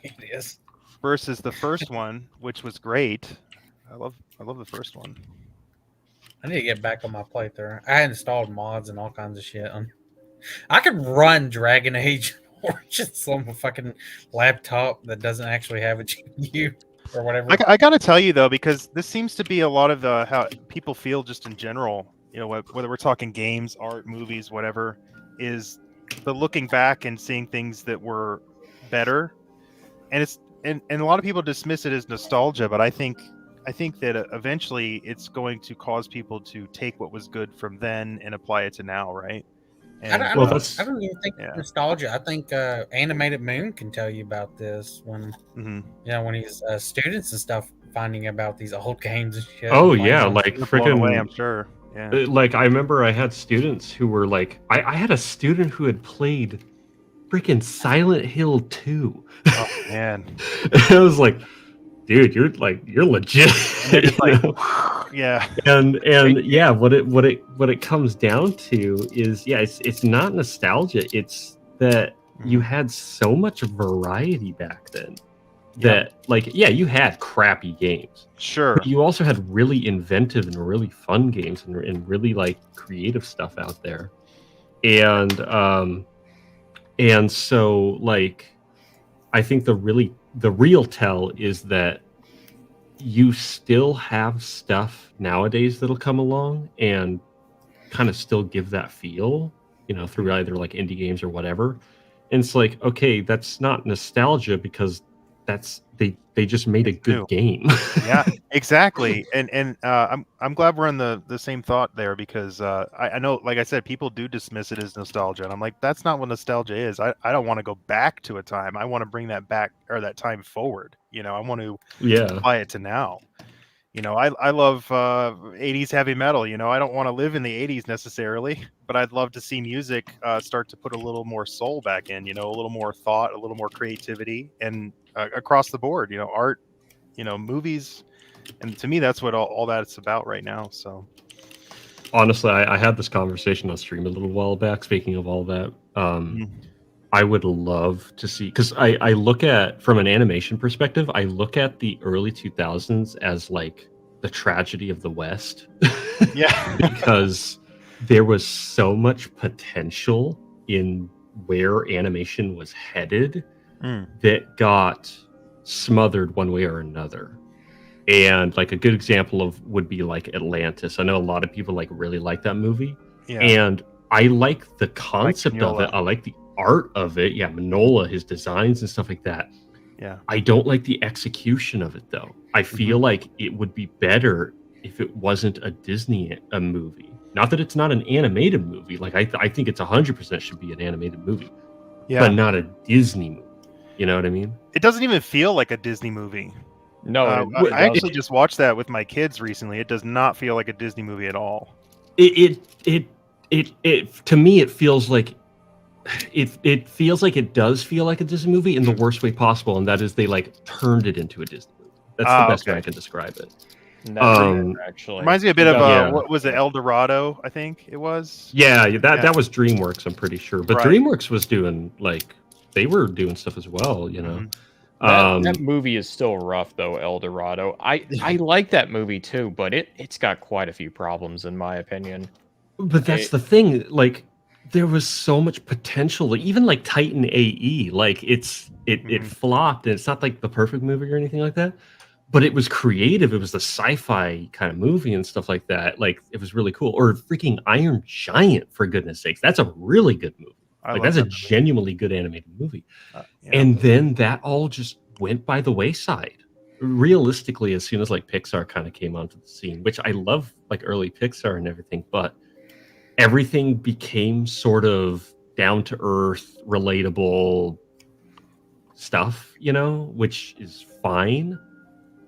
It is. versus the first one, which was great. I love the first one. I need to get back on my playthrough. I installed mods and all kinds of shit. I could run Dragon Age Origins on a fucking laptop that doesn't actually have a GPU or whatever. I gotta tell you though, because this seems to be a lot of the how people feel just in general. You know, whether we're talking games, art, movies, whatever, is the looking back and seeing things that were better, and a lot of people dismiss it as nostalgia, but I think that eventually it's going to cause people to take what was good from then and apply it to now, right? And, I Well, don't that's- even think yeah. nostalgia. I think Animated Moon can tell you about this when Mhm. when he's students and stuff finding about these old games and shit. Oh and playing yeah, them. like You're blown away, I'm freaking. sure. Yeah. Like I remember I had students who were like, I had a student who had played freaking Silent Hill 2. Oh man. I was like, dude, you're legit. They're just you like, know? yeah. and yeah, what it comes down to is it's not nostalgia. It's that you had so much variety back then that you had crappy games. Sure. But you also had really inventive and really fun games and really like creative stuff out there. And so like I think the real tell is that you still have stuff nowadays that'll come along and kind of still give that feel, through either like indie games or whatever. And it's like, okay, that's not nostalgia because they just made a good game. Yeah, exactly. And I'm glad we're on the same thought there because I know, like I said, people do dismiss it as nostalgia, and I'm like, that's not what nostalgia is. I don't want to go back to a time. I want to bring that back or that time forward. I want to apply it to now. I love 80s heavy metal. I don't want to live in the 80s necessarily, but I'd love to see music start to put a little more soul back in, a little more thought, a little more creativity, and across the board, art, movies. And to me, that's what all that's about right now. So honestly, I had this conversation on stream a little while back. Speaking of all that, I would love to see, because I look at, from an animation perspective, I look at the early 2000s as like the tragedy of the West. Yeah. Because there was so much potential in where animation was headed that got smothered one way or another. And like a good example would be like Atlantis. I know a lot of people really like that movie. Yeah. And I like the concept of it. Mignola. I like the art of it. Yeah, Mignola, his designs and stuff like that. Yeah. I don't like the execution of it though. I feel like it would be better if it wasn't a Disney movie. Not that it's not an animated movie. Like I think it's 100% should be an animated movie, but not a Disney movie. You know what I mean? It doesn't even feel like a Disney movie. No, I actually just watched that with my kids recently. It does not feel like a Disney movie at all. It to me it feels like it feels like it does feel like a Disney movie in the worst way possible, and that is they turned it into a Disney movie. That's the best way I can describe it. Never actually. Reminds me a bit of Yeah. what was it, El Dorado? I think it was. Yeah, Yeah. that was DreamWorks, I'm pretty sure. But Right. DreamWorks was doing they were doing stuff as well, you know. That movie is still rough though, El Dorado. I like that movie too, but it's got quite a few problems in my opinion. But that's the thing, like there was so much potential. Even like Titan AE, like it flopped, and it's not like the perfect movie or anything like that. But it was creative. It was the sci-fi kind of movie and stuff like that. Like it was really cool. Or freaking Iron Giant, for goodness sakes. That's a really good movie. I That's love a that movie. genuinely good animated movie. Yeah. And then that all just went by the wayside. Realistically, as soon as like Pixar kind of came onto the scene, which I love like early Pixar and everything, but everything became sort of down to earth, relatable stuff, you know, which is fine.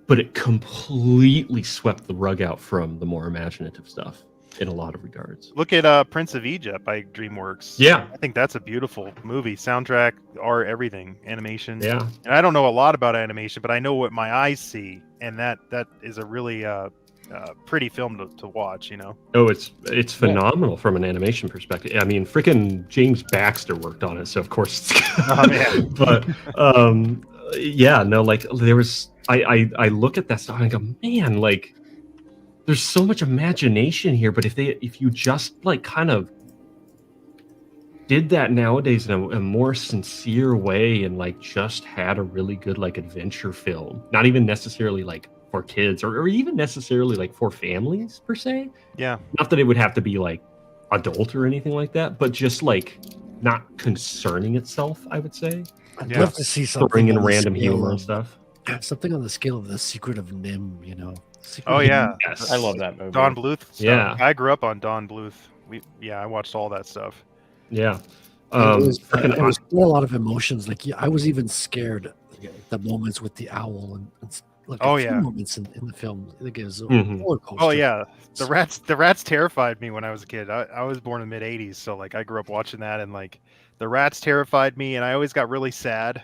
But it completely swept the rug out from the more imaginative stuff in a lot of regards. Look at Prince of Egypt by DreamWorks. Yeah. I think that's a beautiful movie. Soundtrack, art, everything, animation. Yeah. And I don't know a lot about animation, but I know what my eyes see, and that is a really pretty film to watch. You know. Oh, it's phenomenal from an animation perspective. I mean, freaking James Baxter worked on it, so of course it's Oh, man. But yeah, no, like there was I look at that stuff and I go, man, like there's so much imagination here, but if you just like kind of did that nowadays in a more sincere way and like just had a really good like adventure film, not even necessarily like for kids or even necessarily like for families per se. Yeah. Not that it would have to be like adult or anything like that, but just like not concerning itself, I would say. I'd Yeah. love to see something Throwing in on the random scale humor and of- stuff. Something on the scale of The Secret of Nim, you know. Secret Oh of yeah. Nim. Yes. I love that movie. Don Bluth. Stuff. Yeah. I grew up on Don Bluth. I watched all that stuff. Yeah. There was freaking- still a lot of emotions. Like, yeah, I was even scared at the moments with the owl and like Oh, a few yeah. moments in the film. Like it was a Mhm. roller coaster. Oh yeah, the rats terrified me when I was a kid. I was born in the mid '80s, so like I grew up watching that, and like the rats terrified me, and I always got really sad.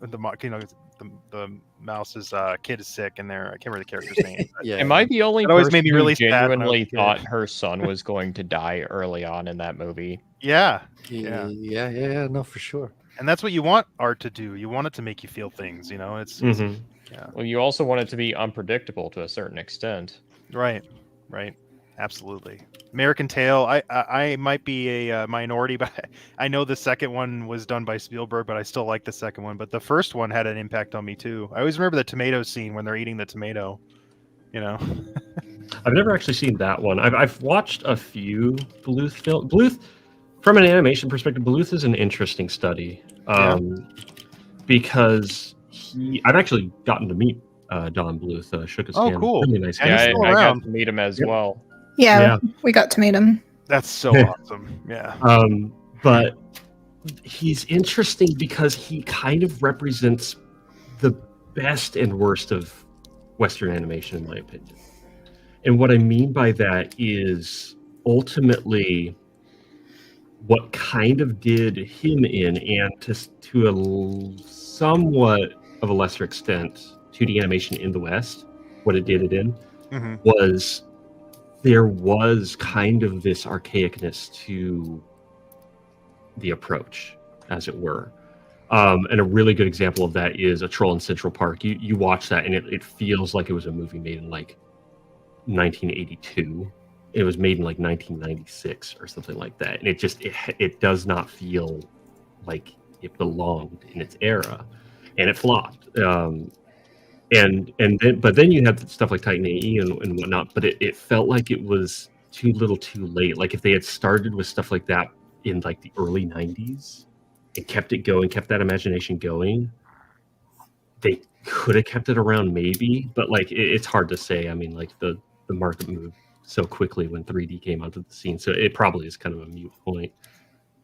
The mouse's kid is sick, and I can't remember the character's name. Yeah. Am I the only It always person made me who really sad when I was a genuinely kid. thought her son was going to die early on in that movie? Yeah, Yeah, no, for sure. and that's what you want art to do. You want it to make you feel things. You know, it's Mhm. Well, you also want it to be unpredictable to a certain extent. right, absolutely. American Tail. I might be a minority, but I know the second one was done by Spielberg, but I still like the second one. But the first one had an impact on me too. I always remember the tomato scene when they're eating the tomato. You know. I've never actually seen that one. I've watched a few Bluth films. Bluth, from an animation perspective, Bluth is an interesting study because I've actually gotten to meet Don Bluth. Shook his Oh, hand. cool. Really nice And guy. he's Yeah, still I around. got to meet him as Yep. well. Yeah, Yeah. we got to meet him. That's so awesome. Yeah. But he's interesting because he kind of represents the best and worst of Western animation, in my opinion. And what I mean by that is ultimately what kind of did him in, and to a somewhat of a lesser extent, 2D animation in the West, what it did it in, hmm was there was kind of this archaicness to the approach, as it were. And a really good example of that is A Troll in Central Park. You watch that and it feels like it was a movie made in like 1982. It was made in like 1996 or something like that. And it does not feel like it belonged in its era, and it flopped. But then you have stuff like Titan AE and whatnot, but it felt like it was too little too late. Like if they had started with stuff like that in like the early 90s and kept it going, kept that imagination going, they could have kept it around maybe, but like it's hard to say. I mean, like the market moved so quickly when 3D came onto the scene, so it probably is kind of a moot point.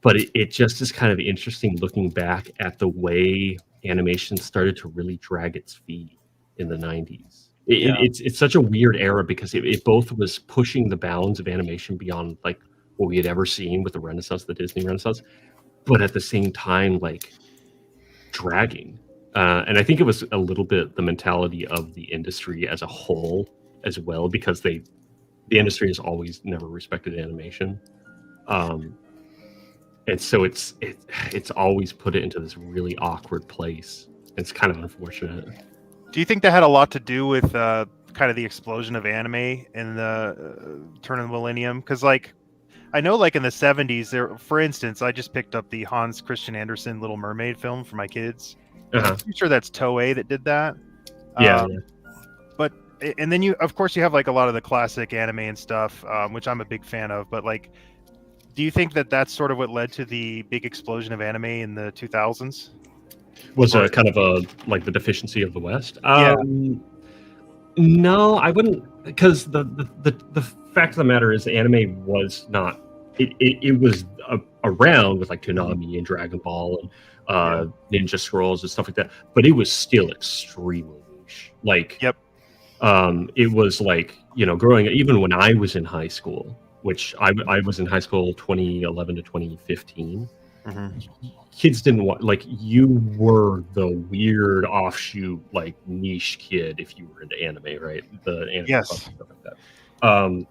But it just is kind of interesting looking back at the way animation started to really drag its feet in the 90s. It's such a weird era because it both was pushing the bounds of animation beyond like what we had ever seen with the Renaissance, the Disney Renaissance, but at the same time like dragging. And I think it was a little bit the mentality of the industry as a whole as well, because the industry has always never respected animation. And so it's always put it into this really awkward place. It's kind of unfortunate. Do you think that had a lot to do with kind of the explosion of anime in the turn of the millennium? Because like, I know like in the 70s, there, for instance, I just picked up the Hans Christian Andersen Little Mermaid film for my kids. Uh-huh. I'm pretty sure that's Toei that did that. Yeah, But and then you, of course, you have like a lot of the classic anime and stuff, which I'm a big fan of. But like, do you think that that's sort of what led to the big explosion of anime in the 2000s? Was a kind of a like the deficiency of the West. Yeah. No, I wouldn't, because the fact of the matter is, anime was not. It was around with like Toonami and Dragon Ball and Ninja Scrolls and stuff like that, but it was still extremely niche. Like, Yep. It was like, you know, growing even when I was in high school, which I was in high school 2011 to 2015. Kids didn't want, like, you were the weird offshoot, like, niche kid if you were into anime, right? The anime Yes. stuff like that.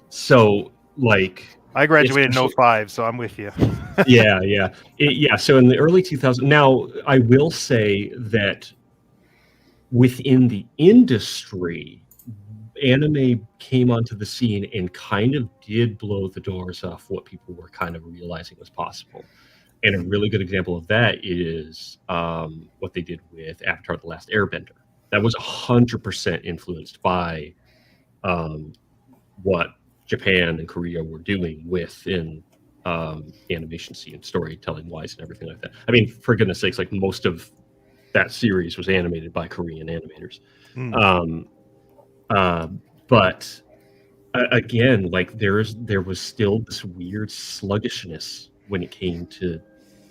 So like, I graduated in especially- 05, so I'm with you. yeah. So in the early 2000s, now I will say that within the industry, anime came onto the scene and kind of did blow the doors off what people were kind of realizing was possible. And a really good example of that is what they did with Avatar: The Last Airbender. That was 100% influenced by what Japan and Korea were doing within animation scene, storytelling wise, and everything like that. I mean, for goodness sakes, like most of that series was animated by Korean animators. But again, like there was still this weird sluggishness when it came to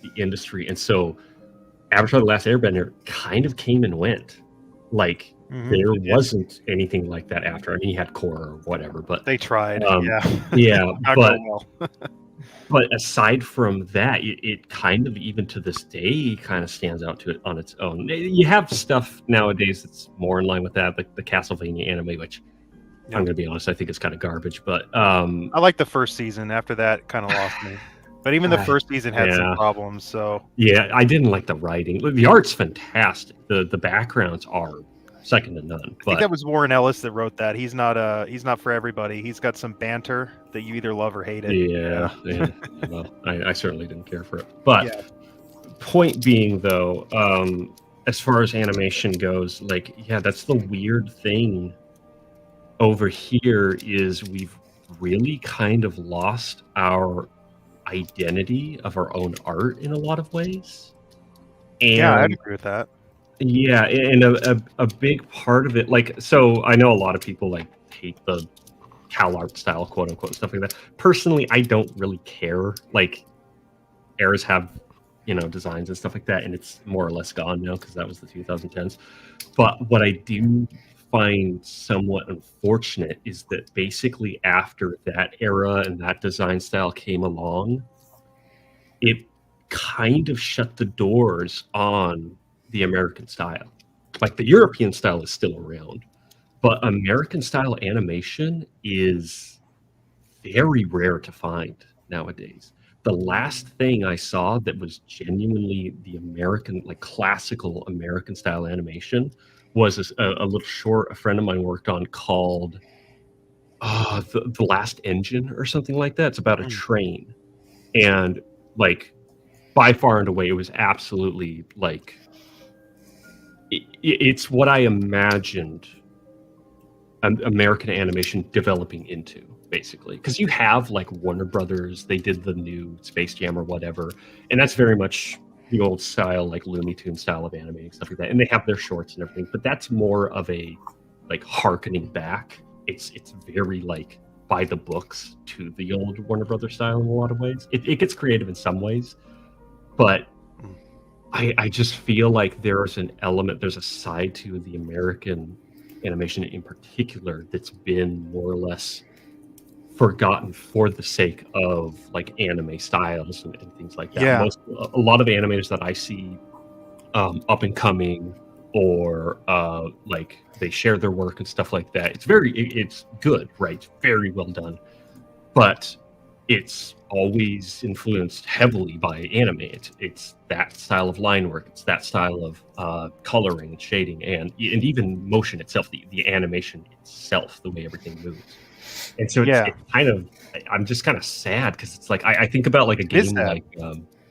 the industry, and so Avatar: The Last Airbender kind of came and went. Like there wasn't anything like that after. I mean, you had Korra or whatever, but They tried. yeah, Not but going well. but aside from that, it kind of, even to this day, kind of stands out to it on its own. You have stuff nowadays that's more in line with that, like the Castlevania anime, which I'm going to be honest, I think it's kind of garbage. But I like the first season. After that, kind of lost me. But even the first season had some problems. So yeah, I didn't like the writing. The art's fantastic. The backgrounds are second to none. I think But that was Warren Ellis that wrote that. He's not for everybody. He's got some banter that you either love or hate it. yeah, well, I certainly didn't care for it. But point being, though, as far as animation goes, like, yeah, that's the weird thing over here is we've really kind of lost our identity of our own art in a lot of ways. And Yeah, I'd agree with that. yeah, and a big part of it, like, so I know a lot of people like hate the Cal art style, quote unquote, stuff like that. Personally, I don't really care. Like, eras have, you know, designs and stuff like that, and it's more or less gone now because that was the 2010s. But what I do find somewhat unfortunate is that basically after that era and that design style came along, it kind of shut the doors on the American style. Like, the European style is still around, but American style animation is very rare to find nowadays. The last thing I saw that was genuinely the American, like classical American style animation, was a little short a friend of mine worked on called the Last Engine or something like that. It's about a train, and like by far and away, it was absolutely like it's what I imagined American animation developing into, basically, because you have like Warner Brothers, they did the new Space Jam or whatever, and that's very much the old style, like Looney Tunes style of animating, stuff like that, and they have their shorts and everything, but that's more of a like harkening back. It's very like by the books to the old Warner Brothers style in a lot of ways. It gets creative in some ways, but I just feel like there's a side to the American animation in particular that's been more or less forgotten for the sake of like anime styles and things like that. Yeah. A lot of the animators that I see up and coming or like they share their work and stuff like that. It's good, right? It's very well done, but it's always influenced heavily by anime. It's that style of line work. It's that style of coloring and shading, and even motion itself, the animation itself, the way everything moves. And so it's kind of, I'm just kind of sad because it's like I think about like a game like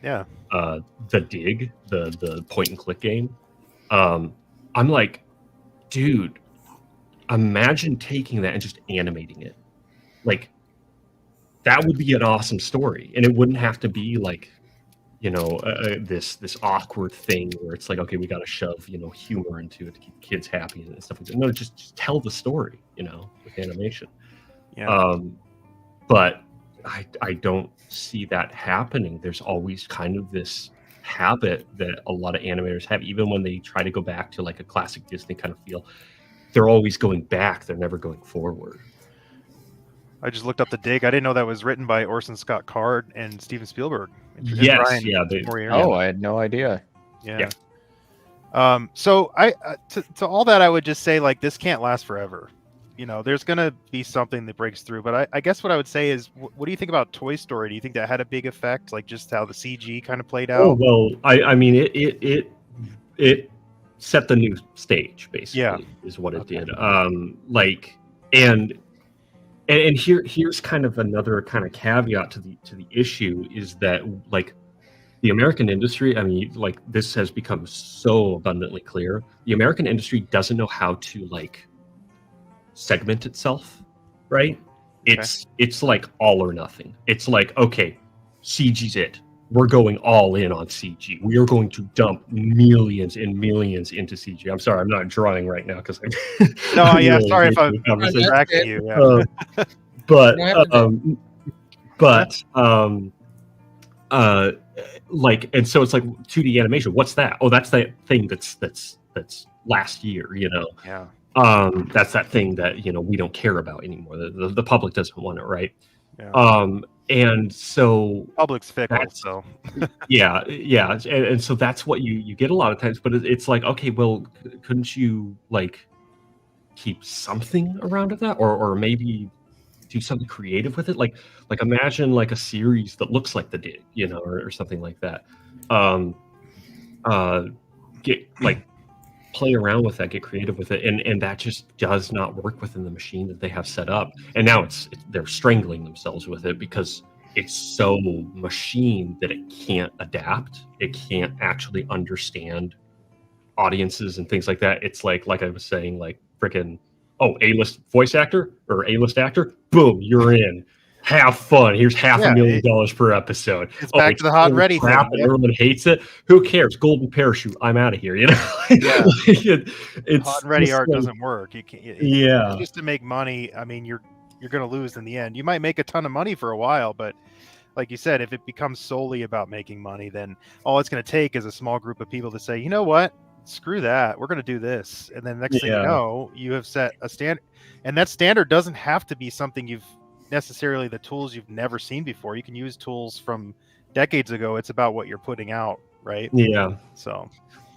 The Dig, the point and click game. I'm like, dude, imagine taking that and just animating it. Like, that would be an awesome story, and it wouldn't have to be like, you know, this awkward thing where it's like, okay, we got to shove, you know, humor into it to keep kids happy and stuff like that. No, just tell the story, you know, with animation. Yeah. But I don't see that happening. There's always kind of this habit that a lot of animators have, even when they try to go back to like a classic Disney kind of feel. They're always going back. They're never going forward. I just looked up The Dig. I didn't know that was written by Orson Scott Card and Steven Spielberg. Yes, I had no idea. Yeah. So to all that, I would just say, like, this can't last forever. You know, there's gonna be something that breaks through. But I guess what I would say is, what do you think about Toy Story? Do you think that had a big effect, like just how the CG kind of played out? Oh well, I mean it set the new stage, basically, is what it did. Like, and here's kind of another kind of caveat to the issue is that, like, the American industry, I mean, like, this has become so abundantly clear. The American industry doesn't know how to, like, segment itself, right? Okay. It's like all or nothing. It's like, okay, CG's it. We're going all in on CG. We are going to dump millions and millions into CG. I'm sorry, I'm not drawing right now because no, yeah, sorry if I'm distracting you. Yeah. Like, and so it's like 2D animation. What's that? Oh, that's that thing that's last year, you know. Yeah. That's that thing that, you know, we don't care about anymore. The public doesn't want it, right? Yeah. And so public's fickle, so yeah, and so that's what you get a lot of times. But it's like, okay, well, couldn't you like keep something around of that, or maybe do something creative with it? Like imagine like a series that looks like The Dig, you know, or something like that. Get like play around with that, get creative with it, and that just does not work within the machine that they have set up. And now they're strangling themselves with it because it's so machine that it can't adapt. It can't actually understand audiences and things like that. It's like I was saying, like freaking A-list voice actor or A-list actor, boom, you're in. Have fun. Here's $500,000 per episode. It's back to the hot and ready thing. Everyone hates it. Who cares? Golden parachute. I'm out of here. You know. Yeah. It's hot and ready art doesn't work. You can't. It's just to make money. I mean, you're going to lose in the end. You might make a ton of money for a while, but like you said, if it becomes solely about making money, then all it's going to take is a small group of people to say, you know what? Screw that. We're going to do this. And then next thing you know, you have set a standard. And that standard doesn't have to be something you've necessarily the tools you've never seen before. You can use tools from decades ago. It's about what you're putting out, right? Yeah. So,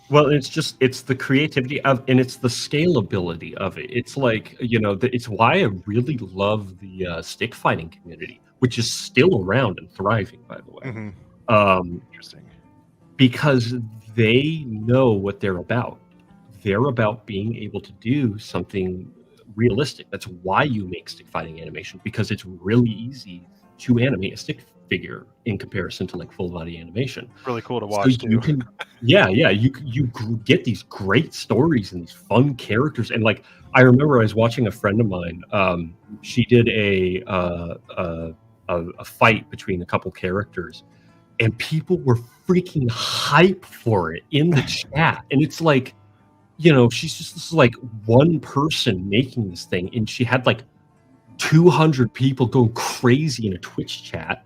well, it's the creativity of, and it's the scalability of it. It's like, you know, it's why I really love the stick fighting community, which is still around and thriving, by the way. Mm-hmm. Interesting. Because they know what they're about. They're about being able to do something realistic. That's why you make stick fighting animation, because it's really easy to animate a stick figure in comparison to like full body animation. Really cool to watch. So you can, you get these great stories and these fun characters. And like, I remember I was watching a friend of mine. She did a fight between a couple characters, and people were freaking hype for it in the chat. And it's like, you know, she's just this like one person making this thing, and she had like 200 people going crazy in a Twitch chat,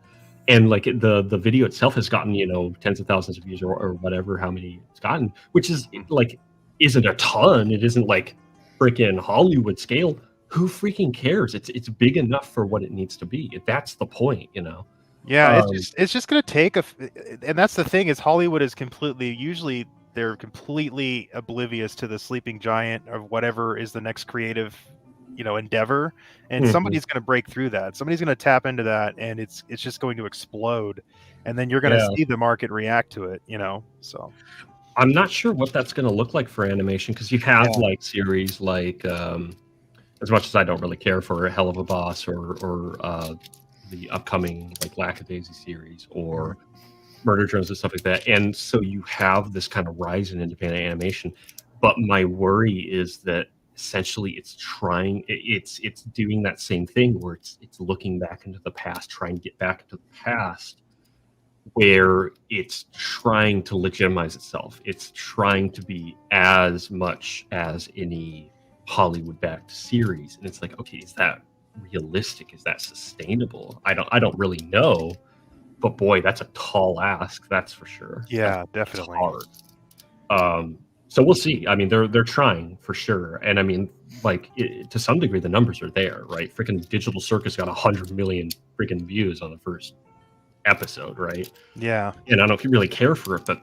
and like the video itself has gotten, you know, tens of thousands of views or whatever, how many it's gotten, which is like isn't a ton. It isn't like freaking Hollywood scale. Who freaking cares? It's big enough for what it needs to be. That's the point, you know. Yeah, it's just going to take and that's the thing is Hollywood is completely usually they're completely oblivious to the sleeping giant of whatever is the next creative, endeavor, and Mhm. somebody's going to break through that. Somebody's going to tap into that, and it's just going to explode, and then you're going to Yeah. see the market react to it. So I'm not sure what that's going to look like for animation, because you have Yeah. like series like, as much as I don't really care for Hell of a Boss or the upcoming like Lackadaisy series or Murder Drones and stuff like that, and so you have this kind of rise in independent animation. But my worry is that essentially it's doing that same thing where it's looking back into the past, trying to get back into the past, where it's trying to legitimize itself. It's trying to be as much as any Hollywood-backed series, and it's like, okay, is that realistic? Is that sustainable? I don't really know, but boy, that's a tall ask. That's for sure. yeah, That's definitely. hard. So we'll see. I mean, they're trying for sure, and I mean, like to some degree, the numbers are there, right? Freaking Digital Circus got 100 million freaking views on the first episode, right? Yeah. And I don't really care for it, but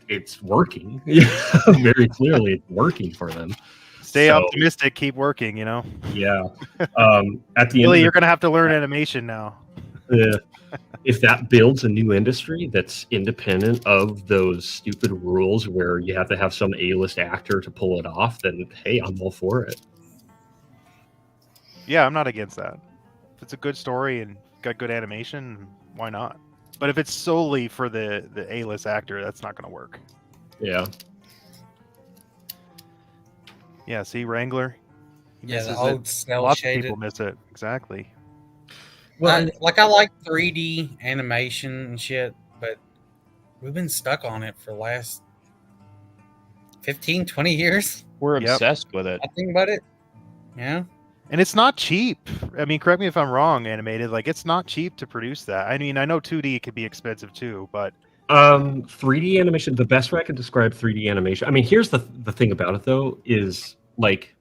it's working. Very clearly, it's working for them. Stay So, optimistic. Keep working. Yeah. At the Billy, end, you're of going to have to learn animation now. if that builds a new industry that's independent of those stupid rules where you have to have some A-list actor to pull it off, then hey, I'm all for it. Yeah, I'm not against that. If it's a good story and got good animation, why not? But if it's solely for the A-list actor, that's not going to work. Yeah. Yeah, see, Wrangler. Yeah, the misses old it. cell Lots of shaded. people miss it. Exactly. Well, I like 3D animation and shit, but we've been stuck on it for the last 15, 20 years. We're Yep. obsessed with it. I think about it. Yeah. And it's not cheap. I mean, correct me if I'm wrong, Animated. Like, it's not cheap to produce that. I mean, I know 2D could be expensive too, but 3D animation, the best way I can describe 3D animation, I mean, here's the thing about it though, is like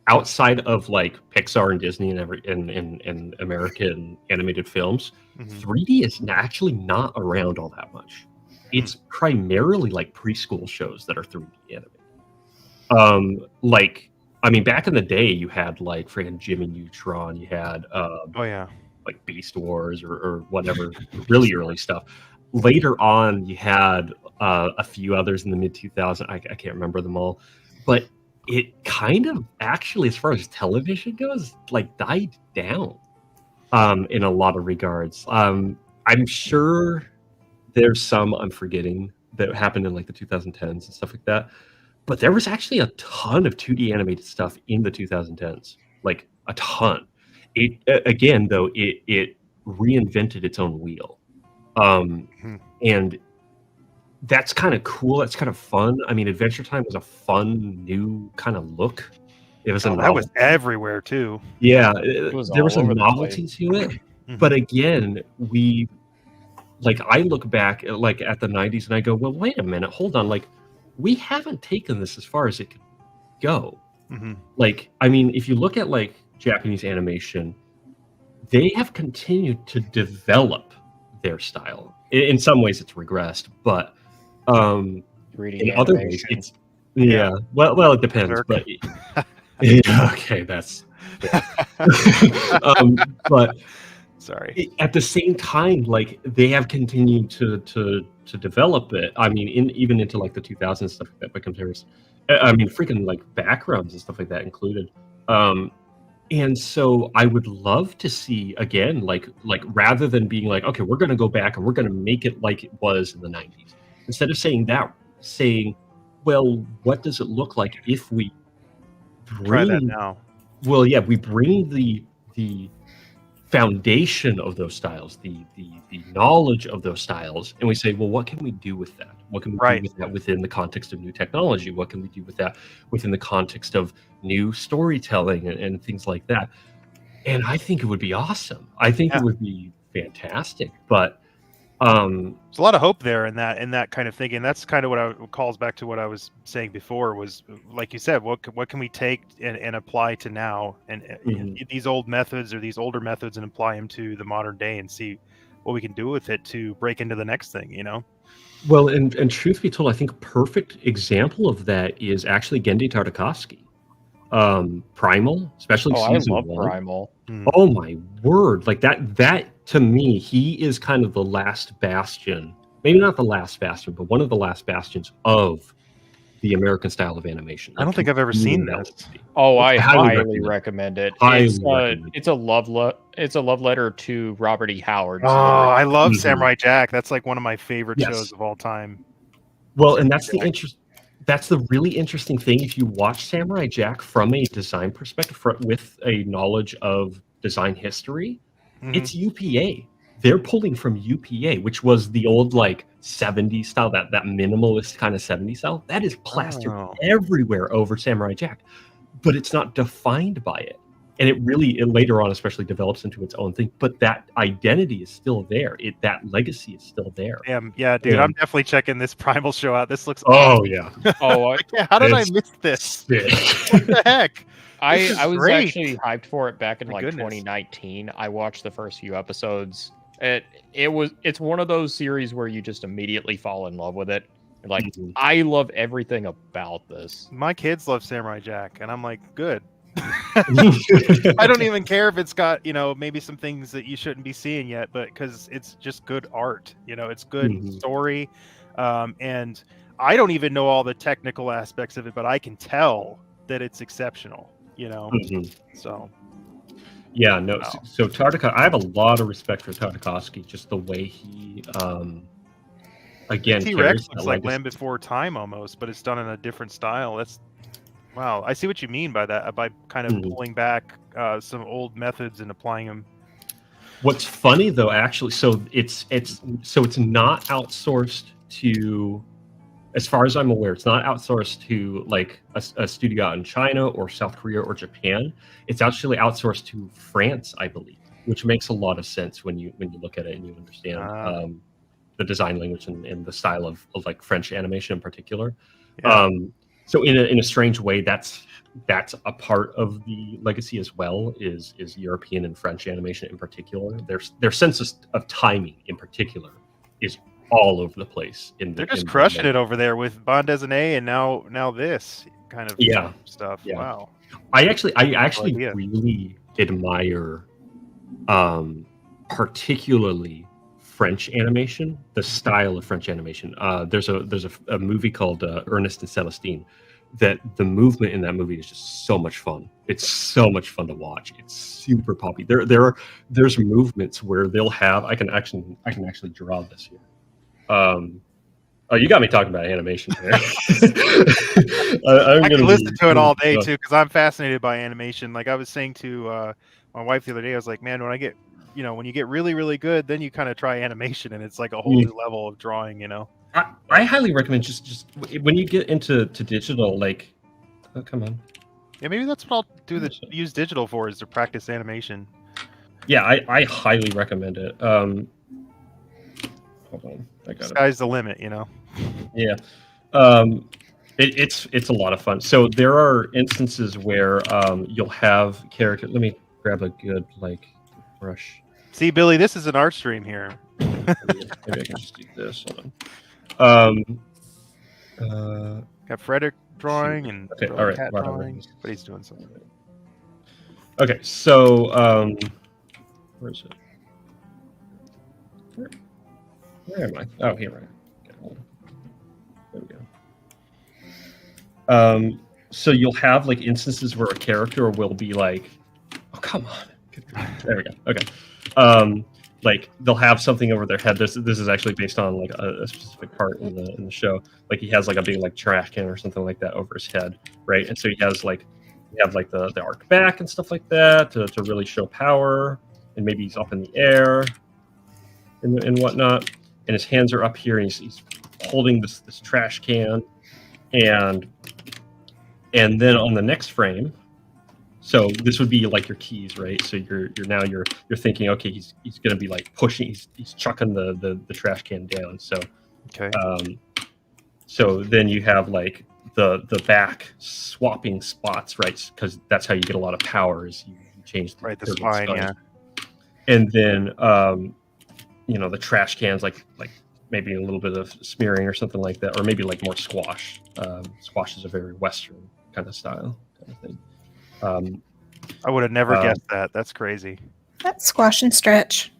outside of like Pixar and Disney and American animated films, 3D is actually not around all that much. It's primarily like preschool shows that are 3D animated. Like, I mean, back in the day, you had like freaking Jimmy Neutron, you had oh yeah, like Beast Wars or whatever, really early stuff. Later on, you had a few others in the mid 2000s. I can't remember them all, but it kind of actually, as far as television goes, like died down in a lot of regards. I'm sure there's some I'm forgetting that happened in like the 2010s and stuff like that, but there was actually a ton of 2D animated stuff in the 2010s, like a ton. It again though, it reinvented its own wheel, and that's kind of cool. That's kind of fun. I mean, Adventure Time was a fun new kind of look. It was that was everywhere too. Yeah, was there was all a over the novelty to it. But again, I look back at, like at the 90s and I go, well, wait a minute, hold on. Like, we haven't taken this as far as it could go. Like, I mean, if you look at like Japanese animation, they have continued to develop their style. In some ways, it's regressed, but 3D in other ways, animation. it's well, it depends. But okay, that's but sorry. at the same time, like they have continued to develop it. I mean, even into like the 2000s stuff like that. But compares, I mean, freaking like backgrounds and stuff like that included. And so I would love to see again, like rather than being like, okay, we're going to go back and we're going to make it like it was in the 90s. Instead of saying that, saying, well, what does it look like if we Try that now. Well, yeah, we bring the foundation of those styles, the knowledge of those styles, and we say, well, what can we do with that? What can we do with that within the context of new technology? What can we do with that within the context of new storytelling and things like that? And I think it would be awesome. I think it would be fantastic. But there's a lot of hope there in that kind of thinking. That's kind of what calls back to what I was saying before. Was like you said, what can we take and apply to now, and these old methods or these older methods, and apply them to the modern day, and see what we can do with it to break into the next thing. You know. Well, and truth be told, I think a perfect example of that is actually Genndy Tartakovsky. Primal, especially Oh, I season love 1. Primal. Oh my word! Like that to me, he is kind of the last bastion. Maybe not the last bastion, but one of the last bastions of the American style of animation. I don't think I've ever seen this. Oh, I highly highly recommend recommend it. Highly recommend. It's a love letter to Robert E. Howard. Oh, I love Mhm. Samurai Jack. That's like one of my favorite Yes. shows of all time. Well, Samurai and that's the Jack. that's the really interesting thing. If you watch Samurai Jack from a design perspective, with a knowledge of design history, Mhm. it's UPA. They're pulling from UPA, which was the old like 70s style, that minimalist kind of 70s style. That is plastered Oh. everywhere over Samurai Jack, but it's not defined by it. And it later on especially develops into its own thing. But that identity is still there. That legacy is still there. Yeah, dude, Yeah. I'm definitely checking this Primal show out. This looks Oh awesome. yeah, Oh, How did I It's miss this? sick. What the heck? This is I was great. actually hyped for it back in My like goodness. 2019. I watched the first few episodes. It's one of those series where you just immediately fall in love with it. Like, Mhm. I love everything about this. My kids love Samurai Jack, and I'm like, good. I don't even care if it's got, maybe some things that you shouldn't be seeing yet, but because it's just good art, it's good Mhm. story. And I don't even know all the technical aspects of it, but I can tell that it's exceptional, Mhm. so. Yeah, no. Wow. So Tartakovsky, I have a lot of respect for Tartakovsky. Just the way he, again, T-Rex carries that looks like legacy. Land Before Time almost, but it's done in a different style. That's wow. I see what you mean by that, by kind of Mhm. pulling back some old methods and applying them. What's funny though, actually, so it's not outsourced to, as far as I'm aware, it's not outsourced to like a studio out in China or South Korea or Japan. It's actually outsourced to France, I believe, which makes a lot of sense when you look at it and you understand Ah. the design language and the style of like French animation in particular. Yeah. So in a strange way, that's a part of the legacy as well, is European and French animation in particular. Their sense of timing in particular is all over the place. They're just crushing it over there with Bond Dessinée and now this kind of Yeah. stuff. Yeah. Wow. I actually idea. really admire particularly French animation, the style of French animation. There's a movie called Ernest and Celestine, that the movement in that movie is just so much fun. It's so much fun to watch. It's super poppy. There's movements where they'll have, I can actually draw this here. Oh, you got me talking about animation here. I can listen to it all day too, because I'm fascinated by animation. Like I was saying to my wife the other day, I was like, man, when you get really, really good, then you kind of try animation, and it's like a whole new level of drawing. I highly recommend just when you get into digital, like, oh, come on. Yeah, maybe that's what I'll use digital for, is to practice animation. Yeah, I highly recommend it. Hold on, I got it. Sky's the limit, Yeah, it's a lot of fun. So there are instances where you'll have character. Let me grab a good brush. See, Billy, this is an art stream here. Maybe I can just do this. Hold on. Got Frederick drawing and Okay, all right, Cat right, drawing, right. but he's doing something. Okay, so where is it? Where am I? Oh, here I am. Okay, hold on. There we go. So you'll have like instances where a character will be like, "Oh, come on." There we go. Okay. Like they'll have something over their head. This is actually based on like a specific part in the show. Like he has like a big like trash can or something like that over his head, right? And so he has like the arc back and stuff like that to really show power, and maybe he's up in the air and whatnot, and his hands are up here, and he's holding this trash can, and then on the next frame. So this would be like your keys, right? So you're thinking, okay, he's gonna be like pushing, he's chucking the trash can down. So Okay. so then you have like the back swapping spots, right? Because that's how you get a lot of power, is you change Right, the turbine spine, yeah. And then the trash cans like maybe a little bit of smearing or something like that, or maybe like more squash. Squash is a very Western kind of style kind of thing. I would have never guessed that. That's crazy. That's squash and stretch.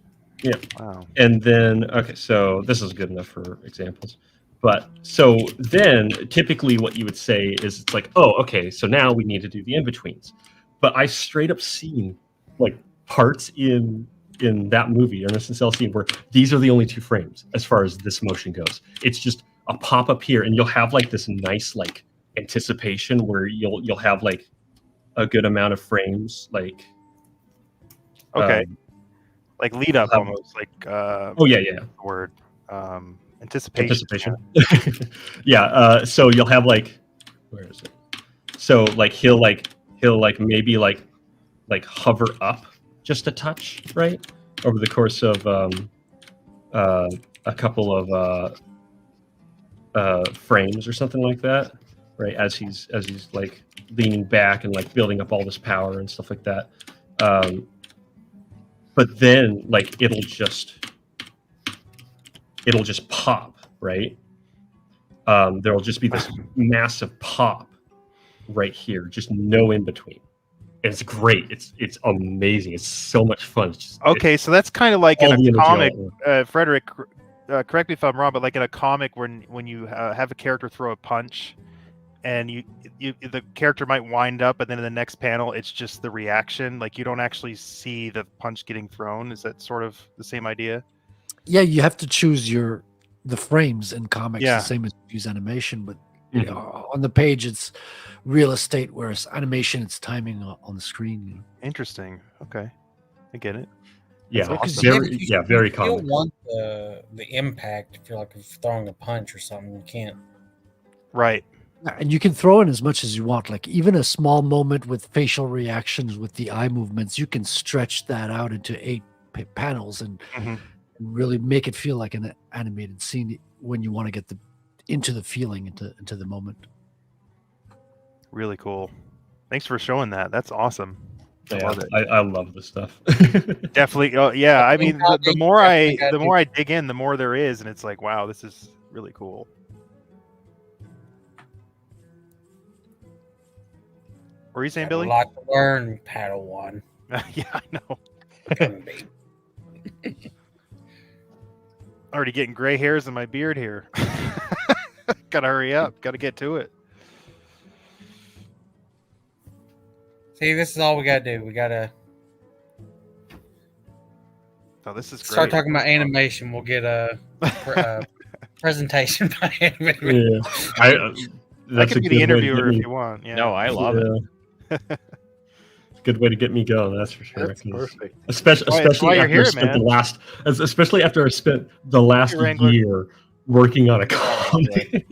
Yeah. Wow. And then, okay, so this is good enough for examples. But so then typically what you would say is it's like, oh, okay, so now we need to do the in-betweens. But I straight up seen like parts in that movie, Ernest and Cell scene, where these are the only 2 frames as far as this motion goes. It's just a pop up here, and you'll have like this nice like anticipation where you'll have like a good amount of frames, like Okay. Like lead up almost, like oh yeah, the word anticipation. Yeah. So you'll have like, where is it? So like he'll maybe like hover up just a touch, right, over the course of a couple of frames or something like that, right, as he's like leaning back and like building up all this power and stuff like that. But then like it'll just pop, right? There'll just be this massive pop right here, just no in between. And it's great. It's amazing. It's so much fun. Okay, so that's kind of like in all the a energy comic. all Frederick, correct me if I'm wrong, but like in a comic, when you have a character throw a punch, and you the character might wind up, and then in the next panel, it's just the reaction. Like you don't actually see the punch getting thrown. Is that sort of the same idea? Yeah, you have to choose the frames in comics, Yeah. the same as you use animation, but you know, on the page it's real estate, whereas animation it's timing on the screen. You know? Interesting. Okay, I get it. Yeah, That's awesome. very You common. don't want the impact if you're like throwing a punch or something. You can't. Right. Yeah, and you can throw in as much as you want. Like even a small moment with facial reactions, with the eye movements, you can stretch that out into 8 panels and really make it feel like an animated scene when you want to get into the feeling, into the moment. Really cool. Thanks for showing that. That's awesome. I love it. I love this stuff. Definitely. Oh, yeah. I mean, the more I Definitely. dig in, the more there is, and it's like, wow, this is really cool. What were you saying, Got a Billy? lot to learn, Padawan. Yeah, I know. Gonna be. Already getting gray hairs in my beard here. Gotta hurry up. Gotta get to it. See, this is all we gotta do. We gotta Oh, this is great. start talking about animation. We'll get a presentation by animation. Yeah, I that's can a be the good way to interviewer get if me- you want. Yeah. No, I love it. It's a good way to get me going. That's for sure. That's 'cause perfect. Especially, That's why you're after here, I spent man. especially after I spent the last Wrangler. year working on a comic.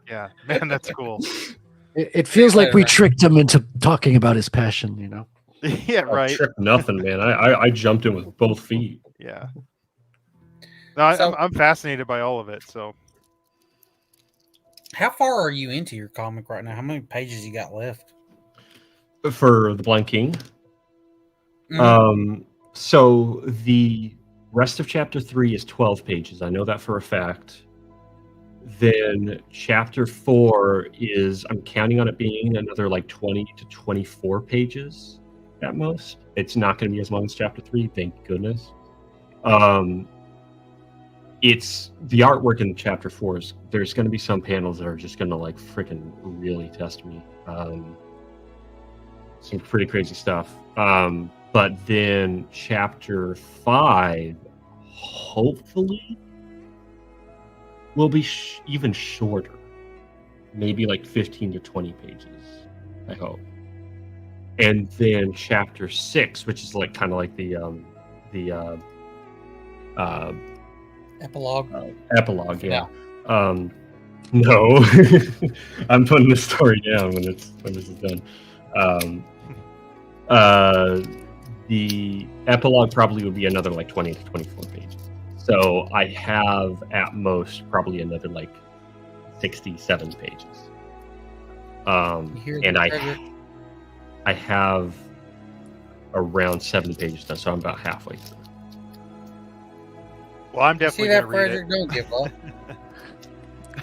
Yeah, man, that's cool. It feels like we tricked him into talking about his passion, you know. Yeah, I right. tripped nothing, man. I jumped in with both feet. Yeah. No, So- I'm fascinated by all of it. So How far are you into your comic right now? How many pages you got left? For the Blind King. Mm, So the rest of chapter 3 is 12 pages. I know that for a fact. Then chapter 4 is, I'm counting on it being another like 20 to 24 pages at most. It's not going to be as long as chapter 3, thank goodness. It's the artwork in chapter 4 is, there's going to be some panels that are just going to like freaking really test me. Some pretty crazy stuff. But then chapter 5, hopefully, will be even shorter. Maybe like 15 to 20 pages, I hope. And then chapter 6, which is like kind of like the epilogue. epilogue, yeah. No, I'm putting the story down when this is done. The epilogue probably would be another like 20 to 24 pages. So I have at most probably another like 67 pages. You hear And that, Frederick? I have around 7 pages done, so I'm about halfway through. Well, I'm You definitely see that, gonna read it. Frederick? Don't give up.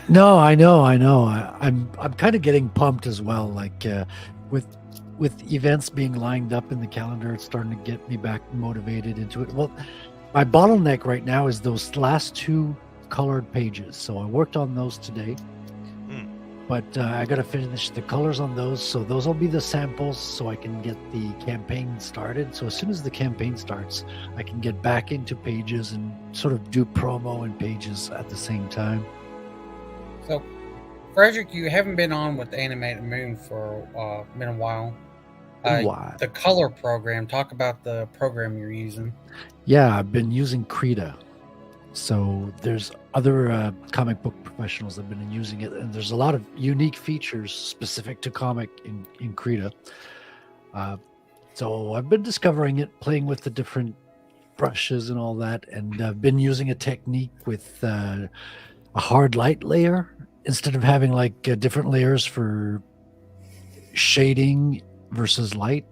No, I know. I'm kind of getting pumped as well. Like with events being lined up in the calendar, it's starting to get me back motivated into it. Well, my bottleneck right now is those last 2 colored pages. So I worked on those today, but I got to finish the colors on those. So those will be the samples, so I can get the campaign started. So as soon as the campaign starts, I can get back into pages and sort of do promo and pages at the same time. So, Frederick, you haven't been on with Animated Moon for been a while. Why? The color program. Talk about the program you're using. Yeah, I've been using Krita. So there's other comic book professionals that have been using it, and there's a lot of unique features specific to comic in Krita. So I've been discovering it, playing with the different brushes and all that, and I've been using a technique with a hard light layer instead of having like different layers for shading versus light.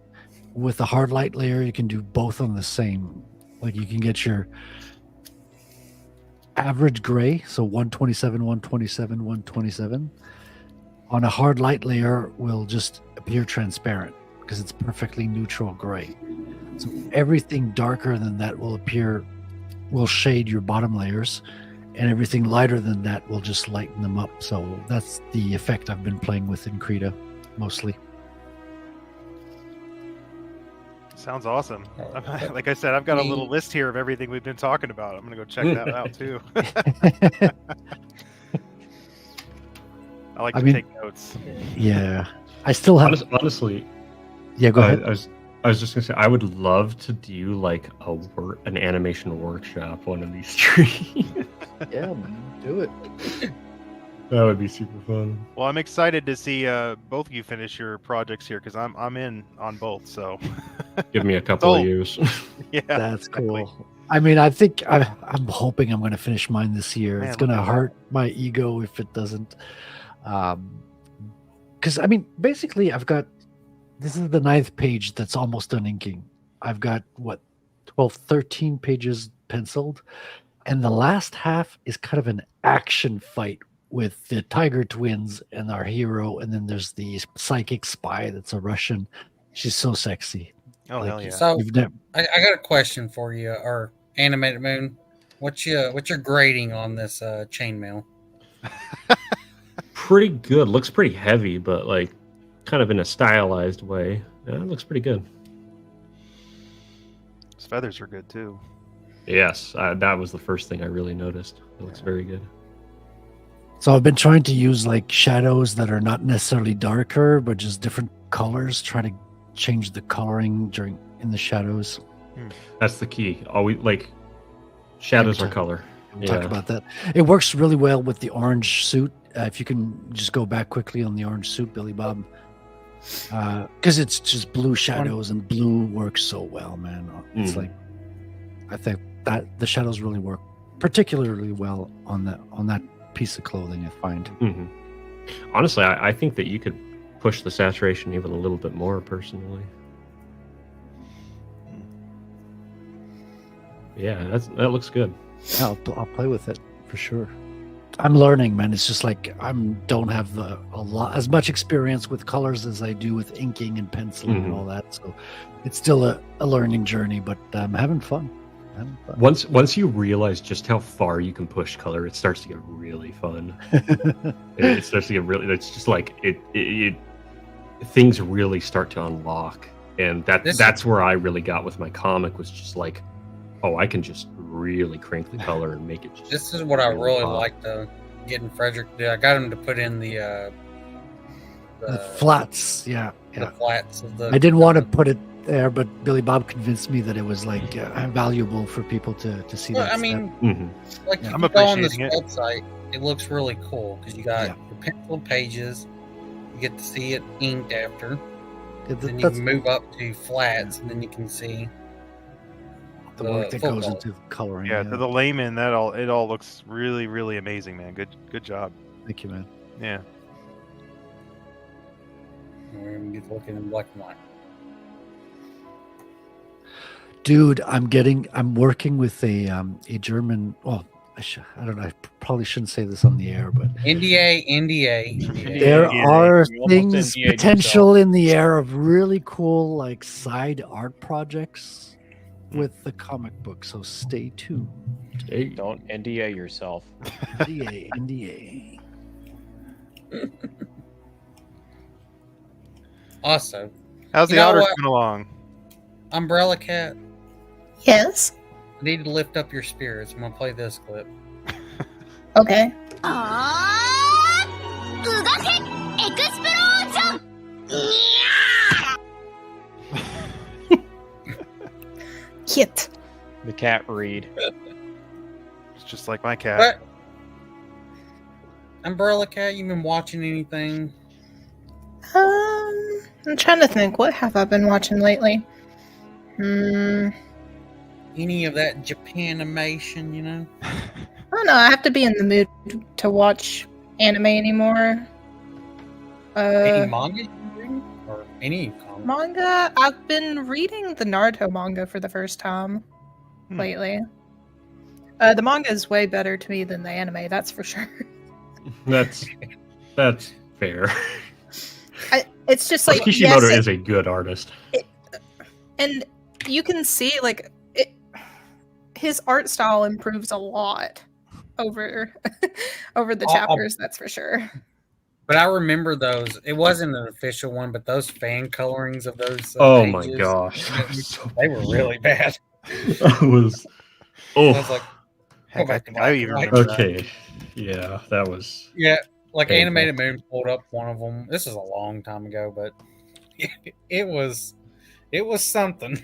With a hard light layer, you can do both on the same. Like you can get your average gray, so 127, 127, 127. On a hard light layer will just appear transparent because it's perfectly neutral gray. So everything darker than that will shade your bottom layers, and everything lighter than that will just lighten them up. So that's the effect I've been playing with in Krita mostly. Sounds awesome. Like I said, I've got a little list here of everything we've been talking about. I'm gonna go check that out too. I like to take notes. Yeah, I still have. Honestly, yeah, go ahead. I was just gonna say I would love to do like an animation workshop one of these 3. Yeah, man, do it. That would be super fun. Well, I'm excited to see both of you finish your projects here because I'm in on both. So give me a couple of years. Yeah, that's cool. I mean, I think I'm hoping I'm going to finish mine this year. Man, it's going to hurt my ego if it doesn't. Because I mean, basically, this is the 9th page that's almost done inking. I've got 12, 13 pages penciled, and the last half is kind of an action fight with the Tiger Twins and our hero, and then there's the psychic spy that's a Russian. She's so sexy. Oh, hell yeah. So I got a question for you, or Animated Moon. What's your grading on this chainmail? Pretty good. Looks pretty heavy, but like kind of in a stylized way. Yeah, it looks pretty good. His feathers are good too. Yes, that was the first thing I really noticed. It looks very good. So I've been trying to use like shadows that are not necessarily darker, but just different colors. Try to change the coloring in the shadows. That's the key. Always like shadows are color. We'll talk about that. It works really well with the orange suit. If you can just go back quickly on the orange suit, Billy Bob, because it's just blue shadows and blue works so well, man. It's like I think that the shadows really work particularly well on that piece of clothing, I find. Honestly, I think that you could push the saturation even a little bit more personally. Yeah, that looks good. Yeah, I'll play with it for sure. I'm learning, man. It's just like don't have as much experience with colors as I do with inking and penciling and all that. So it's still a learning journey, but I'm having fun. Once you realize just how far you can push color, it starts to get really fun. It starts to get really. It's just like it things really start to unlock, and that's where I really got with my comic, was just like, oh, I can just really crank the color and make it just. This is what I really like to getting Frederick to do. I got him to put in the flats. Yeah. The flats of the. I didn't want to put it there, but Billy Bob convinced me that it was like valuable for people to see. Well, that I mean, like I'm you go on this appreciating it. website, it looks really cool because you got your pencil pages. You get to see it inked after. Then you can move up to flats, and then you can see the work that goes into coloring. Yeah, to the layman, it all looks really, really amazing, man. Good job. Thank you, man. Yeah. We're gonna get looking in black and white. dude, I'm working with a German. Well, I don't know. I probably shouldn't say this on the air, but NDA. there Yeah, are you almost things NDA'd potential in the air of really cool like side art projects with the comic book. So stay tuned. Don't NDA yourself. NDA. Also, How's You the know otter what? coming along? Umbrella Cat, Yes. I need to lift up your spirits. I'm gonna play this clip. Okay. Kit. The cat read. It's just like my cat. But Umbrella Cat, you been watching anything? I'm trying to think. What have I been watching lately? Any of that Japanimation, you know? I don't know. I have to be in the mood to watch anime anymore. Any manga you reading? Or any comic? Manga. I've been reading the Naruto manga for the first time lately. The manga is way better to me than the anime. That's for sure. That's fair. It's just like Kishimoto yes, is a good artist. and you can see like his art style improves a lot over the chapters. That's for sure. But I remember those. It wasn't an official one, but those fan colorings of those. Oh my pages, gosh. they were really bad. I was. I was Oh. like, Heck, back I to think black I and even white. remember that. Okay. Yeah, that was. yeah, like Painful. Animated Moon pulled up one of them. This is a long time ago, but it was something.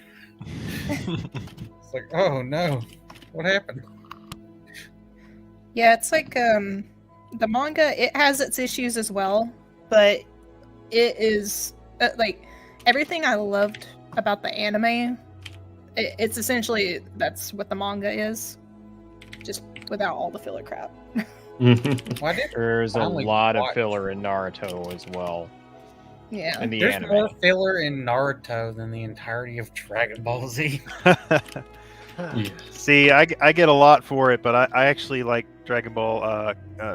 It's like, oh no, what happened? Yeah, it's like the manga. It has its issues as well, but it is like everything I loved about the anime. It's essentially that's what the manga is, just without all the filler crap. Well, I did. There's a Finally lot of watched. filler in Naruto as well. Yeah. In the There's anime. more filler in Naruto than the entirety of Dragon Ball Z. Yeah. See, I get a lot for it, but I actually like Dragon Ball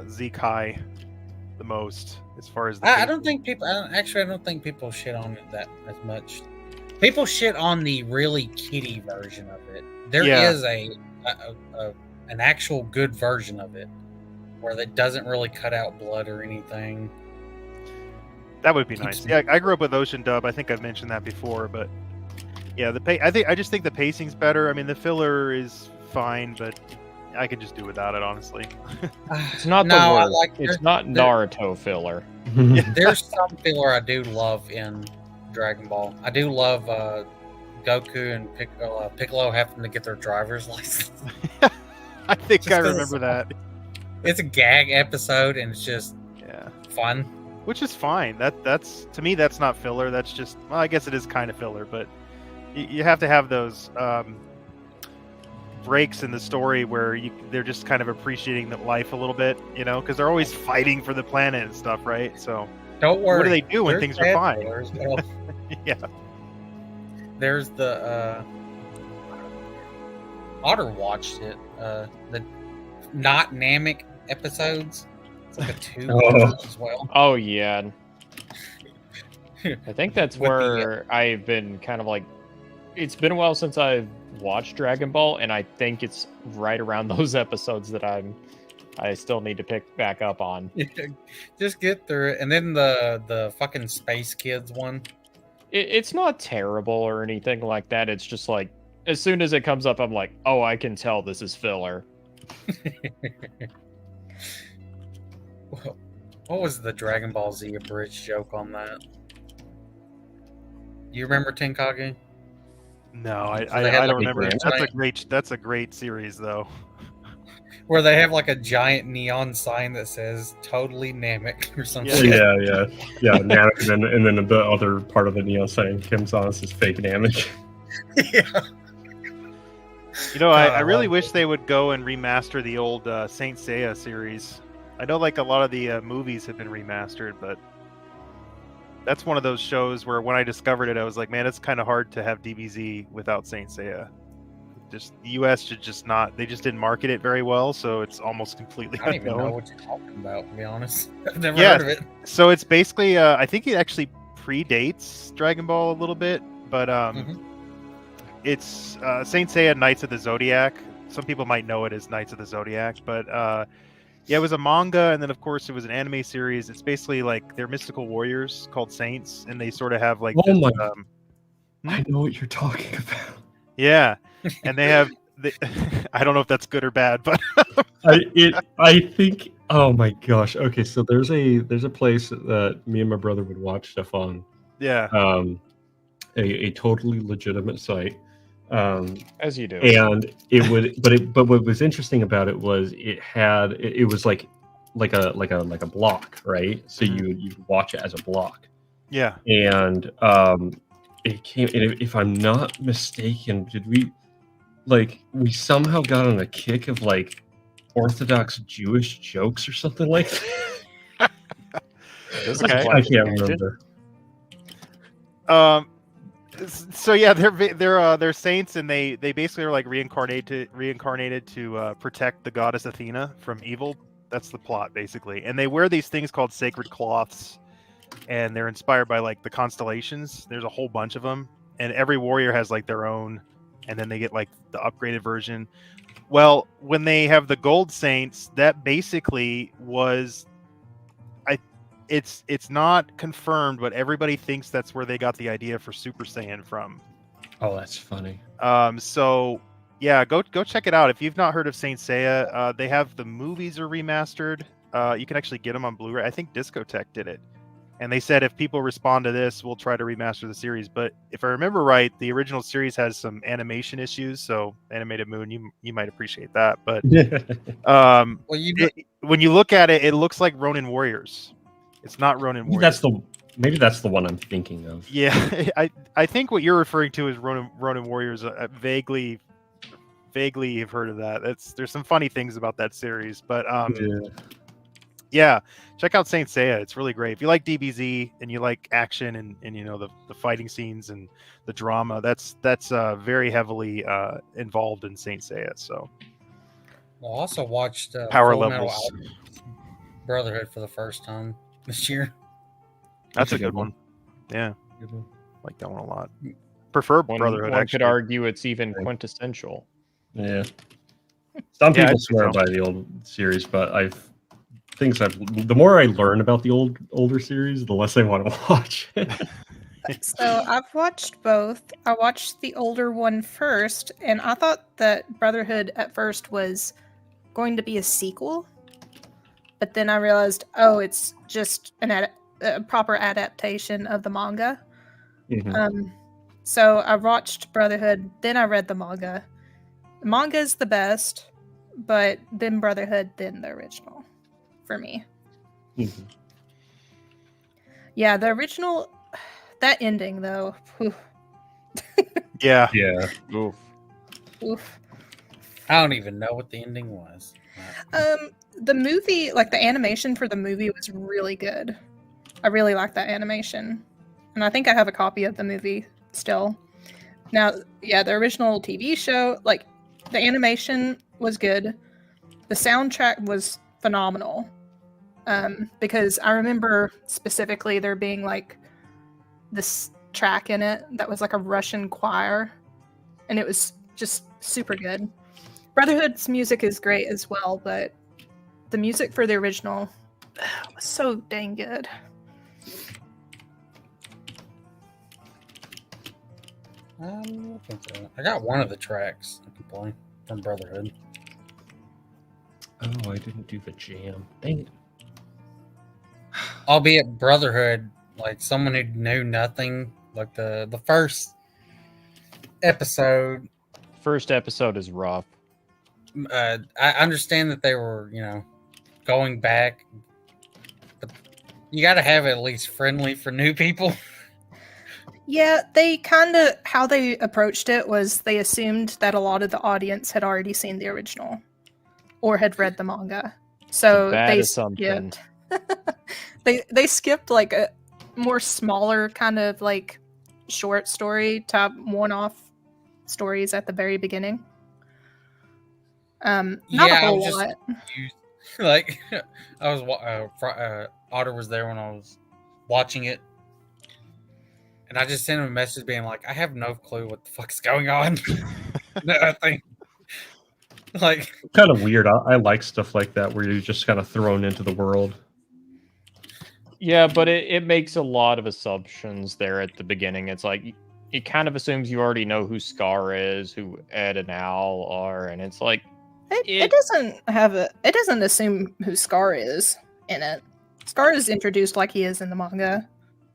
Z Kai the most as far as the I don't think people. I don't think people shit on it that as much. People shit on the really kiddie version of it. There is Yeah. an actual good version of it where that doesn't really cut out blood or anything. That would be nice. Yeah, I grew up with Ocean Dub. I think I've mentioned that before, but yeah, I just think the pacing's better. I mean, the filler is fine, but I could just do without it, honestly. It's not No, the I word. like It's there- not there- Naruto filler. There's some filler I do love in Dragon Ball. I do love Goku and Piccolo having to get their driver's license. I think Just I 'cause remember that. It's a gag episode and it's just Yeah, fun. which is fine. That's to me, that's not filler. That's just, well, I guess it is kind of filler, but you have to have those breaks in the story where they're just kind of appreciating the life a little bit, you know, because they're always fighting for the planet and stuff, right? So Don't worry. what do they do when There's things are bad fine? filler as well. Yeah, There's the Otter watched it. The not Namek episodes. It's like a 2 Oh. as well. Oh yeah. I think that's With the, where I've been kind of like. It's been a while since I've watched Dragon Ball, and I think it's right around those episodes that I still need to pick back up on. Just get through it, and then the fucking Space Kids one. It's not terrible or anything like that. It's just like as soon as it comes up, I'm like, oh, I can tell this is filler. What was the Dragon Ball Z abridged joke on that? You remember Tenkage? no, I they had, don't like, remember. a That's a great series though. Where they have like a giant neon sign that says "Totally Namek" or something. Yeah. yeah. Namek, and then the other part of the neon sign comes on as fake Namek. Yeah. You know, God, I I really love wish they would go and remaster the old Saint Seiya series. I know, like a lot of the movies have been remastered, but That's one of those shows where when I discovered it, I was like, man, it's kind of hard to have DBZ without Saint Seiya. Just the US should just not. They just didn't market it very well, so it's almost completely I don't even know unknown. what you're talking about, to be honest. I've never Yeah. heard of it. So it's basically, I think it actually predates Dragon Ball a little bit, but it's Saint Seiya Knights of the Zodiac. Some people might know it as Knights of the Zodiac, but yeah, it was a manga, and then of course it was an anime series. It's basically like they're mystical warriors called saints, and they sort of have like Oh this, my- I know what you're talking about. yeah, and they have. I don't know if that's good or bad, but I think. Oh my gosh. Okay, so there's a place that me and my brother would watch stuff on. yeah, A totally legitimate site. As you do. And it would, but what was interesting about it was it was like a block, right? So you watch it as a block, yeah. and it came. And if I'm not mistaken, we somehow got on a kick of like Orthodox Jewish jokes or something like that. Okay. I can't remember. So yeah, they're saints, and they basically are like reincarnated to protect the goddess Athena from evil. That's the plot basically, and they wear these things called sacred cloths, and they're inspired by like the constellations. There's a whole bunch of them, and every warrior has like their own, and then they get like the upgraded version. Well, when they have the gold saints, that basically was, it's not confirmed, but everybody thinks that's where they got the idea for Super Saiyan from. Oh, that's funny. So yeah, go check it out if you've not heard of Saint Seiya. They have the movies are remastered. You can actually get them on Blu-ray. I think Discotech did it, and they said if people respond to this, we'll try to remaster the series. But if I remember right, the original series has some animation issues. So Animated Moon, you might appreciate that. But Well, you know, when you look at it, it looks like Ronin Warriors. It's not Ronin Warriors. Maybe that's the one I'm thinking of. Yeah, I think what you're referring to is Ronin Warriors. Vaguely have heard of that. There's some funny things about that series, but yeah, check out Saint Seiya. It's really great. If you like DBZ and you like action and you know the fighting scenes and the drama, that's very heavily involved in Saint Seiya. So I also watched power Full Metal levels. Alchemist Brotherhood for the first time this year. That's a good one. Yeah, like that one a lot. Prefer Brotherhood. One Actually, could argue it's even quintessential. Yeah. Some Yeah, people I think swear so. by the old series, but the more I learn about the older series, the less I want to watch it. So I've watched both. I watched the older one first, and I thought that Brotherhood at first was going to be a sequel, but then I realized, oh, it's just a proper adaptation of the manga. Mhm. So I watched Brotherhood, then I read the manga. The manga is the best, but then Brotherhood, then the original for me. Mhm. Yeah, the original, that ending though. Whew, yeah. Yeah. Oof. oof. I don't even know what the ending was. The movie, like the animation for the movie was really good. I really like that animation. And I think I have a copy of the movie still. Now, yeah, the original TV show, like the animation was good. The soundtrack was phenomenal. Because I remember specifically there being like this track in it that was like a Russian choir, and it was just super good. Brotherhood's music is great as well, but the music for the original was so dang good. I got one of the tracks I can play from Brotherhood. Oh, I didn't do the jam. Dang it. Albeit Brotherhood, like someone who knew nothing, like the first episode. First episode is rough. I understand that they were, going back, but you got to have it at least friendly for new people. Yeah, they kind of, how they approached it was they assumed that a lot of the audience had already seen the original or had read the manga. So It's a bad they assumption. skipped. they skipped like more smaller kind of like short story type one-off stories at the very beginning. Not a I whole was just lot. confused. Like I was, Otter was there when I was watching it, and I just sent him a message being like, "I have no clue what the fuck's going on." Nothing. Like, Kind of weird. I like stuff like that where you're just kind of thrown into the world. Yeah, but it makes a lot of assumptions there at the beginning. It's like it kind of assumes you already know who Scar is, who Ed and Al are, and it's like It doesn't assume who Scar is in it. Scar is introduced like he is in the manga.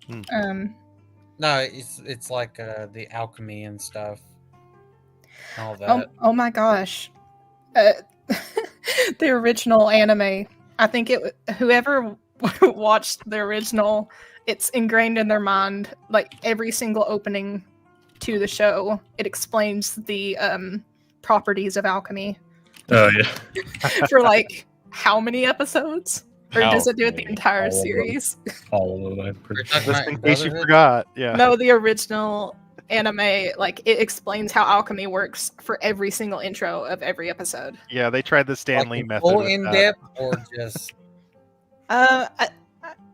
no, it's like the alchemy and stuff, and all that. Oh my gosh. The original anime. I think whoever watched the original, it's ingrained in their mind. Like every single opening to the show, it explains the properties of alchemy. Oh yeah. For like how many episodes? Or does it do it the Alchemy, entire all of them. series? All of them, I'm pretty sure. Just in case you forgot. Yeah. No, the original anime, like it explains how alchemy works for every single intro of every episode. Yeah, they tried the Stanley Like, method. full with in that. depth or just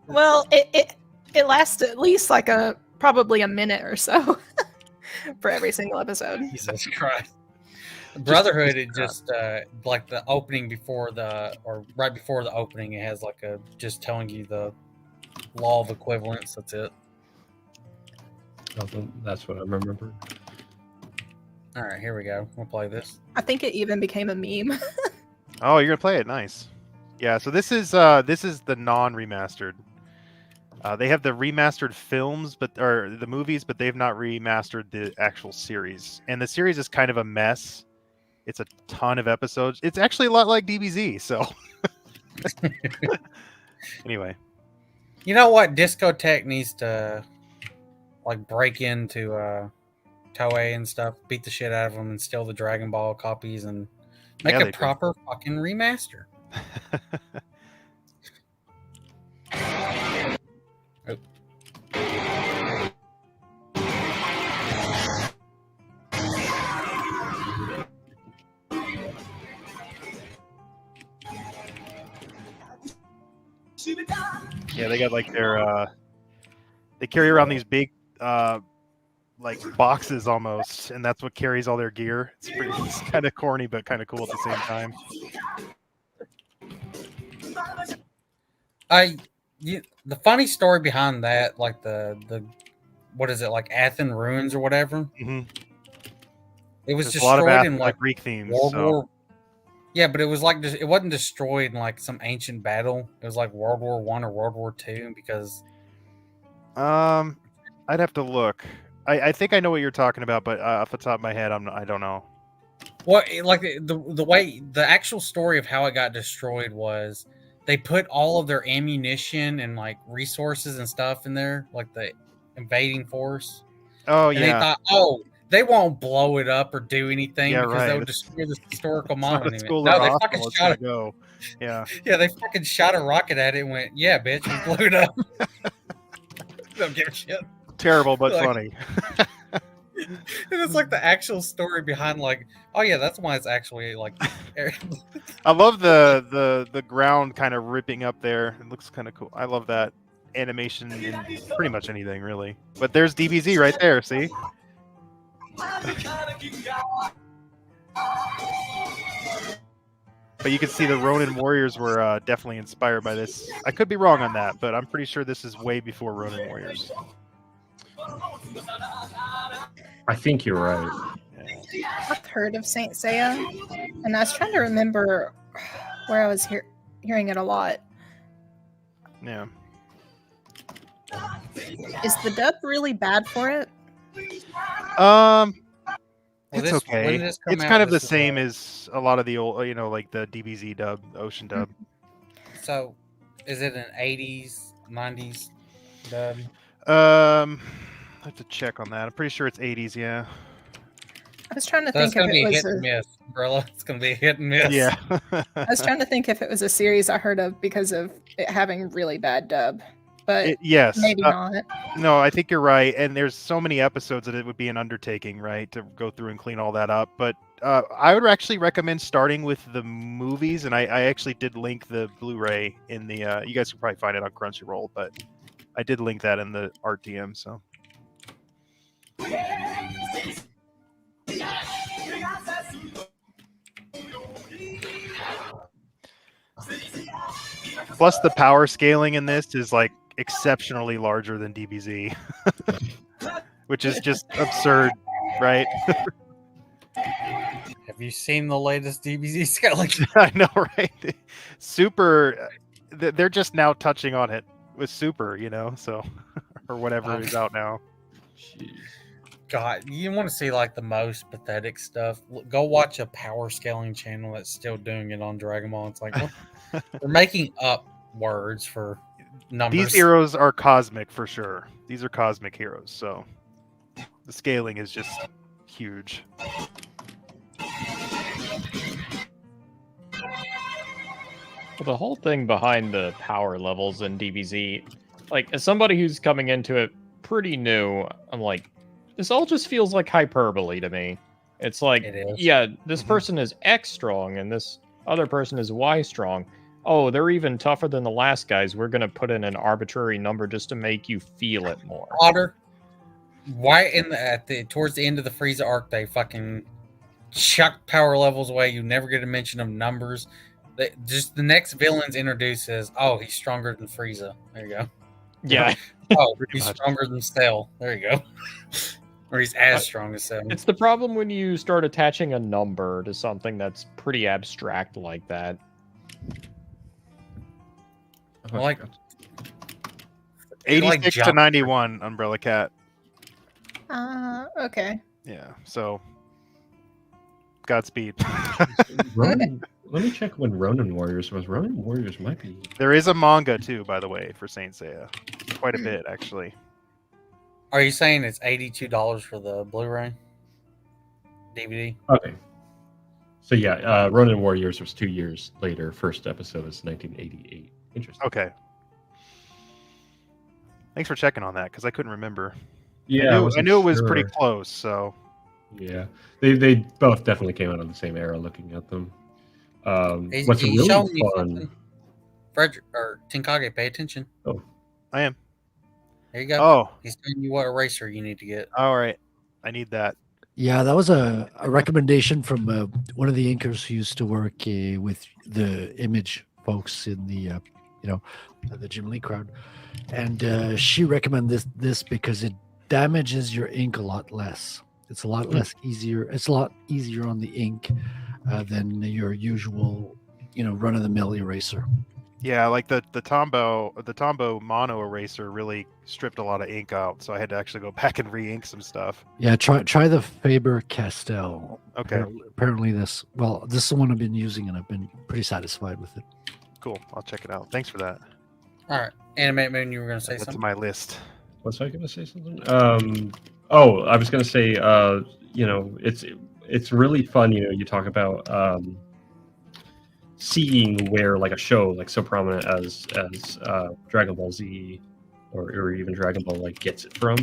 Well, it lasts at least like probably a minute or so for every single episode. Jesus Christ. Brotherhood, it just like the opening right before the opening, it has like just telling you the law of equivalence. That's it. That's what I remember. All right, here we go. We'll play this. I think it even became a meme. Oh, you're gonna play it. Nice. Yeah. So this is the non-remastered. They have the remastered films, or the movies, but they've not remastered the actual series. And the series is kind of a mess. It's a ton of episodes. It's actually a lot like DBZ. So anyway, You know what? Discotech needs to like break into Toei and stuff, beat the shit out of them, and steal the Dragon Ball copies and make Yeah, a they do. proper fucking remaster. yeah, they got like they carry around these big like boxes almost, and that's what carries all their gear. It's kind of corny, but kind of cool at the same time. The funny story behind that, like the what is it, like Athens ruins or whatever? Mhm. It was There's a lot of destroyed in like like Greek themes. World So. War. Yeah, but it was like it wasn't destroyed in like some ancient battle. It was like World War I or World War II because I'd have to look. I think I know what you're talking about, but off the top of my head, I don't know. like the way the actual story of how it got destroyed was they put all of their ammunition and like resources and stuff in there, like the invading force. Oh And yeah, they thought, oh, they won't blow it up or do anything Yeah, because right. they would destroy this historical it's not a monument. school No, or they hospital. fucking It's shot gonna it. go. Yeah. Yeah, they fucking shot a rocket at it and went, yeah, bitch, we blew it up. Don't give a shit. Terrible but Like- funny. And it's like the actual story behind, like, oh yeah, that's why it's actually like. I love the ground kind of ripping up there. It looks kind of cool. I love that animation in pretty much anything, really. But there's DBZ right there. See? But you can see the Ronin Warriors were definitely inspired by this. I could be wrong on that, but I'm pretty sure this is way before Ronin Warriors. I think you're right. I've heard of Saint Seiya, and I was trying to remember where I was hearing it a lot. Yeah. Is the dub really bad for it? It's When okay. did this come It's out? kind of the This is, same as a lot of the old, like the DBZ dub, Ocean dub. So, is it an 80s, 90s dub? I have to check on that. I'm pretty sure it's 80s. Yeah. I was trying to So it's think gonna if be it a was hit and miss, Umbrella. It's gonna be a hit and miss. Yeah. I was trying to think if it was a series I heard of because of it having really bad dub. but Yes. maybe not. No, I think you're right. And there's so many episodes that it would be an undertaking, right, to go through and clean all that up. But I would actually recommend starting with the movies. And I actually did link the Blu-ray in the. You guys can probably find it on Crunchyroll, but I did link that in the RTM. So. Plus, the power scaling in this is like exceptionally larger than DBZ, which is just absurd, right? Have you seen the latest DBZ skeleton? I know, right? Super. They're just now touching on it with Super, so or whatever is out now. Jeez. God, you want to see like the most pathetic stuff? Go watch a power scaling channel that's still doing it on Dragon Ball. It's like what? They're making up words for numbers. These heroes are cosmic for sure. These are cosmic heroes, so the scaling is just huge. Well, the whole thing behind the power levels in DBZ, like as somebody who's coming into it pretty new, I'm like, this all just feels like hyperbole to me. It's like, It is. yeah, this person is X strong and this other person is Y strong. Oh, they're even tougher than the last guys. We're gonna put in an arbitrary number just to make you feel it more. Otter. Why towards the end of the Frieza arc they fucking chuck power levels away? You never get a mention of numbers. Just the next villain's introduced as, oh, he's stronger than Frieza. There you go. Yeah, Oh, Pretty he's much. stronger than Cell. There you go. Or he's as strong as Cell. it's the problem when you start attaching a number to something that's pretty abstract like that. Oh, I Like- forgot. 86 to jump. 91, Umbrella Cat. Okay. Yeah, so Godspeed. Ronin, let me check when Ronin Warriors was. Ronin Warriors might be. There is a manga too, by the way, for Saint Seiya. Quite a bit, actually. Are you saying it's $82 for the Blu-ray DVD? Okay. So yeah, Ronin Warriors was 2 years later. First episode was 1988. Interesting. Okay. Thanks for checking on that, because I couldn't remember. Yeah, I knew it was pretty sure. close, so Yeah, they both definitely came out on the same era. Looking at them, what's He's really showing me fun? something. Frederick or Tinkage, pay attention. I am. There you go. Oh, He's telling you what eraser you need to get. all right. I need that. Yeah, that was a recommendation from one of the inkers who used to work with the Image folks in the the Jim Lee crowd, and she recommended this because it damages your ink a lot less. It's a lot less easier. It's a lot easier on the ink than your usual, run of the mill eraser. Yeah, like the Tombow mono eraser really stripped a lot of ink out, so I had to actually go back and re-ink some stuff. Yeah, try the Faber Castell. Okay, Apparently this is the one I've been using and I've been pretty satisfied with it. cool. I'll check it out. Thanks for that. All right, Animate Man, you were going to say That's something. my list. Was I going to say something? I was going to say, it's really fun. You talk about seeing where like a show like so prominent as Dragon Ball Z or even Dragon Ball like gets it from.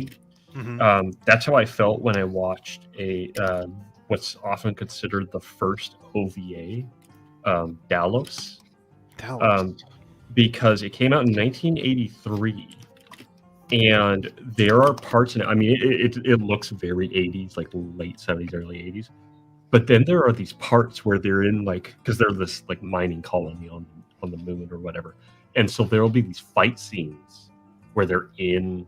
Mhm. That's how I felt when I watched what's often considered the first OVA, Dallos, Dallas. because it came out in 1983. And there are parts in it. I mean, it looks very 80s, like late 70s, early 80s. But then there are these parts where they're in because they're this like mining colony on the moon or whatever. And so there will be these fight scenes where they're in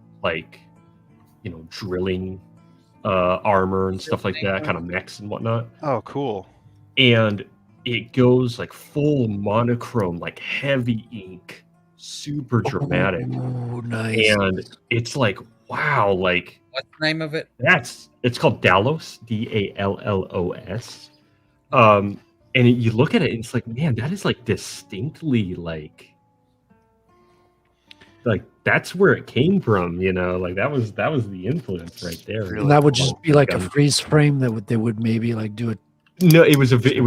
drilling armor and stuff like that, kind of mechs and whatnot. Oh, cool. And it goes like full monochrome, like heavy ink, super dramatic. Oh, nice. And it's like, wow, like What's the name of it? it's called Dallos, Dallos. And you look at it and it's like, man, that is like distinctly like that's where it came from, like that was the influence right there. Really? And that would just be like a Gun. freeze frame that they would maybe like do a No, it was it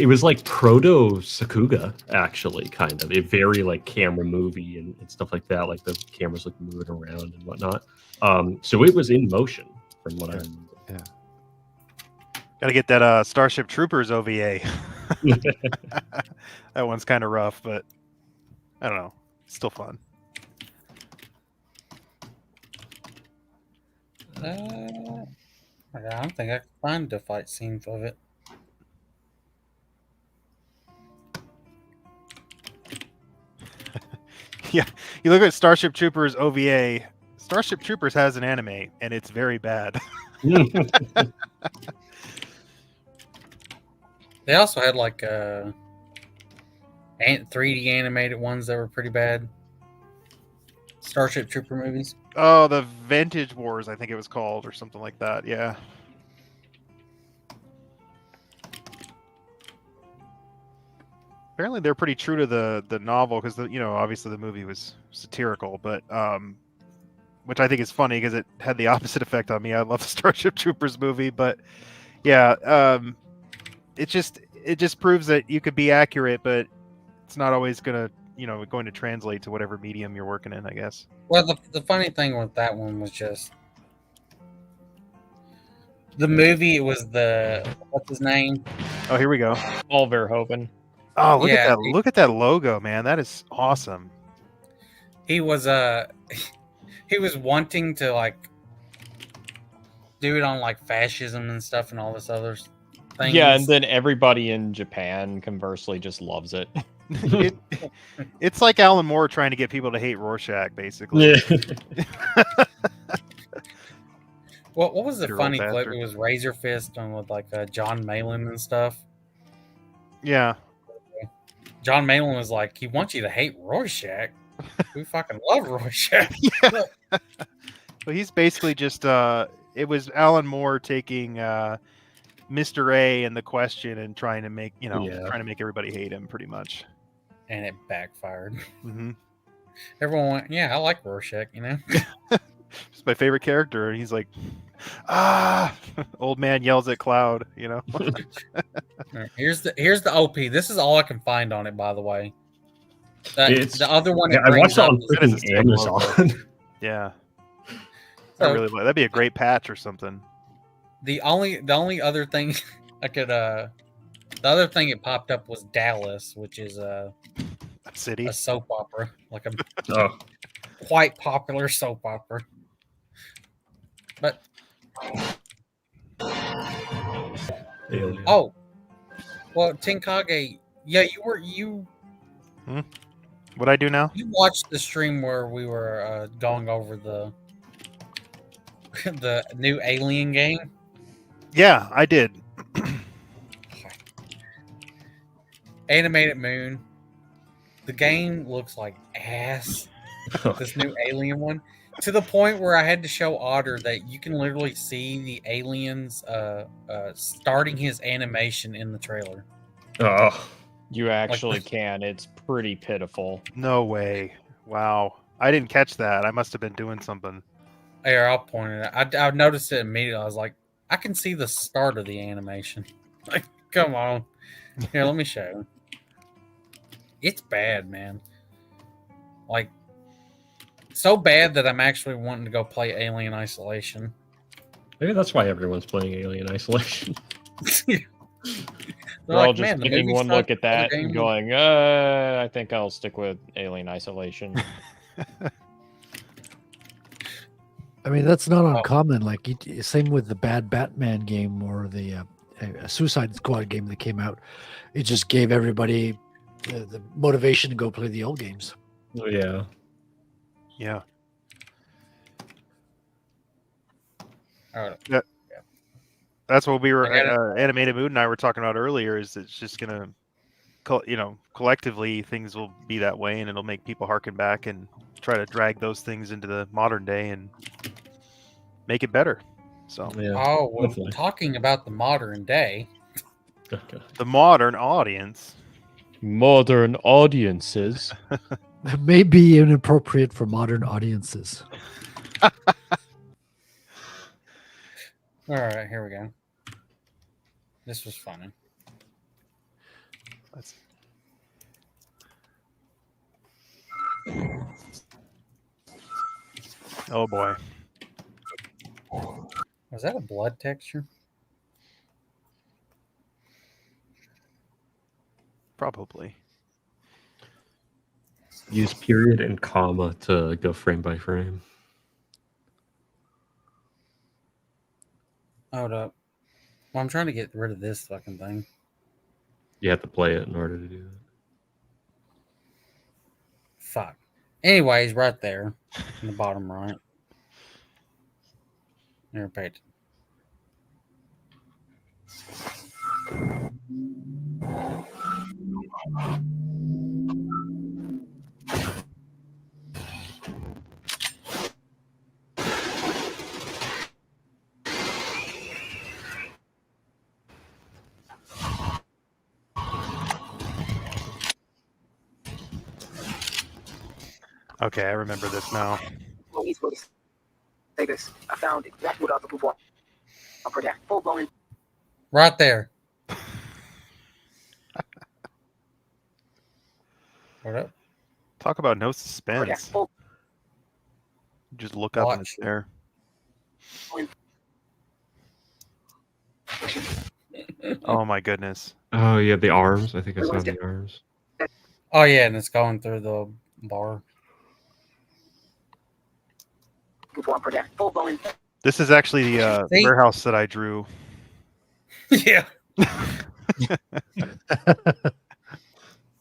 was like proto Sakuga, actually, kind of a very like camera movie and stuff like that, like the cameras like moving around and whatnot. So it was in motion from what I remember. Got to get that Starship Troopers OVA. That one's kind of rough, but I don't know, still fun. I don't think I can find the fight scenes of it. Yeah, you look at Starship Troopers OVA. Starship Troopers has an anime, and it's very bad. They also had like 3D animated ones that were pretty bad. Starship Trooper movies. Oh, the Vintage Wars, I think it was called, or something like that. Yeah. Apparently, they're pretty true to the novel because obviously the movie was satirical, but which I think is funny because it had the opposite effect on me. I love the Starship Troopers movie, but yeah, it just proves that you could be accurate, but it's not always going to translate to whatever medium you're working in, I guess. Well, the funny thing with that one was just the movie. It was what's his name? Oh, here we go. Paul Verhoeven. Oh, look at Yeah, that! Look at that logo, man. That is awesome. He was he was wanting to like do it on like fascism and stuff and all this other things. Yeah, and then everybody in Japan conversely just loves it. It's like Alan Moore trying to get people to hate Rorschach, basically. Yeah. What was the Your funny old clip? bastard. It was Razor Fist on with like John Malin and stuff. Yeah. John Malin was like, he wants you to hate Rorschach. We fucking love Rorschach. Yeah. Well, he's basically just it was Alan Moore taking Mr. A and The Question and trying to make trying to make everybody hate him pretty much. And it backfired. Mm-hmm. Everyone went, yeah, I like Rorschach, It's my favorite character, and he's like, old man yells at Cloud, Alright, here's the OP. This is all I can find on it, by the way. It's- The other one. Yeah, I watched it on That is a freaking sick logo. Amazon. Yeah. So- I really like that'd be a great patch or something. The only other thing I could the other thing it popped up was Dallas, which is a City. soap opera, like a Oh, quite popular soap opera. But Alien. oh, well, Tenkage, yeah, you What I do now? you watched the stream where we were going over the the new Alien game. Yeah, I did. Animated Moon. The game looks like ass. This new Alien one, to the point where I had to show Otter that you can literally see the aliens starting his animation in the trailer. Oh, You actually can. It's pretty pitiful. No way. Wow. I didn't catch that. I must have been doing something. Here, I'll point it out. I noticed it immediately. I was like, I can see the start of the animation. Like, come on. Here, let me show you. It's bad, man. Like, so bad that I'm actually wanting to go play Alien Isolation. maybe that's why everyone's playing Alien Isolation. They're We're all like, just "Man, the taking movie one look sucked, at the other that and game going, I think I'll stick with Alien Isolation. I mean, that's not Oh. uncommon. Like, same with the bad Batman game or the Suicide Squad game that came out. It just gave everybody the motivation to go play the old games. Oh, yeah. Yeah. All right. That's what we were I got Animated Mood and I were talking about earlier, is it's just gonna collectively things will be that way, and it'll make people harken back and try to drag those things into the modern day and make it better. So Yeah. Oh, well, Hopefully. talking about the modern day, Okay. the modern audience. Modern audiences. It may be inappropriate for modern audiences. all right, here we go. This was funny. Let's. Oh boy. Was that a blood texture? Probably. Use period and comma to go frame by frame. Hold up. Well, I'm trying to get rid of this fucking thing. You have to play it in order to do that. Fuck. Anyways, right there in the bottom right. Never paid. Okay, I remember this now. Vegas. I found exactly what I was looking for. I'll protect full blown. Right there. What up? Talk about no suspense. Just look up and it's Watch. there. Oh my goodness. Oh, yeah, the arms. I think I saw the arms. Oh yeah, and it's going through the bar. This is actually the See? warehouse that I drew. Yeah.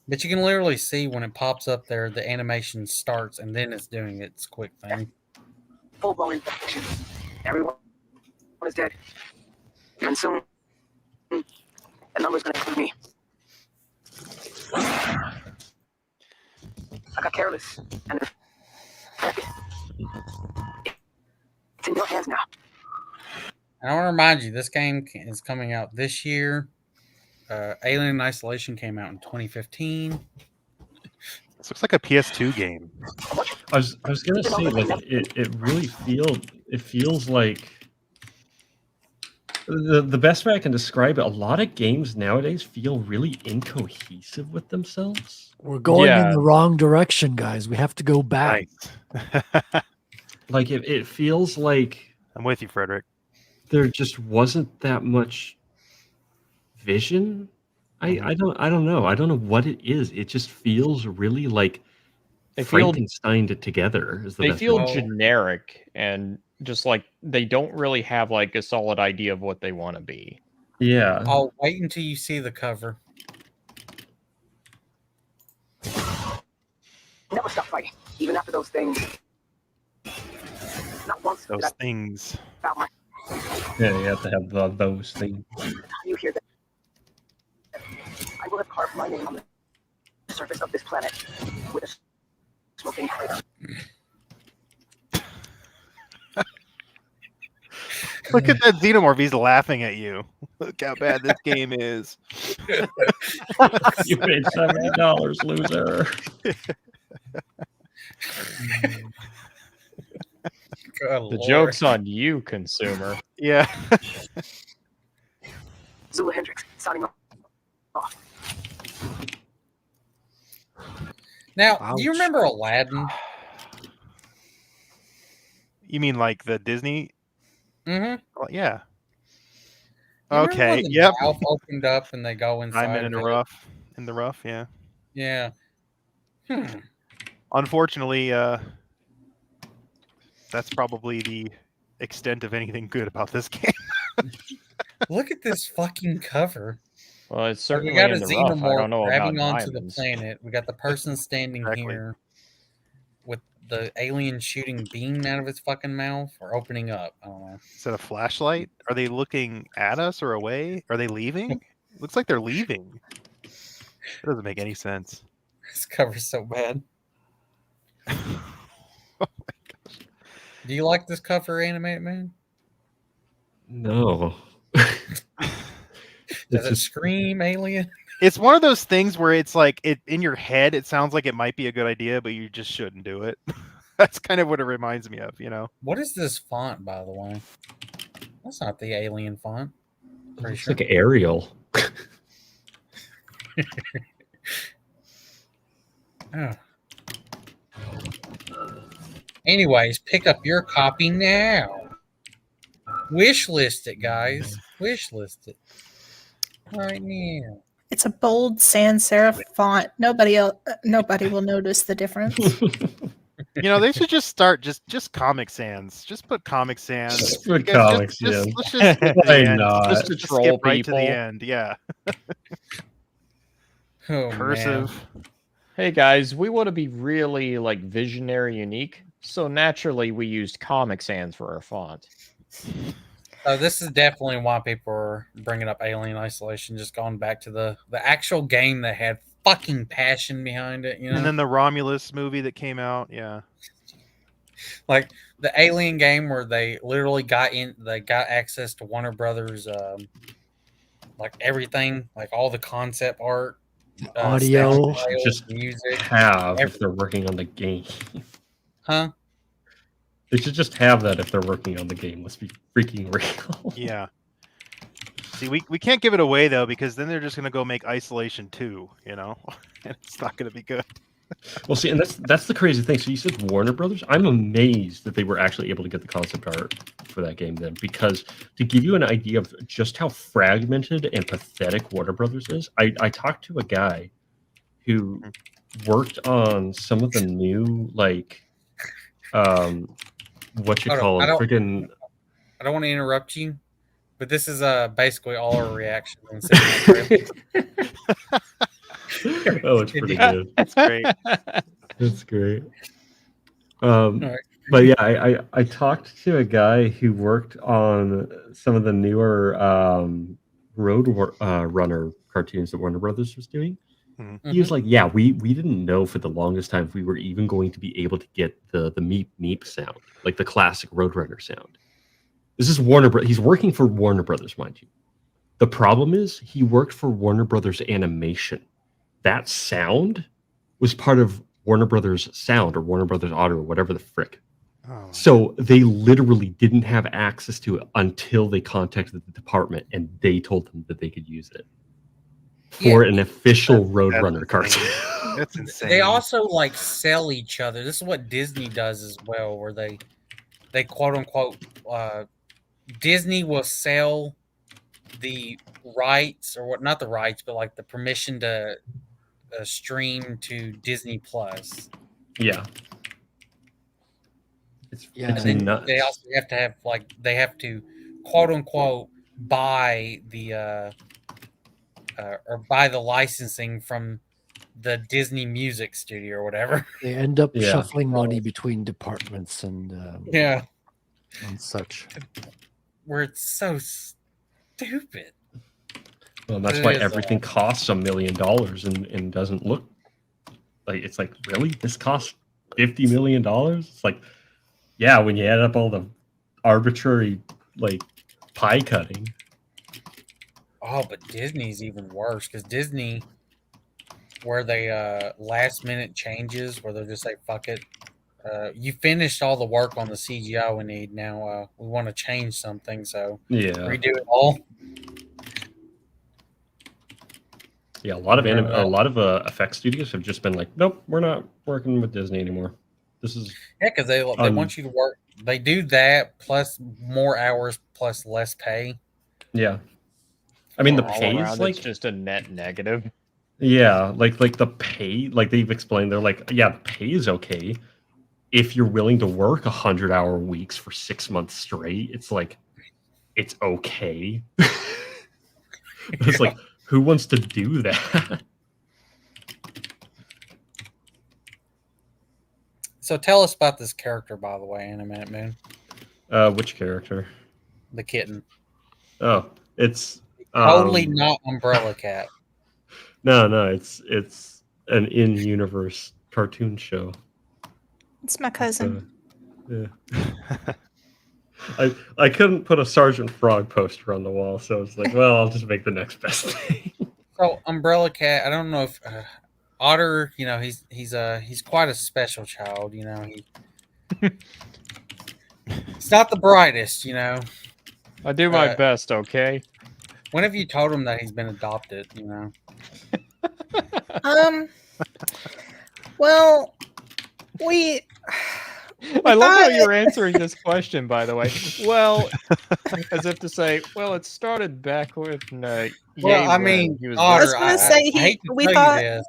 But you can literally see when it pops up there, the animation starts and then it's doing its quick thing. Full blown infection. Everyone is dead. And soon, the number's gonna include me. I got careless, and it's in your hands now. And I want to remind you, this game is coming out this year. Alien Isolation came out in 2015. This looks like a PS2 game. I was gonna say, like, it really feels like the best way I can describe it. A lot of games nowadays feel really incohesive with themselves. We're going in Yeah. the wrong direction, guys. We have to go back. Nice. Like it feels like I'm with you, Frederick. there just wasn't that much vision. I don't know. I don't know what it is. It just feels really like They feel Frankensteined it together. Is the they best feel way- Oh. generic and just like they don't really have like a solid idea of what they want to be. Yeah. I'll wait until you see the cover. Never stop fighting, even after those things. Not once Those did things. I found my Yeah, you have to have those things. time you hear that. I will have carved my name on the surface of this planet with a smoking crater. Look at that xenomorph. He's laughing at you. Look how bad this game is. You paid $70, loser. Good The Lord. joke's on you, consumer. Yeah. Zula Hendricks signing off. Now, do you Ouch. remember Aladdin? You mean like the Disney? Mm-hmm. Well, yeah. You remember Okay. when the Yep. mouth opened up and they go inside. Diamond in the of it? rough. In the rough. Yeah. Yeah. Unfortunately, that's probably the extent of anything good about this game. Look at this fucking cover. Well, it's So we certainly got a in the rough. I xenomorph don't know about grabbing onto the diamonds. planet. We got the person standing Exactly. here with the alien shooting beam out of his fucking mouth or opening up. I don't know. Is that a flashlight? Are they looking at us or away? Are they leaving? Looks like they're leaving. That doesn't make any sense. This cover's so bad. Do you like this cover, Animate Man? No. Does it scream alien? It's one of those things where it's like it in your head. It sounds like it might be a good idea, but you just shouldn't do it. That's kind of what it reminds me of, you know. What is this font, by the way? That's not the alien font. Pretty It's sure. like Arial. Oh. Anyways, pick up your copy now. Wish list it, guys. Wish list it right now. It's a bold sans serif font. Nobody will notice the difference. You know, they should just start just Comic Sans. Just put Comic Sans. Just put You guys Comic just- Sans. Let's just skip to Why the end. not? Let's Just to just troll skip right to the people. end. Yeah. Oh, man. Cursive. Hey guys, we want to be really like visionary unique, so naturally we used Comic Sans for our font. So this is definitely why people are bringing up Alien Isolation, just going back to the actual game that had fucking passion behind it, you know? And then the Romulus movie that came out. Yeah. Like the Alien game where they literally got access to Warner Brothers like everything, like all the concept art, Audio. sound files, Just music. Have if they're working on the game. Huh? They should just have that if they're working on the game. Let's be freaking real. Yeah. See, we can't give it away though, because then they're just gonna go make Isolation 2, you know? And it's not gonna be good. Well, see, and that's the crazy thing. So you said Warner Brothers. I'm amazed that they were actually able to get the concept art for that game then, because to give you an idea of just how fragmented and pathetic Warner Brothers is, I talked to a guy who worked on some of the new like what you Hold on, call I it, don't- freaking. I don't want to interrupt you, but this is basically all our reactions on Cinema Trip. Oh, it's pretty Yeah. good. That's great. That's great. Alright. But yeah, I talked to a guy who worked on some of the newer Runner cartoons that Warner Brothers was doing. He was like, "Yeah, we didn't know for the longest time if we were even going to be able to get the meep meep sound, like the classic Roadrunner sound." This is Warner Brothers. He's working for Warner Brothers, mind you. The problem is he worked for Warner Brothers Animation. That sound was part of Warner Brothers Sound or Warner Brothers Audio or whatever the frick. Oh, So they literally didn't have access to it until they contacted the department and they told them that they could use it for an official Roadrunner that's cartoon. insane. That's insane. They also like sell each other. This is what Disney does as well, where they quote unquote Disney will sell the rights or what, not the rights, but like the permission to stream to Disney Plus. Yeah. It's, Yeah, it's And then nuts. they also have to have like they have to quote unquote buy the or buy the licensing from the Disney Music Studio or whatever. They end up Yeah. shuffling money between departments and Yeah, and such. where it's so stupid. Well, that's It why is, everything costs $1 million and doesn't look like it's like, really? This costs $50 million? It's like, yeah, when you add up all the arbitrary like pie cutting. Oh, but Disney's even worse because Disney, where they last minute changes, where they'll just say fuck it, you finished all the work on the CGI we need. Now we want to change something, so Yeah. redo it all. Yeah, a lot of Yeah. a lot of effects studios have just been like, nope, we're not working with Disney anymore. This is Yeah, because they want you to work. They do that plus more hours plus less pay. yeah. I mean, the All pay around, is like it's just a net negative. yeah, like the pay, like they've explained, they're like, yeah, the pay is okay if you're willing to work 100-hour weeks for 6 months straight. It's like, it's okay. It's like, who wants to do that? So tell us about this character, by the way, in a minute, Moon. Which character? The kitten. Oh, it's Totally not Umbrella Cat. no, it's an in-universe cartoon show. It's my cousin. Yeah. I couldn't put a Sergeant Frog poster on the wall, so it's like, well, I'll just make the next best thing. So Umbrella Cat, I don't know if Otter, you know, he's quite a special child, you know. He's not the brightest, you know. I do my best, okay? When have you told him that he's been adopted, you know? Well, we. I love how thought- you're answering this question, by the way. Well, as if to say, well, it started back with Well, Yay I when mean, he was I was Otter, gonna say I hate to we tell thought- you this,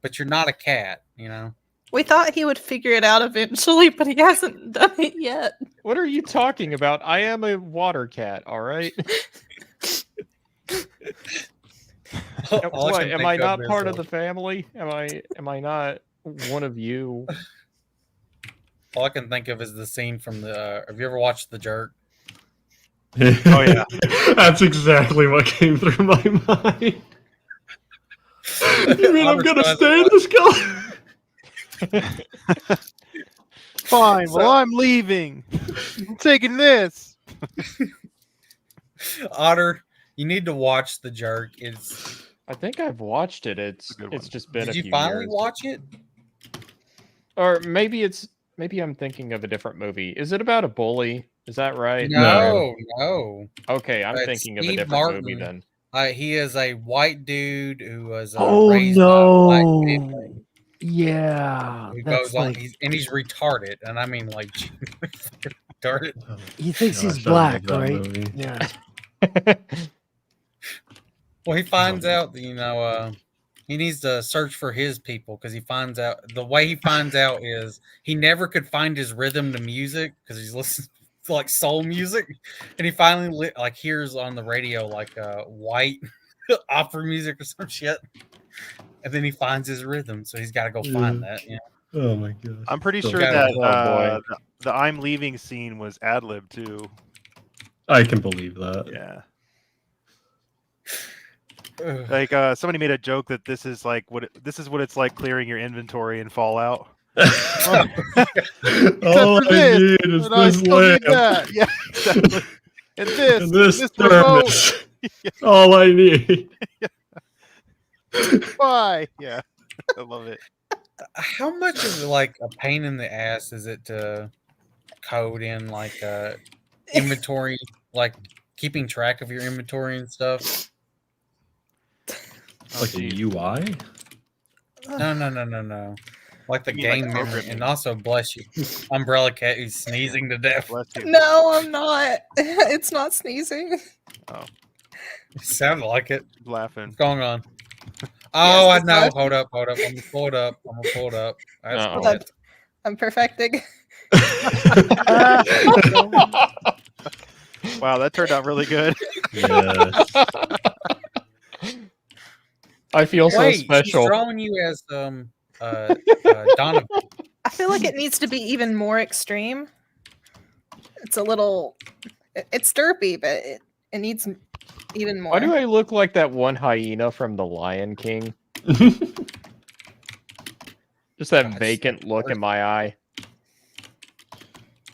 but you're not a cat, you know. We thought he would figure it out eventually, but he hasn't done it yet. What are you talking about? I am a water cat, all right? All What, can am think I not is, part of the family? Am I not one of you? All I can think of is the scene from the. Have you ever watched The Jerk? Oh, yeah. That's exactly what came through my mind. You mean I'm Otter's gonna trying to stay in watch- this color? Fine. So- Well, I'm leaving. I'm taking this. Otter, you need to watch The Jerk. It's. I think I've watched it. It's good it's one. just been a Did you few finally years. watch it? Or maybe I'm thinking of a different movie. Is it about a bully? Is that right? No, no. Okay, I'm It's thinking of a Steve different movie Martin. then. He is a white dude who was Oh raised by a black family. no! Yeah, Who that's goes on? like He's retarded, and I mean like retarded. he thinks he's Gosh, I love black, that right? movie. Yeah. Well, he finds out that he needs to search for his people because he finds out the way he finds out is he never could find his rhythm to music because he's listening to like soul music, and he finally hears on the radio like white opera music or some shit, and then he finds his rhythm, so he's got to go find that. Yeah. Oh my god. I'm pretty So sure good. that Oh, boy. the I'm leaving scene was ad lib too. I can believe that. Yeah. Ugh. Like somebody made a joke that this is like this is what it's like clearing your inventory in Fallout. All for I this, need is And I this still lamp need that. Yeah, exactly. And this, and this remote. thermos. All I need. Why? Yeah, I love it. How much of like a pain in the ass is it to code in like inventory, like keeping track of your inventory and stuff? Oh, Like a geez. UI? No. Like the You mean like game memory, programming? and also bless you, Umbrella Cat who's sneezing to death. Bless you. No, I'm not. It's not sneezing. It sounded like it. Laughing. What's going on? Oh, I it's know. not. Hold up. I'm gonna pull it up. That's Uh-oh. quiet. I'm perfecting. Wow, that turned out really good. Yeah. I feel so Wait, she's special. drawing you as Donovan. I feel like it needs to be even more extreme. It's a little. It's derpy, but it needs even more. Why do I look like that one hyena from The Lion King? Just that Gosh, vacant look in my eye.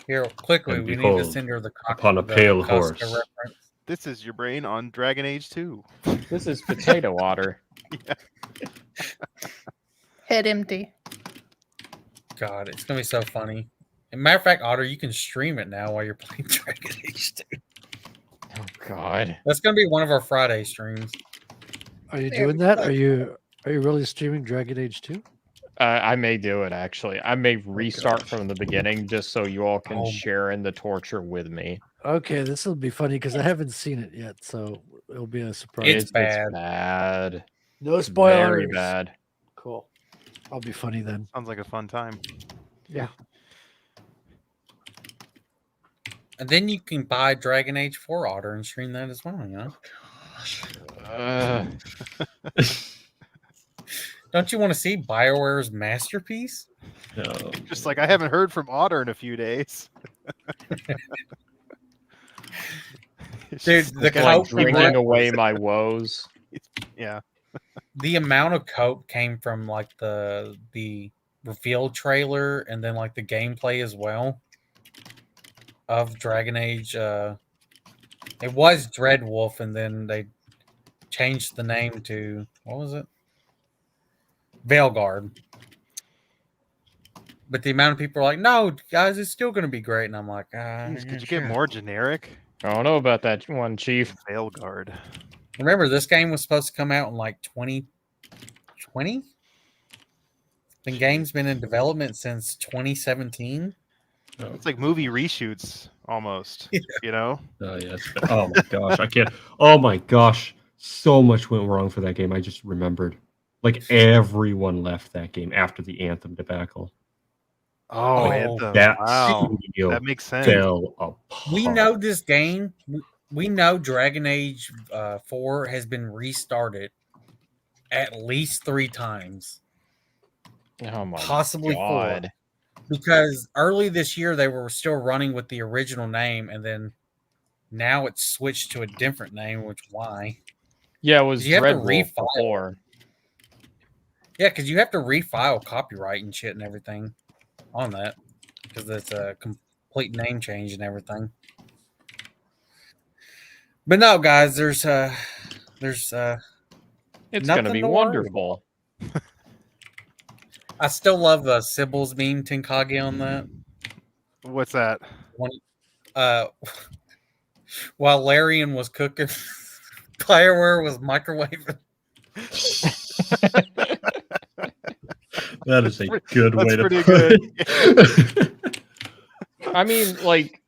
Here, quickly, And we need to behold, send her the upon a the pale Costco horse. reference. This is your brain on Dragon Age 2. This is potato water. Head empty. God, it's gonna be so funny. As a matter of fact, Otter, you can stream it now while you're playing Dragon Age 2. Oh God. That's gonna be one of our Friday streams. Are you There doing we that? go. Are you really streaming Dragon Age 2? I may do it actually. I may restart from the beginning just so you all can Oh. share in the torture with me. Okay, this will be funny because I haven't seen it yet, so it'll be a surprise. It's bad. bad. No spoilers. Very bad. Cool. I'll be funny then. Sounds like a fun time. Yeah. And then you can buy Dragon Age 4 Otter and stream that as well, you know? Don't you want to see BioWare's masterpiece? No. Just like I haven't heard from Otter in a few days. It's Dude, just the like, coke Like from bringing that- away my woes. yeah. The amount of cope came from like the reveal trailer and then like the gameplay as well of Dragon Age. It was Dreadwolf, and then they changed the name to what was it? Veilguard. But the amount of people are like, "No, guys, it's still going to be great," and I'm like, Jeez, yeah, could you sure. get more generic? I don't know about that one, Chief. Veilguard. Remember, this game was supposed to come out in like 2020. The game's been in development since 2017. It's like movie reshoots almost. You know? Oh yeah. Oh my gosh, I can't. Oh my gosh, so much went wrong for that game. I just remembered. Like everyone left that game after the Anthem debacle. Oh, Oh, Anthem. That Wow. studio That makes sense. fell apart. We know this game. We know Dragon Age 4 has been restarted at least 3 times, Oh my possibly 4. god. Because early this year they were still running with the original name, and then now it's switched to a different name. Which why? Yeah, it was You have to Red Wolf refile. before. Yeah, because you have to refile copyright and shit and everything on that, because it's a complete name change and everything. But no, guys, there's It's nothing gonna be to worry wonderful. I still love Sybil's meme Tenkage on that. What's that? Uh, while Larian was cooking, Bioware was microwaving. That is a good way to pretty put it. I mean, like,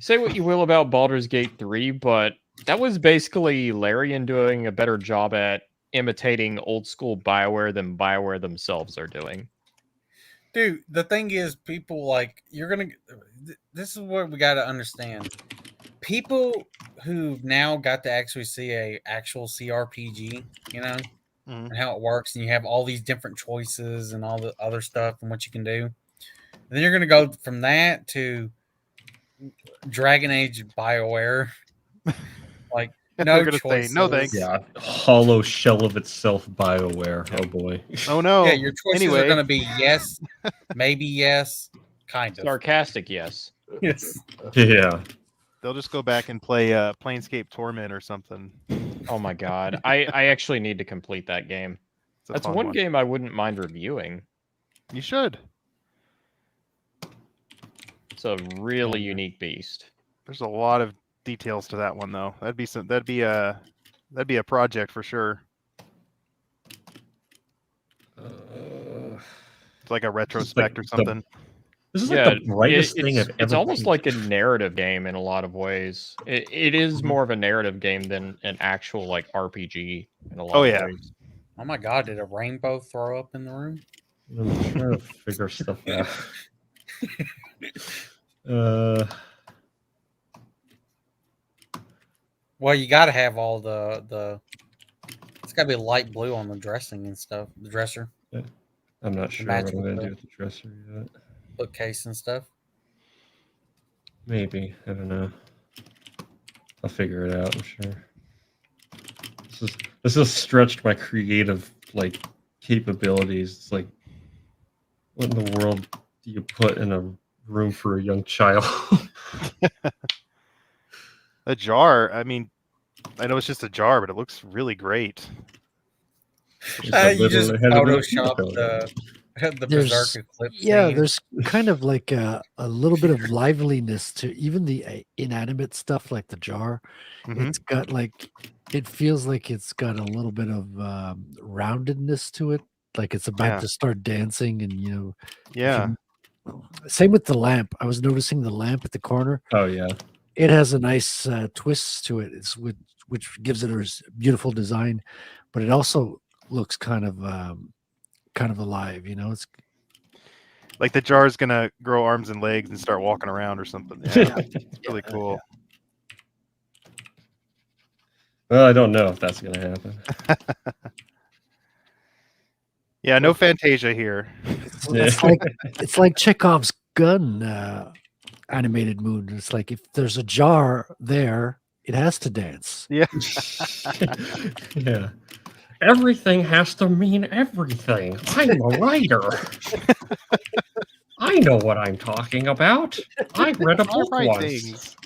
say what you will about Baldur's Gate 3, but that was basically Larian doing a better job at imitating old school BioWare than BioWare themselves are doing. Dude, the thing is, people like this is what we got to understand. People who now got to actually see a actual CRPG, you know, Mhm. and how it works, and you have all these different choices and all the other stuff and what you can do. And then you're gonna go from that to Dragon Age BioWare. Like, no They're gonna say, choices. "No, thanks." Yeah, hollow shell of itself, BioWare. Oh boy. Oh no. Yeah, your choices Anyway. are gonna be yes, maybe yes, kind of. Sarcastic, yes. Yes. Yeah. They'll just go back and play Planescape Torment or something. Oh my god. I actually need to complete that game. It's a That's fun one game I wouldn't mind reviewing. You should. It's a really unique beast. There's a lot of details to that one though. That'd be a project for sure. It's like a retrospect or the- something. This is like the brightest thing I've ever it's almost seen. like a narrative game in a lot of ways. It is more of a narrative game than an actual like RPG in a lot Oh, of yeah. ways. Oh my god, did a rainbow throw up in the room? I'm trying to figure stuff out. Well, you got to have all the. It's got to be light blue on the dressing and stuff. The dresser, I'm not sure what magic I'm going to book. do with the dresser yet. bookcase, and stuff. Maybe. I don't know. I'll figure it out, I'm sure. This has stretched my creative capabilities. It's like, what in the world do you put in a room for a young child? A jar. I mean, I know it's just a jar, but it looks really great. You just It had a little Photoshop peanut the There's- Berserker clip. Yeah, scene. there's kind of like a little bit of liveliness to even the inanimate stuff like the jar. Mhm. It's got it feels like it's got a little bit of roundedness to it, like it's about Yeah. to start dancing, and Yeah. Same with the lamp. I was noticing the lamp at the corner. Oh yeah. It has a nice twist to it. Which gives it a beautiful design, but it also looks kind of alive. It's Like the jar's gonna grow arms and legs and start walking around or something. Yeah. It's really cool. Well, I don't know if that's gonna happen. Yeah, no Fantasia here. it's like Chekhov's gun animated moon. It's like if there's a jar there, it has to dance. Yeah. Yeah. Everything has to mean everything. I'm a writer. I know what I'm talking about. I read a book Right once. things.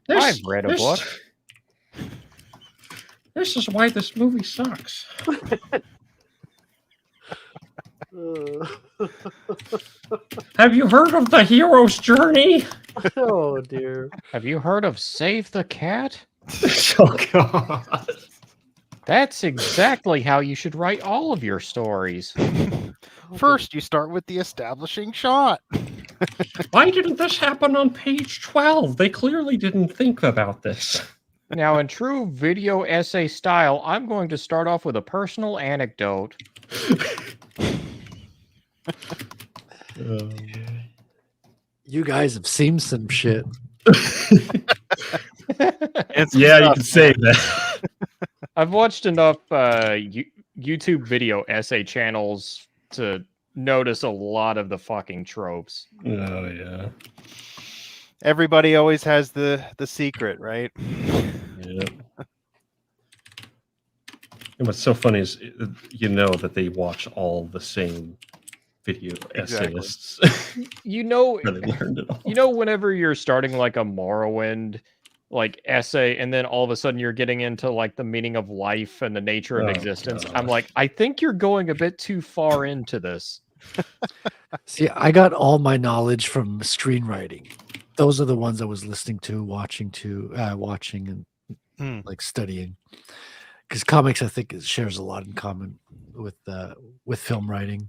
I've read a book. This is why this movie sucks. Have you heard of the hero's journey? Oh dear. Have you heard of Save the Cat? Oh god. That's exactly how you should write all of your stories. First, you start with the establishing shot. Why didn't this happen on page 12? They clearly didn't think about this. Now, in true video essay style, I'm going to start off with a personal anecdote. You guys have seen some shit. Yeah, you can say that. I've watched enough YouTube video essay channels to notice a lot of the fucking tropes. Oh yeah. Everybody always has the secret, right? Yeah. And what's so funny is you know that they watch all the same video Exactly. essayists. You know, where they learned it all. you know, whenever you're starting like a Morrowind like essay, and then all of a sudden you're getting into like the meaning of life and the nature of Oh, existence. God. I'm like, I think you're going a bit too far into this. See, I got all my knowledge from screenwriting. Those are the ones I was listening to, watching, and like studying. Because comics, I think, shares a lot in common with film writing.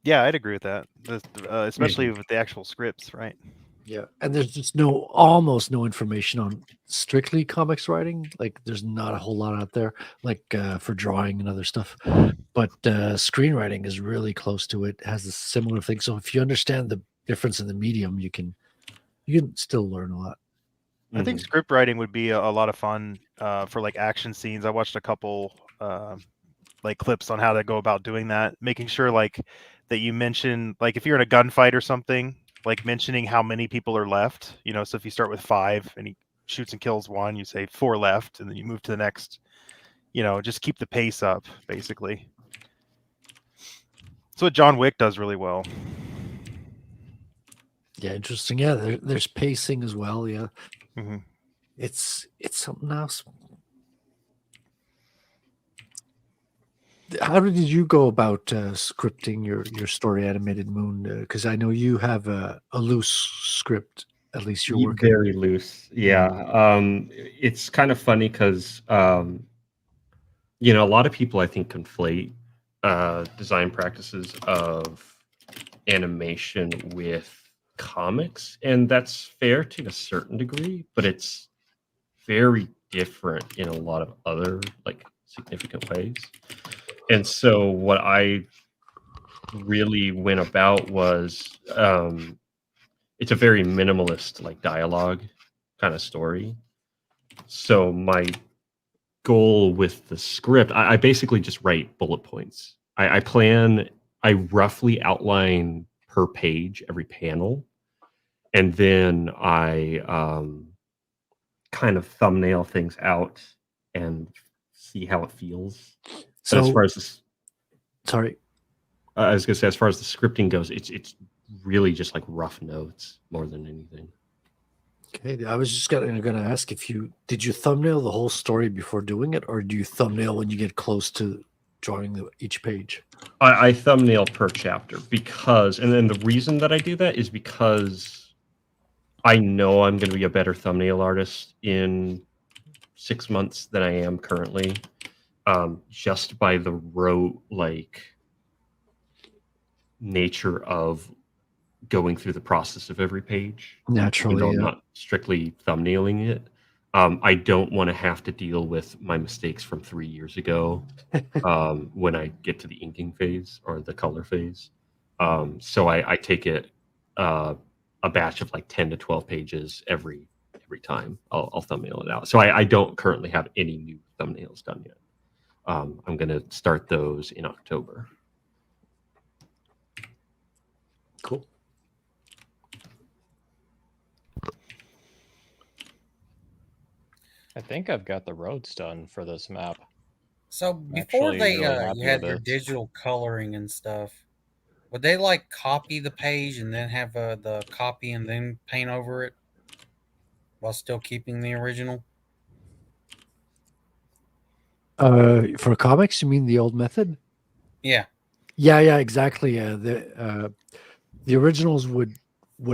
Yeah, I'd agree with that. Especially with the actual scripts, right? Yeah, and there's just almost no information on strictly comics writing. Like, there's not a whole lot out there, like for drawing and other stuff. But screenwriting is really close to it. Has a similar thing. So if you understand the difference in the medium, you can still learn a lot. I think script writing would be a lot of fun for like action scenes. I watched a couple like clips on how to go about doing that, making sure like that you mention, like if you're in a gunfight or something, like mentioning how many people are left. You know, so if you start with 5 and he shoots and kills 1, you say 4 left, and then you move to the next. You know, just keep the pace up, basically. That's what John Wick does really well. Yeah, interesting. Yeah, there's pacing as well. Yeah, Mhm. it's something else. How did you go about scripting your story, Animated Moon? Because I know you have a loose script. At least you're working. Very loose. Yeah. It's kind of funny because you know, a lot of people I think conflate design practices of animation with comics, and that's fair to a certain degree, but it's very different in a lot of other like significant ways. And so what I really went about was it's a very minimalist like dialogue kind of story. So my goal with the script, I basically just write bullet points. I roughly outline per page every panel, and then I kind of thumbnail things out and see how it feels. So, But as far as this, sorry. I was gonna say, as far as the scripting goes, it's really just like rough notes more than anything. Okay, I was just gonna ask did you thumbnail the whole story before doing it, or do you thumbnail when you get close to drawing each page? I thumbnail per chapter because, and then the reason that I do that is because I know I'm going to be a better thumbnail artist in 6 months than I am currently, just by the rote like nature of going through the process of every page. Naturally, Even though I'm yeah. not strictly thumbnailing it. I don't want to have to deal with my mistakes from 3 years ago when I get to the inking phase or the color phase. So I take it a batch of like 10 to 12 pages every time. I'll thumbnail it out. So I don't currently have any new thumbnails done yet. I'm going to start those in October. Cool. I think I've got the roads done for this map. So before Actually, they really happy you had with your it. digital coloring and stuff, would they like copy the page and then have the copy and then paint over it while still keeping the original? For comics, you mean the old method? Yeah. Yeah, exactly. The originals would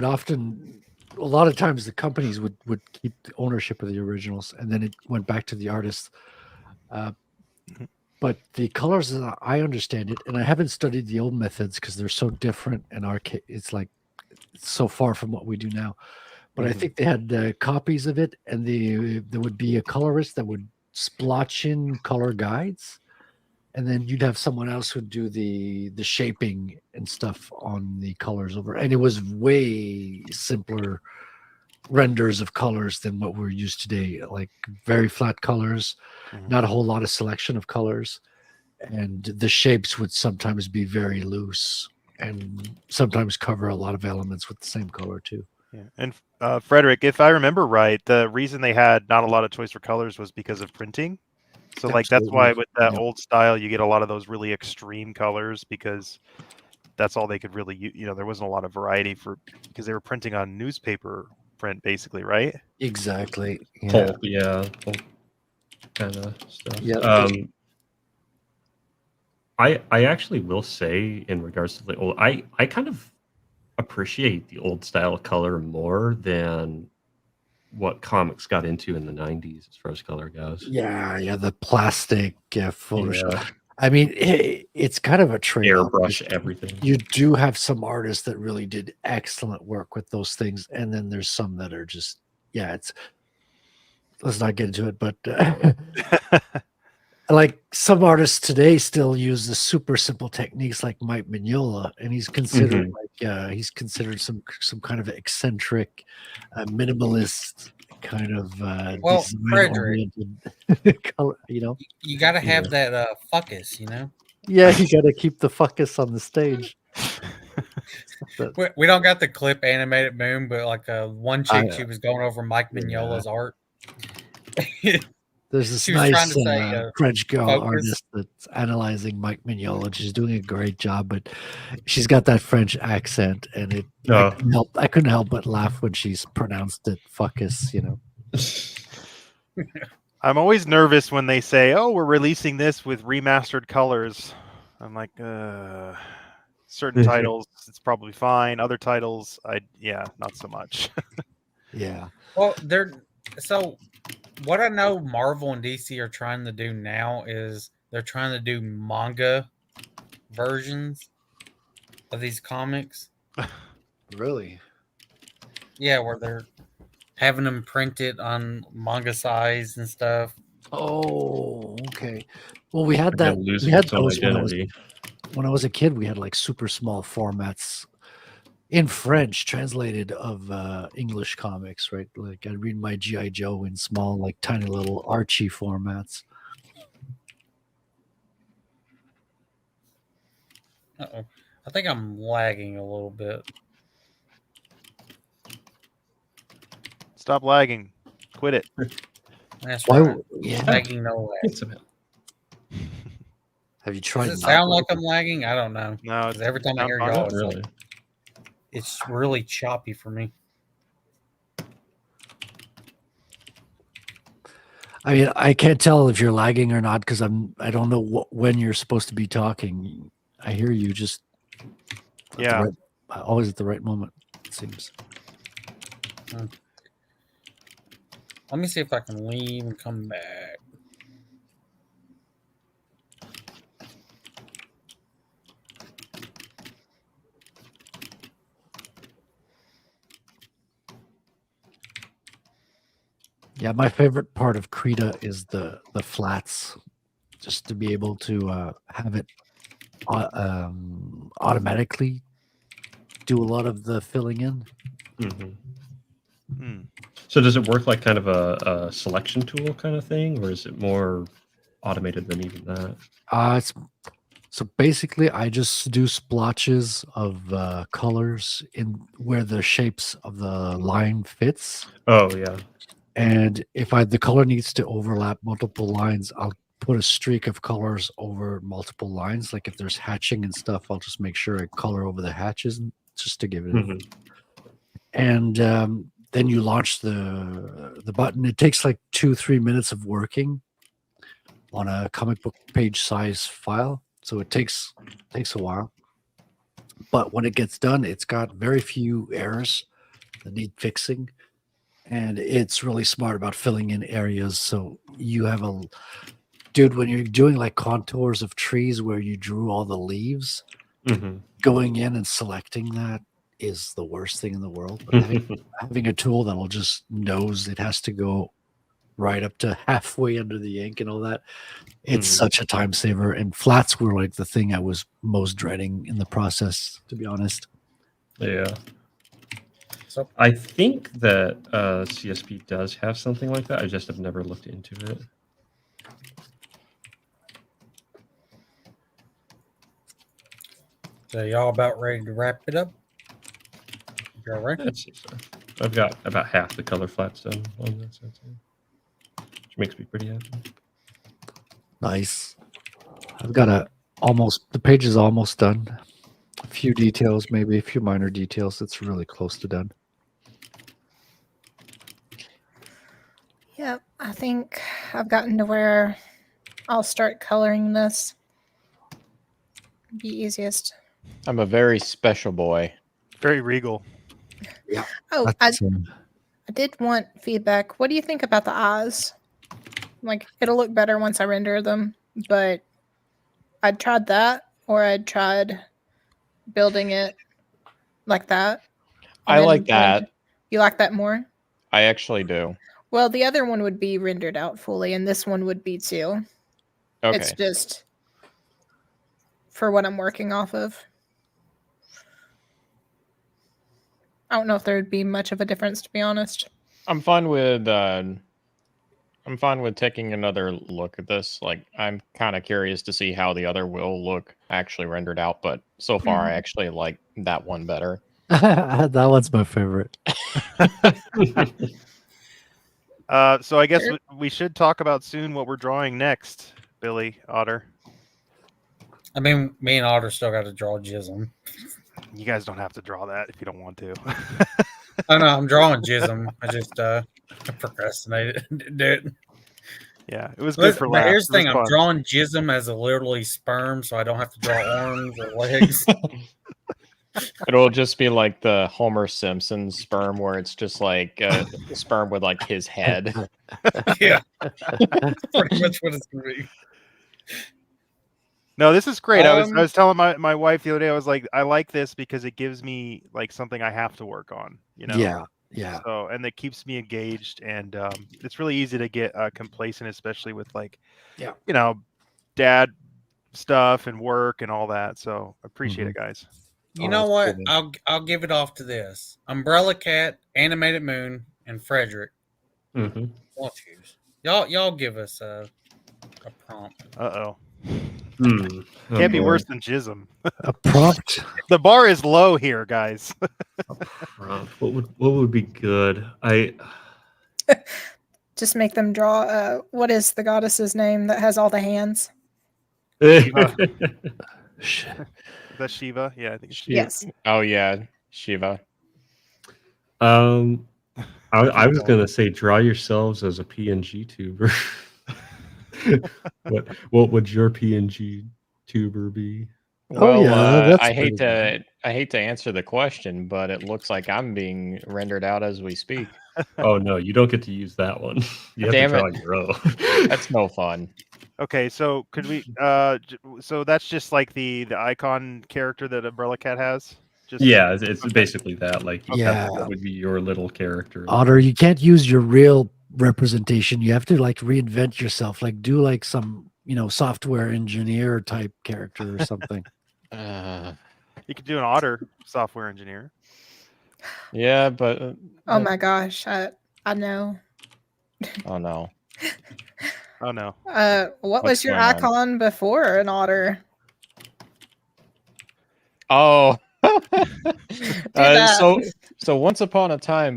often, a lot of times, the companies would keep the ownership of the originals, and then it went back to the artists. But the colors, as I understand it, and I haven't studied the old methods because they're so different and it's like so far from what we do now. But I think they had copies of it, and there would be a colorist that would splotch in color guides, and then you'd have someone else who'd do the shaping and stuff on the colors over. And it was way simpler renders of colors than what we're used today, like very flat colors, not a whole lot of selection of colors, and the shapes would sometimes be very loose and sometimes cover a lot of elements with the same color too. Yeah. And Frederick, if I remember right, the reason they had not a lot of choice for colors was because of printing. So like that's why with that old style you get a lot of those really extreme colors, because that's all they could really there wasn't a lot of variety because they were printing on newspaper print basically, right? Exactly. Pulp, pulp kind of stuff. Yeah. I actually will say, in regards to the old, I kind of appreciate the old style color more than what comics got into in the 90s as far as color goes. Yeah, the plastic Photoshop. Yeah. I mean, it's kind of a trade-off. Airbrush everything. You do have some artists that really did excellent work with those things, and then there's some that are just, let's not get into it, but like some artists today still use the super simple techniques like Mike Mignola, and he's considered he's considered some kind of eccentric, minimalist kind of Frederick, color, you got to have that fuckus, Yeah, you got to keep the fuckus on the stage. We don't got the clip animated moon, but like one chick, she was going over Mike Mignola's art. There's this nice French girl artist that's analyzing Mike Mignola. She's doing a great job, but she's got that French accent, and I couldn't help but laugh when she's pronounced it fuckus, I'm always nervous when they say, "Oh, we're releasing this with remastered colors." I'm like, certain titles, it's probably fine. Other titles, not so much. Yeah. Well, so what I know Marvel and DC are trying to do now is they're trying to do manga versions of these comics. Really? Yeah, where they're having them printed on manga size and stuff. Oh, okay. Well, we had that. We had those when I was a kid. We had like super small formats in French translated of English comics, right? Like I'd read my G.I. Joe in small, like tiny little Archie formats. Uh-oh. I think I'm lagging a little bit. Stop lagging. Quit it. That's right. Lagging no lag. Have you tried? Does it sound like I'm lagging? I don't know. No, every time I hear y'all, it's really choppy for me. I mean, I can't tell if you're lagging or not because I don't know when you're supposed to be talking. I hear you just always at the right moment, it seems. Let me see if I can leave and come back. Yeah, my favorite part of Krita is the flats, just to be able to have it automatically do a lot of the filling in. So does it work like kind of a selection tool kind of thing, or is it more automated than even that? So basically, I just do splotches of colors in where the shapes of the line fits. Oh yeah. And if the color needs to overlap multiple lines, I'll put a streak of colors over multiple lines. Like if there's hatching and stuff, I'll just make sure I color over the hatches just to give it. And then you launch the button. It takes like 2-3 minutes of working on a comic book page size file, so it takes a while. But when it gets done, it's got very few errors that need fixing. And it's really smart about filling in areas, so you have dude, when you're doing like contours of trees where you drew all the leaves, Mhm. going in and selecting that is the worst thing in the world. But having a tool that'll just knows it has to go right up to halfway under the ink and all that, it's Mhm. such a time saver. And flats were like the thing I was most dreading in the process, to be honest. Yeah. So I think that CSP does have something like that. I just have never looked into it. y'all about ready to wrap it up? Y'all ready? Let's see, so I've got about half the color flats done on that side too, which makes me pretty happy. Nice. I've got the page is almost done. A few details, maybe a few minor details. It's really close to done. Yeah, I think I've gotten to where I'll start coloring this. Be easiest. I'm a very special boy. Very regal. Oh, I That's, did want feedback. What do you think about the eyes? Like, it'll look better once I render them, but I'd tried that, or I'd tried building it like that. I and like then that. You like that more? I actually do. Well, the other one would be rendered out fully, and this one would be too. Okay. It's just for what I'm working off of. I don't know if there would be much of a difference, to be honest. I'm fine with taking another look at this. Like, I'm kind of curious to see how the other will look actually rendered out, but so far I actually like that one better. that one's my favorite. So I guess we should talk about soon what we're drawing next, Billy Otter. I mean, me and Otter still got to draw Jism. You guys don't have to draw that if you don't want to. Oh no, I'm drawing Jism. I just procrastinated. Do it. Yeah, it was good for But laughs. here's the It was thing: I'm fun. drawing Jism as a literally sperm, so I don't have to draw arms or legs. It'll just be like the Homer Simpson sperm, where it's just like a sperm with like his head. Yeah, pretty much what it's gonna be. No, this is great. I Um, was telling my wife the other day, I was like, I like this because it gives me like something I have to work on, you know? Yeah. So, and it keeps me engaged, and it's really easy to get complacent, especially with like, Yeah. you know, dad stuff and work and all that. So I appreciate it, guys. You Oh, know that's what? cool, I'll give it off to this: Umbrella Cat, Animated Moon, and Frederick. Mhm. Won't choose. Y'all give us a prompt. Oh, Hmm. Oh, can't be boy. worse than Jism. A prompt. The bar is low here, guys. What would be good? Just make them draw. What is the goddess's name that has all the hands? Sh- That's Shiva. Yeah, I think it's Shiva. Yes. Oh yeah, Shiva. I was gonna say draw yourselves as a PNG tuber. what would your PNG tuber be? Oh, Well, yeah, that's I hate pretty to answer the question, but it looks like I'm being rendered out as we speak. Oh no, you don't get to use that one. You have Damn to draw it. your own. That's no fun. Okay, so could we? So that's just like the icon character that Umbrella Cat has. Just Yeah, it's basically that. Like, Yeah. that would be your little character. Otter, you can't use your real representation. You have to like reinvent yourself. Like do like some, software engineer type character or something. You could do an Otter software engineer. Yeah, but Oh my gosh. I know. oh no. Oh no. What What's was your going on? icon before an otter? Oh. that. So once upon a time,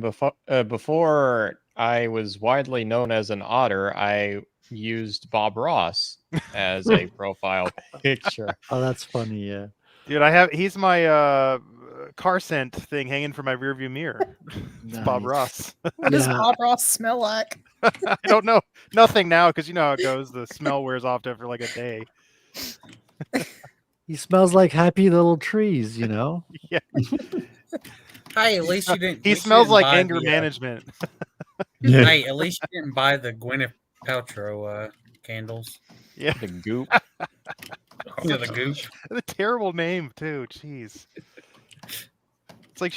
before I was widely known as an otter, I used Bob Ross as a profile picture. Oh, that's funny. Yeah. Dude, he's my car scent thing hanging from my rearview mirror. It's Bob Nice. Ross. What does Yeah. Bob Ross smell like? I don't know. Nothing now because you know how it goes. The smell wears off after like a day. He smells like happy little trees, Yeah. Hey, at least you didn't. He smells like anger management. Hey, at least you didn't buy the Gwyneth Paltrow candles. Yeah, The goop. Yeah, the goop. the terrible name too. Jeez. It's like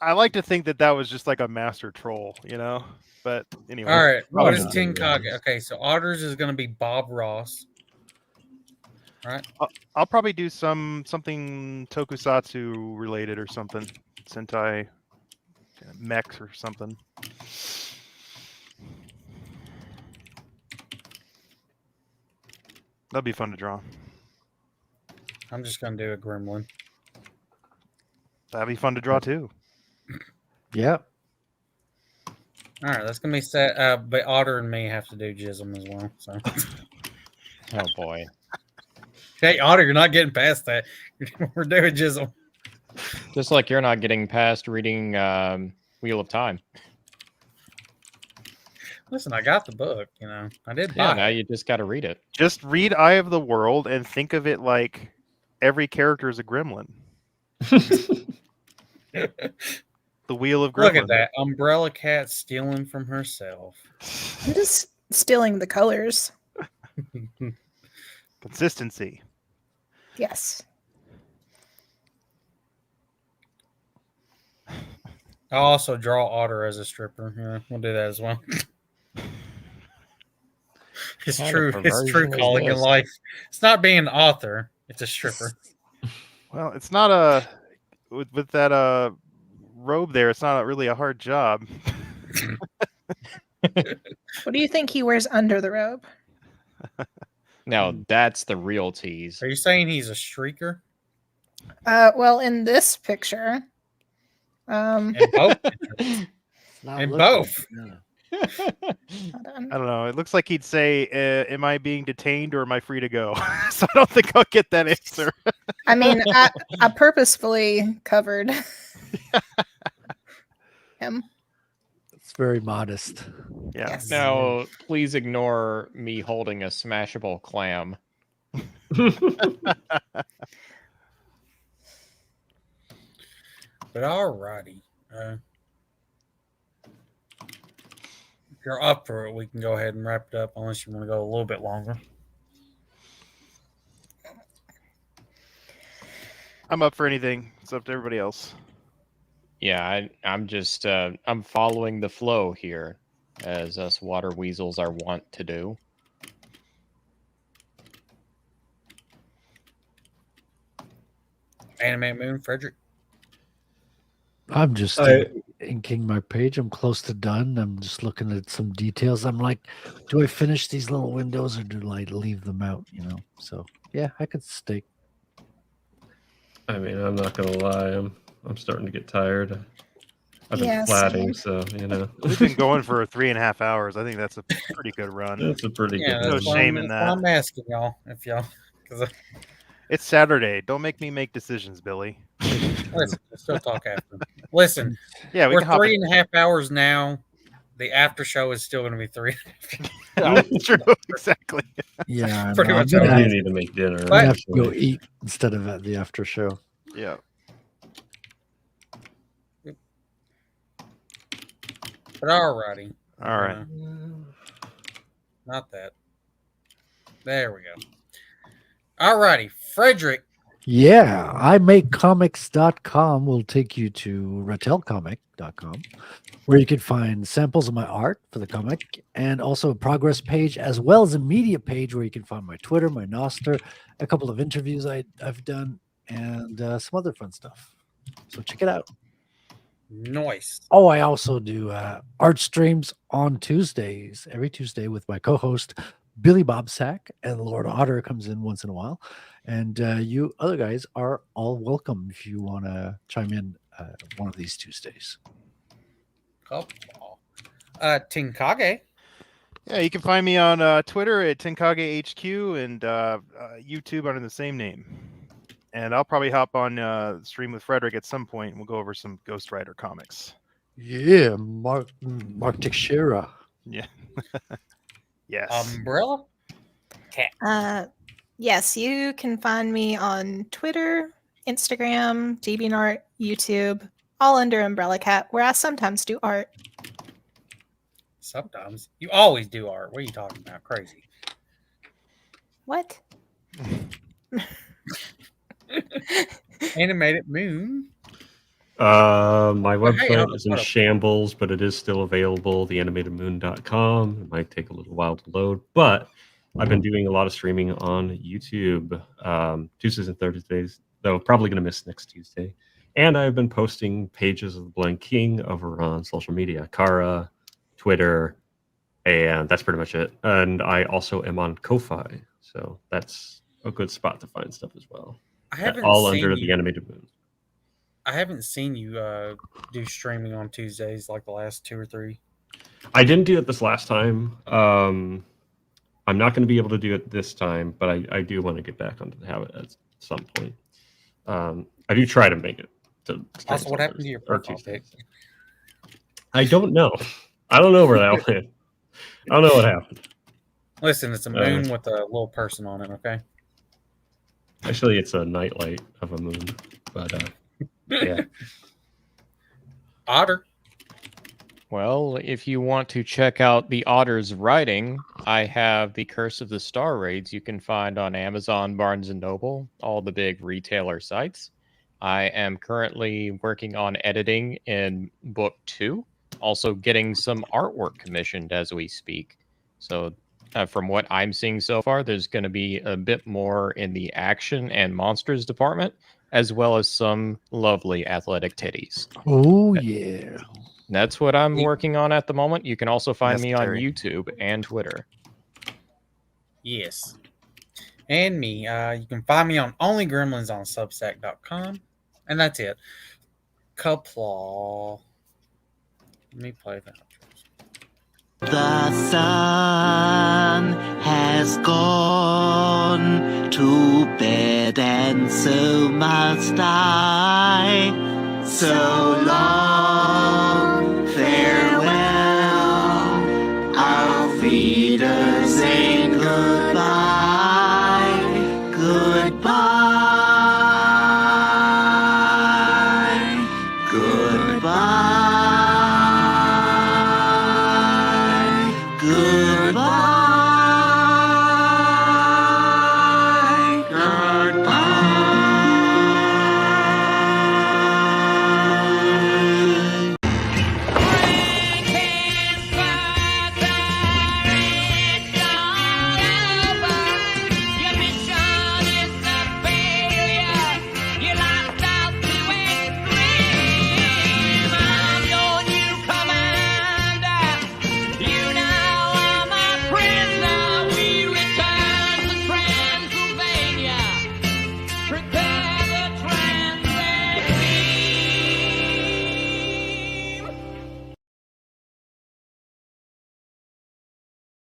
I like to think that was just like a master troll, you know. But anyway. All right. What Probably is not. Tinkage? Okay, so Otters is going to be Bob Ross. Right. I'll probably do something tokusatsu related or something. Sentai mechs or something. That'd be fun to draw. I'm just going to do a Gremlin. That'd be fun to draw too. Yeah. All right, that's going to be set. But Otter and me have to do Jism as well. So, Oh boy. hey, Otter, you're not getting past that. We're doing Jism. Just like you're not getting past reading Wheel of Time. Listen, I got the book. I did Yeah, buy now it. you just got to read it. Just read Eye of the World and think of it like every character is a gremlin. The Wheel of Gremlin. Look at that. Umbrella Cat stealing from herself. I'm just stealing the colors. Consistency. Yes. I'll also draw Otter as a stripper. Yeah, we'll do that as well. It's What kind true. of It's true perversion is calling in this? life. It's not being an author. It's a stripper. Well, it's not a with that robe there. It's not really a hard job. What do you think he wears under the robe? Now that's the real tease. Are you saying he's a streaker? Well, in this picture, In both. Not In looking. both. Yeah. hold on. I don't know. It looks like he'd say, "Am I being detained or am I free to go?" So I don't think I'll get that answer. I mean, I purposefully covered him. It's very modest. Yeah. Yes. Now, please ignore me holding a smashable clam. But alrighty. If you're up for it, we can go ahead and wrap it up unless you want to go a little bit longer. I'm up for anything. It's up to everybody else. Yeah, I'm just I'm following the flow here, as us water weasels are wont to do. Anime Moon, Frederick. I'm just inking my page. I'm close to done. I'm just looking at some details. I'm like, do I finish these little windows or do I leave them out? So yeah, I could stay. I mean, I'm not gonna lie. I'm starting to get tired. I've been Yeah, flatting, same. We've been going for 3.5 hours. I think that's a pretty good run. That's a pretty Yeah, good. no that's why shame I'm, in that's why that. I'm asking y'all if y'all, because It's Saturday. Don't make me make decisions, Billy. listen, we'll still talk after. Listen, Yeah, we we're can hop in. 3.5 hours now. The after show is still going to be 3. That's true. Exactly. Yeah, Pretty no, much I'm I gonna do have, need to make dinner. But- I have to go actually. eat instead of at the after show. Yeah. But alrighty. All right. Not that. There we go. Alrighty. Frederick. Yeah, I make comics.com will take you to ratelcomic.com where you can find samples of my art for the comic and also a progress page as well as a media page where you can find my Twitter, my Noster, a couple of interviews I've done, and some other fun stuff. So check it out. Noise. Oh, I also do art streams on Tuesdays, every Tuesday with my co-host Billy Bob Sack, and Lord Otter comes in once in a while. And you other guys are all welcome if you want to chime in one of these Tuesdays. Oh. Tinkage. Yeah, you can find me on Twitter at Tenkage HQ and YouTube under the same name. And I'll probably hop on stream with Frederick at some point. And we'll go over some Ghost Rider comics. Yeah, Mark Teixeira. Yeah. Yes. Umbrella. Yes, you can find me on Twitter, Instagram, DeviantArt, YouTube, all under Umbrella Cat, where I sometimes do art. Sometimes. You always do art. What are you talking about? Crazy. What? Animated Moon. My Well, hey, website hold is in up. shambles, but it is still available. TheAnimatedMoon.com. It might take a little while to load, but I've been doing a lot of streaming on YouTube, Tuesdays and Thursdays, though probably going to miss next Tuesday. And I've been posting pages of the Blank King over on social media, Kara, Twitter, and that's pretty much it. And I also am on Ko-Fi, so that's a good spot to find stuff as well. I haven't All seen under you. The Animated Moon. I haven't seen you do streaming on Tuesdays like the last 2 or 3. I didn't do it this last time. I'm not going to be able to do it this time, but I do want to get back onto the habit at some point. I do try to make it. Also, what happened to your profile pic? I don't know. I don't know where that went. I don't know what happened. Listen, it's a moon with a little person on it, okay? Actually, it's a nightlight of a moon. But yeah. Otter. Well, if you want to check out the Otter's writing, I have The Curse of the Star Raids you can find on Amazon, Barnes & Noble, all the big retailer sites. I am currently working on editing in book 2, also getting some artwork commissioned as we speak. So from what I'm seeing so far, there's going to be a bit more in the action and monsters department, as well as some lovely athletic titties. Oh, yeah. That's what I'm working on at the moment. You can also find me on Necessary. YouTube and Twitter. Yes. And me. You can find me on Only Gremlins on Substack.com. And that's it. Kaplaw. Let me play that. The sun has gone to bed, and so must I. So long.